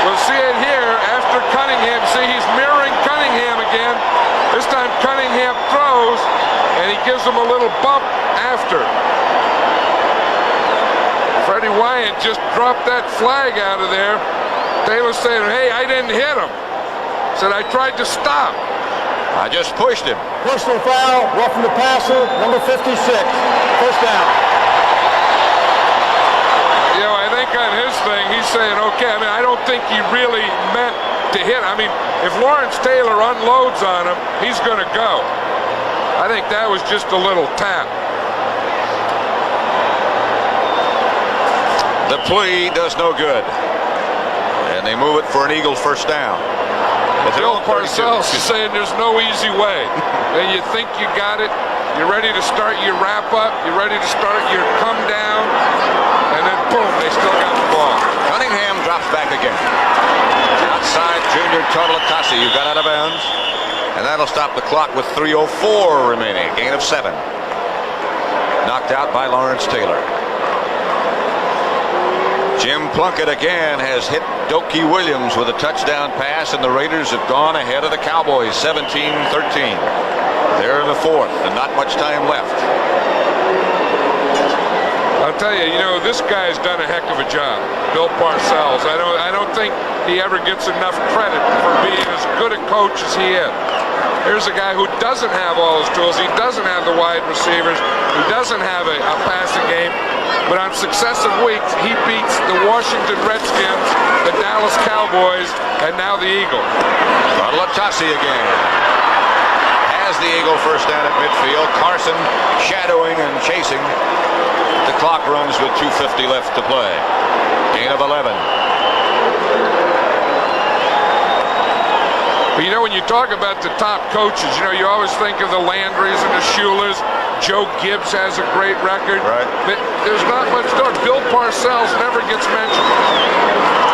We'll see it here after Cunningham. See, he's mirroring Cunningham again. This time Cunningham throws, and he gives him a little bump after. Freddie Wyatt just dropped that flag out of there. Taylor saying, hey, I didn't hit him. Said, I tried to stop. I just pushed him. Personal foul, roughing the passer, number 56. First down. You know, I think on his thing, he's saying, okay, I mean, I don't think he really meant to hit. I mean, if Lawrence Taylor unloads on him, he's going to go. I think that was just a little tap. The plea does no good. And they move it for an Eagles first down. Bill Parcells is saying there's no easy way. And you think you got it, you're ready to start your wrap up, you're ready to start your come down, and then boom, they still got the ball. Cunningham drops back again. Outside Junior Tautalutasi, who got out of bounds. And that'll stop the clock with 3:04 remaining. Gain of 7. Knocked out by Lawrence Taylor. Jim Plunkett again has hit Doki Williams with a touchdown pass, and the Raiders have gone ahead of the Cowboys 17-13. They're in the 4th and not much time left. I'll tell you, this guy's done a heck of a job, Bill Parcells. I don't think he ever gets enough credit for being as good a coach as he is. Here's a guy who doesn't have all his tools. He doesn't have the wide receivers. He doesn't have a passing game. But on successive weeks, he beats the Washington Redskins, the Dallas Cowboys, and now the Eagles. Tautalutasi again has the Eagle first down at midfield. Carson shadowing and chasing. The clock runs with 2:50 left to play. Gain of 11. But you know, when you talk about the top coaches, you know, you always think of the Landrys and the Shulas. Joe Gibbs has a great record. Right. But there's not much to it. Bill Parcells never gets mentioned.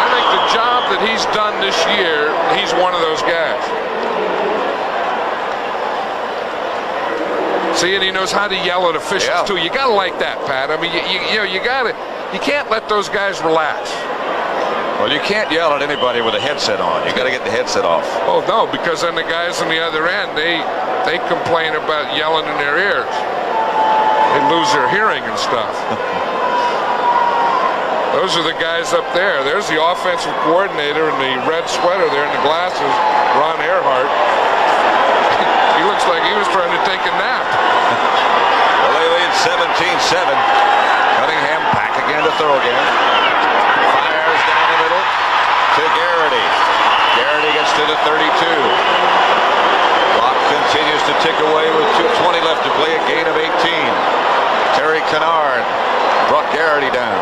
I think the job that he's done this year, he's one of those guys. See, and he knows how to yell at officials too. You gotta like that, Pat. I mean, you can't let those guys relax. Well, you can't yell at anybody with a headset on. You got to get the headset off. Oh no, because then the guys on the other end, they complain about yelling in their ears. They lose their hearing and stuff. Those are the guys up there. There's the offensive coordinator in the red sweater there in the glasses, Ron Earhart. He looks like he was trying to take a nap. Well, they lead 17-7. Cunningham back again to throw again. Fires down the middle to Garrity. Garrity gets to the 32. Clock continues to tick away with 2:20 left to play, a gain of 18. Terry Kennard brought Garrity down.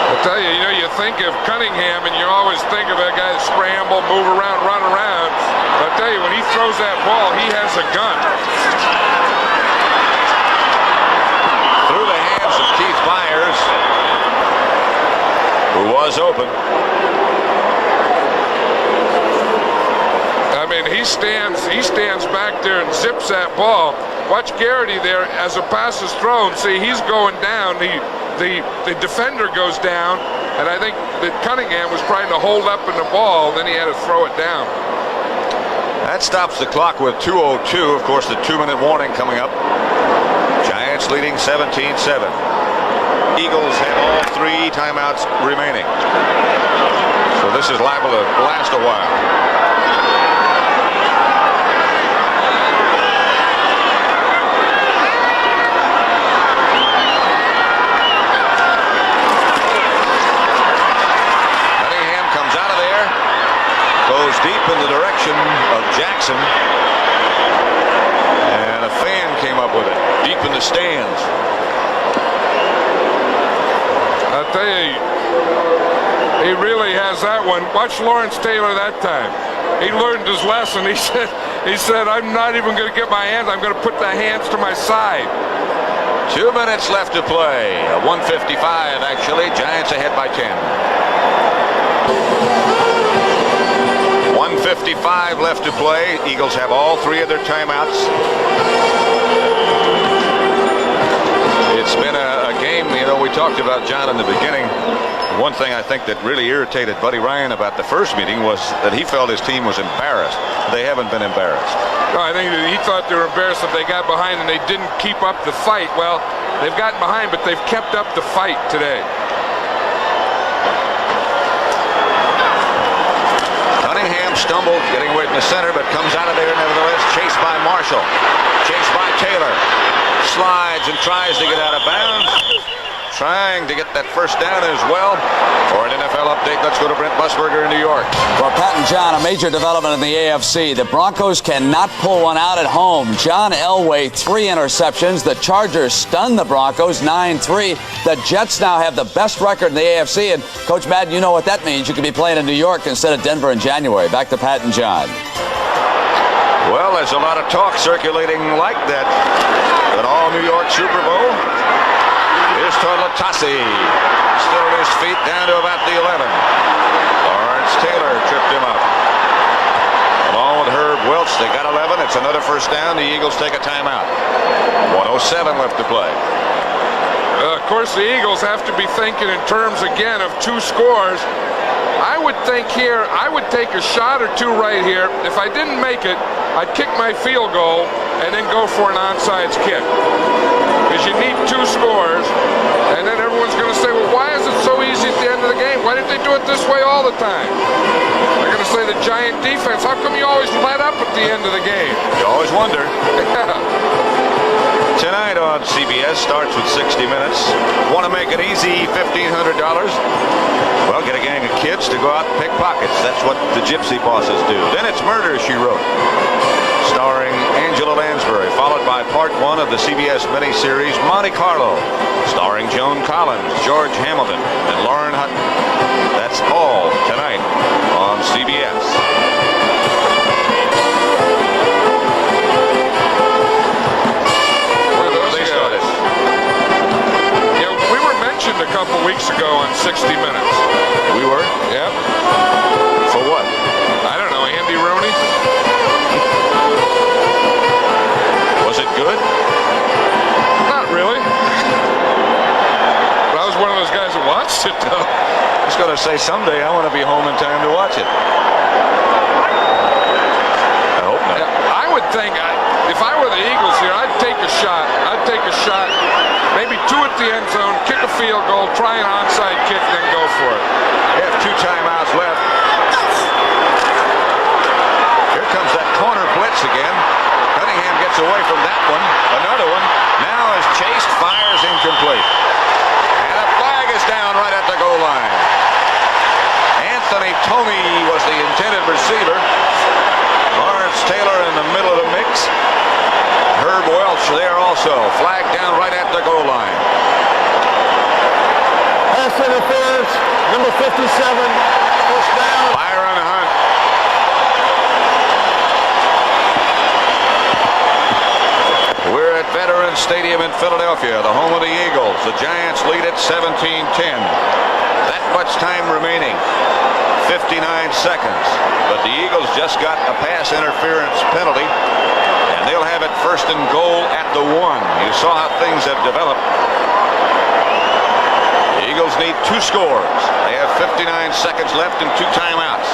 I'll tell you, you think of Cunningham and you always think of a guy that scramble, move around, run around. But I'll tell you, when he throws that ball, he has a gun. Through the hands of Keith Myers, who was open. I mean, he stands back there and zips that ball. Watch Garrity there as the pass is thrown. See, he's going down. The defender goes down, and I think that Cunningham was trying to hold up in the ball, then he had to throw it down. That stops the clock with 2:02. Of course, the 2-minute warning coming up. Giants leading 17-7. Eagles have all 3 timeouts remaining. So this is liable to last a while. Goes deep in the direction of Jackson, and a fan came up with it deep in the stands. I'll tell you, he really has that one. Watch Lawrence Taylor that time. He learned his lesson. He said, I'm not even going to get my hands. I'm going to put the hands to my side. 2 minutes left to play. 1:55 actually. Giants ahead by 10. 1:55 left to play. Eagles have all 3 of their timeouts. It's been a game, we talked about, John, in the beginning. One thing I think that really irritated Buddy Ryan about the first meeting was that he felt his team was embarrassed. They haven't been embarrassed. No, I think that he thought they were embarrassed that they got behind and they didn't keep up the fight. Well, they've gotten behind, but they've kept up the fight today. Cunningham stumbled getting away from the center, but comes out of there nevertheless. Chased by Marshall. Chased by Taylor. Slides and tries to get out of bounds. Trying to get that first down as well. For an NFL update, let's go to Brent Busberger in New York. Well, Pat and John, a major development in the AFC. The Broncos cannot pull one out at home. John Elway, 3 interceptions. The Chargers stunned the Broncos, 9-3. The Jets now have the best record in the AFC. And, Coach Madden, you know what that means. You could be playing in New York instead of Denver in January. Back to Pat and John. Well, there's a lot of talk circulating like that. An all-New York Super Bowl. Here's Torlatasi. Still on his feet down to about the 11. Lawrence Taylor tripped him up. Along with Herb Welch, they got 11. It's another first down. The Eagles take a timeout. 1:07 left to play. Of course, the Eagles have to be thinking in terms, again, of 2 scores. I would think here, I would take a shot or 2 right here. If I didn't make it, I'd kick my field goal and then go for an onside kick. Because you need 2 scores, and then everyone's going to say, well, why is it so easy at the end of the game? Why didn't they do it this way all the time? They're going to say the Giant defense, how come you always let up at the end of the game? You always wonder. Tonight on CBS starts with 60 Minutes. Want to make it easy, $1,500? Well, get a gang of kids to go out and pick pockets. That's what the gypsy bosses do. Then it's Murder, She Wrote, starring Angela Lansbury, followed by part 1 of the CBS miniseries Monte Carlo, starring Joan Collins, George Hamilton, and Lauren Hutton. That's all tonight on CBS. 60 Minutes. We were? Yep. For what? I don't know, Andy Rooney? Was it good? Not really. But I was one of those guys that watched it, though. I was going to say someday I want to be home in time to watch it. I hope not. Yeah, I would think, if I were the Eagles here, I'd take a shot. Maybe 2 at the end zone, kick a field goal, try an onside kick, then go for it. They have 2 timeouts left. Here comes that corner blitz again. Cunningham gets away from that one. Another one. Now as chased, fires incomplete. And a flag is down right at the goal line. Anthony Tomey was the intended receiver. Lawrence Taylor in the middle of the mix. Herb Welch there also. Flag down right at the goal line. Pass interference, number 57, first down. Byron Hunt. We're at Veterans Stadium in Philadelphia, the home of the Eagles. The Giants lead at 17-10. That much time remaining. 59 seconds. But the Eagles just got a pass interference penalty. And they'll have it first and goal at the 1. You saw how things have developed. The Eagles need 2 scores. They have 59 seconds left and 2 timeouts.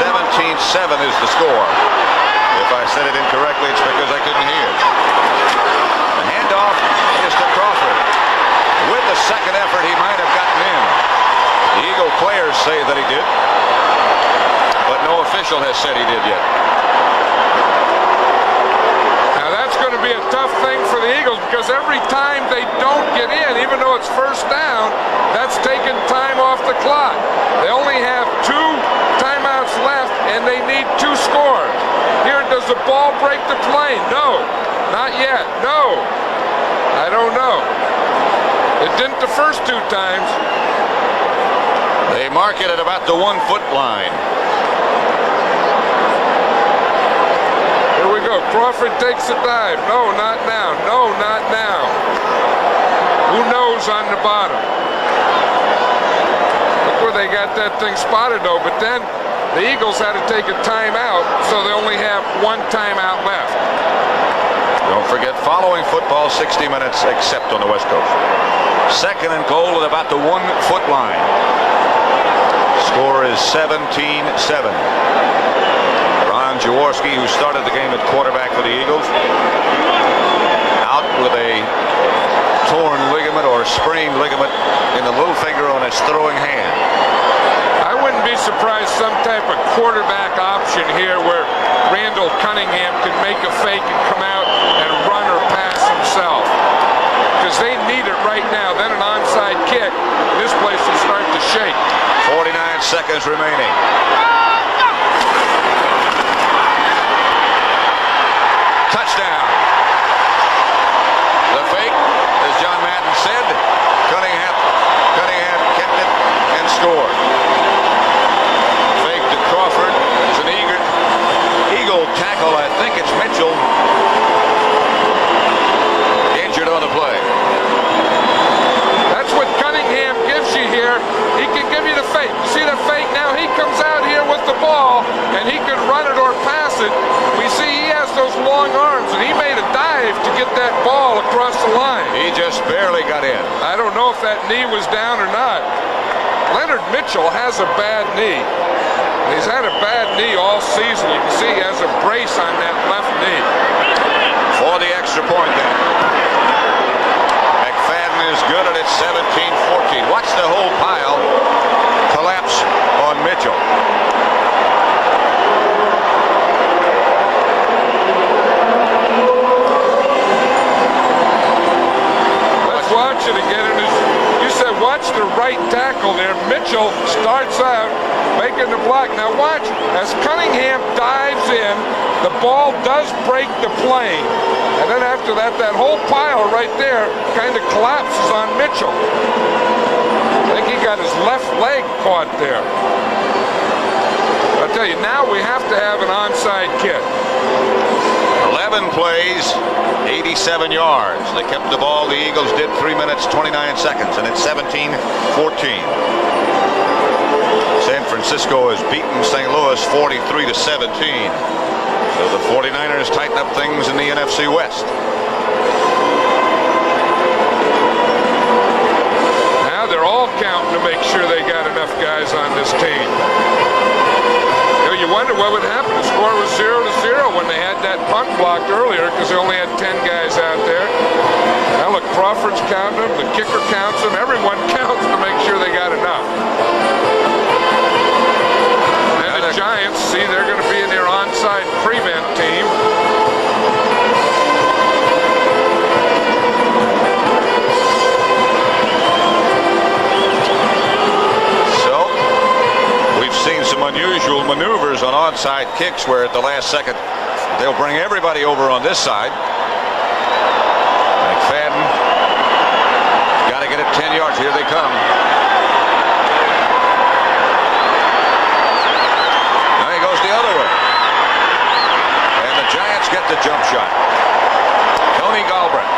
17-7 is the score. If I said it incorrectly, it's because I couldn't hear. The handoff is to Crawford. With the second effort, he might have gotten in. The Eagle players say that he did, but no official has said he did yet. Now that's going to be a tough thing for the Eagles because every time they don't get in, even though it's first down, that's taking time off the clock. They only have 2 timeouts left and they need 2 scores. Here, does the ball break the plane? No, not yet. No, I don't know. It didn't the first 2 times. They mark it at about the 1-foot line. Here we go. Crawford takes a dive. No, not now. No, not now. Who knows on the bottom? Look where they got that thing spotted, though. But then the Eagles had to take a timeout, so they only have 1 timeout left. Don't forget, following football, 60 minutes except on the West Coast. Second and goal at about the 1-foot line. Score is 17-7. Ron Jaworski, who started the game at quarterback for the Eagles, out with a torn ligament or sprained ligament in the little finger on his throwing hand. I wouldn't be surprised some type of quarterback option here where Randall Cunningham can make a fake and come out and run or pass himself. Because they need it right now. Then an onside kick. This place will start to shake. 49 seconds remaining. Touchdown. The fake, as John Madden said, Cunningham kept it and scored. Fake to Crawford. It's an Eagle tackle. I think it's Mitchell. Injured on the play. That's what Cunningham gives you here. He can give you the fake. You see the fake now? He comes out here with the ball, and he could run it or pass it. We see he has those long arms, and he made a dive to get that ball across the line. He just barely got in. I don't know if that knee was down or not. Leonard Mitchell has a bad knee. He's had a bad knee all season. You can see he has a brace on that left knee. For the extra point then. McFadden is good, and it's 17-14. Watch the whole pile collapse on Mitchell. Let's watch it again. You said watch the right tackle there. Mitchell starts out making the block. Now watch, as Cunningham dives in, the ball does break the plane. And then after that, that whole pile right there kind of collapses on Mitchell. I think he got his left leg caught there. I'll tell you, now we have to have an onside kick. 11 plays, 87 yards. They kept the ball. The Eagles did 3 minutes, 29 seconds, and it's 17-14. San Francisco has beaten St. Louis 43-17. So the 49ers tighten up things in the NFC West. Now they're all counting to make sure they got enough guys on this team. You wonder what would happen. The score was 0-0 when they had that punt blocked earlier because they only had 10 guys out there. Now look, Crawford's counting them, the kicker counts them, everyone counts to make sure they got enough. And the Giants, see, they're going to be in their onside prevent team. Seen some unusual maneuvers on onside kicks where at the last second they'll bring everybody over on this side. McFadden got to get it 10 yards. Here they come. Now he goes the other way. And the Giants get the jump shot. Tony Galbraith.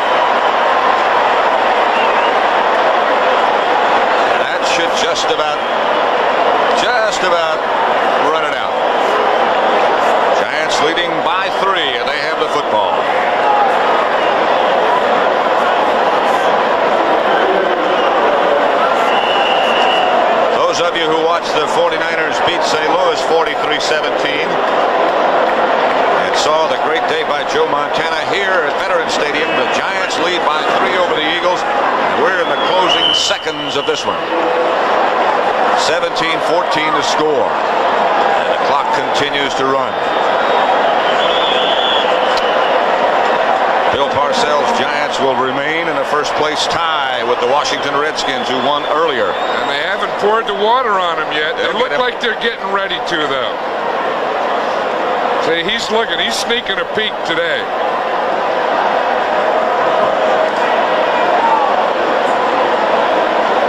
That should just about run it out. Giants leading by 3, and they have the football. Those of you who watched the 49ers beat St. Louis 43-17 and saw the great day by Joe Montana here at Veterans Stadium, the Giants lead by 3 over the Eagles, and we're in the closing seconds of this one. 17-14 to score, and the clock continues to run. Bill Parcells' Giants will remain in a first-place tie with the Washington Redskins, who won earlier. And they haven't poured the water on them yet. They look like they're getting ready to, though. See, he's looking. He's sneaking a peek today.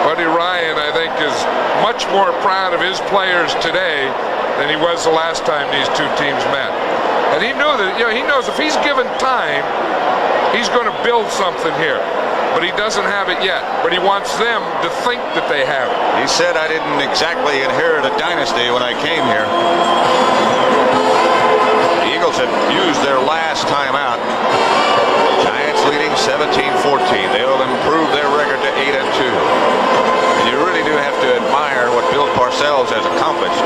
Buddy Ryan, I think, is much more proud of his players today than he was the last time these two teams met. And he knew that, he knows if he's given time, he's going to build something here. But he doesn't have it yet. But he wants them to think that they have it. He said, I didn't exactly inherit a dynasty when I came here. The Eagles had used their last time out. Giants leading 17-14. They'll improve their record to 8-2. And you really do have to admire what Bill Parcells has accomplished.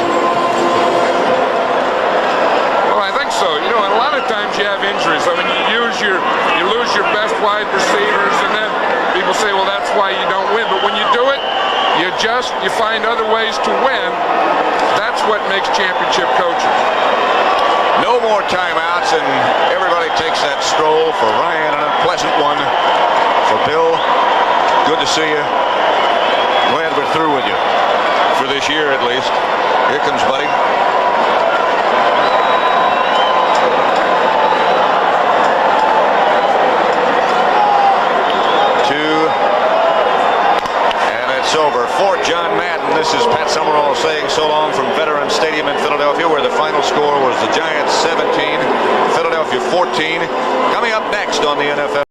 Well, I think so. And a lot of times you have injuries. I mean, you lose your best wide receivers, and then people say, well, that's why you don't win. But when you do it, you adjust, you find other ways to win. That's what makes championship coaches. No more timeouts, and everybody takes that stroll. For Ryan, an unpleasant one. For Bill, good to see you. Glad we're through with you. For this year, at least. Here comes Buddy. It's over. For John Madden, this is Pat Summerall saying so long from Veterans Stadium in Philadelphia, where the final score was the Giants 17, Philadelphia 14. Coming up next on the NFL.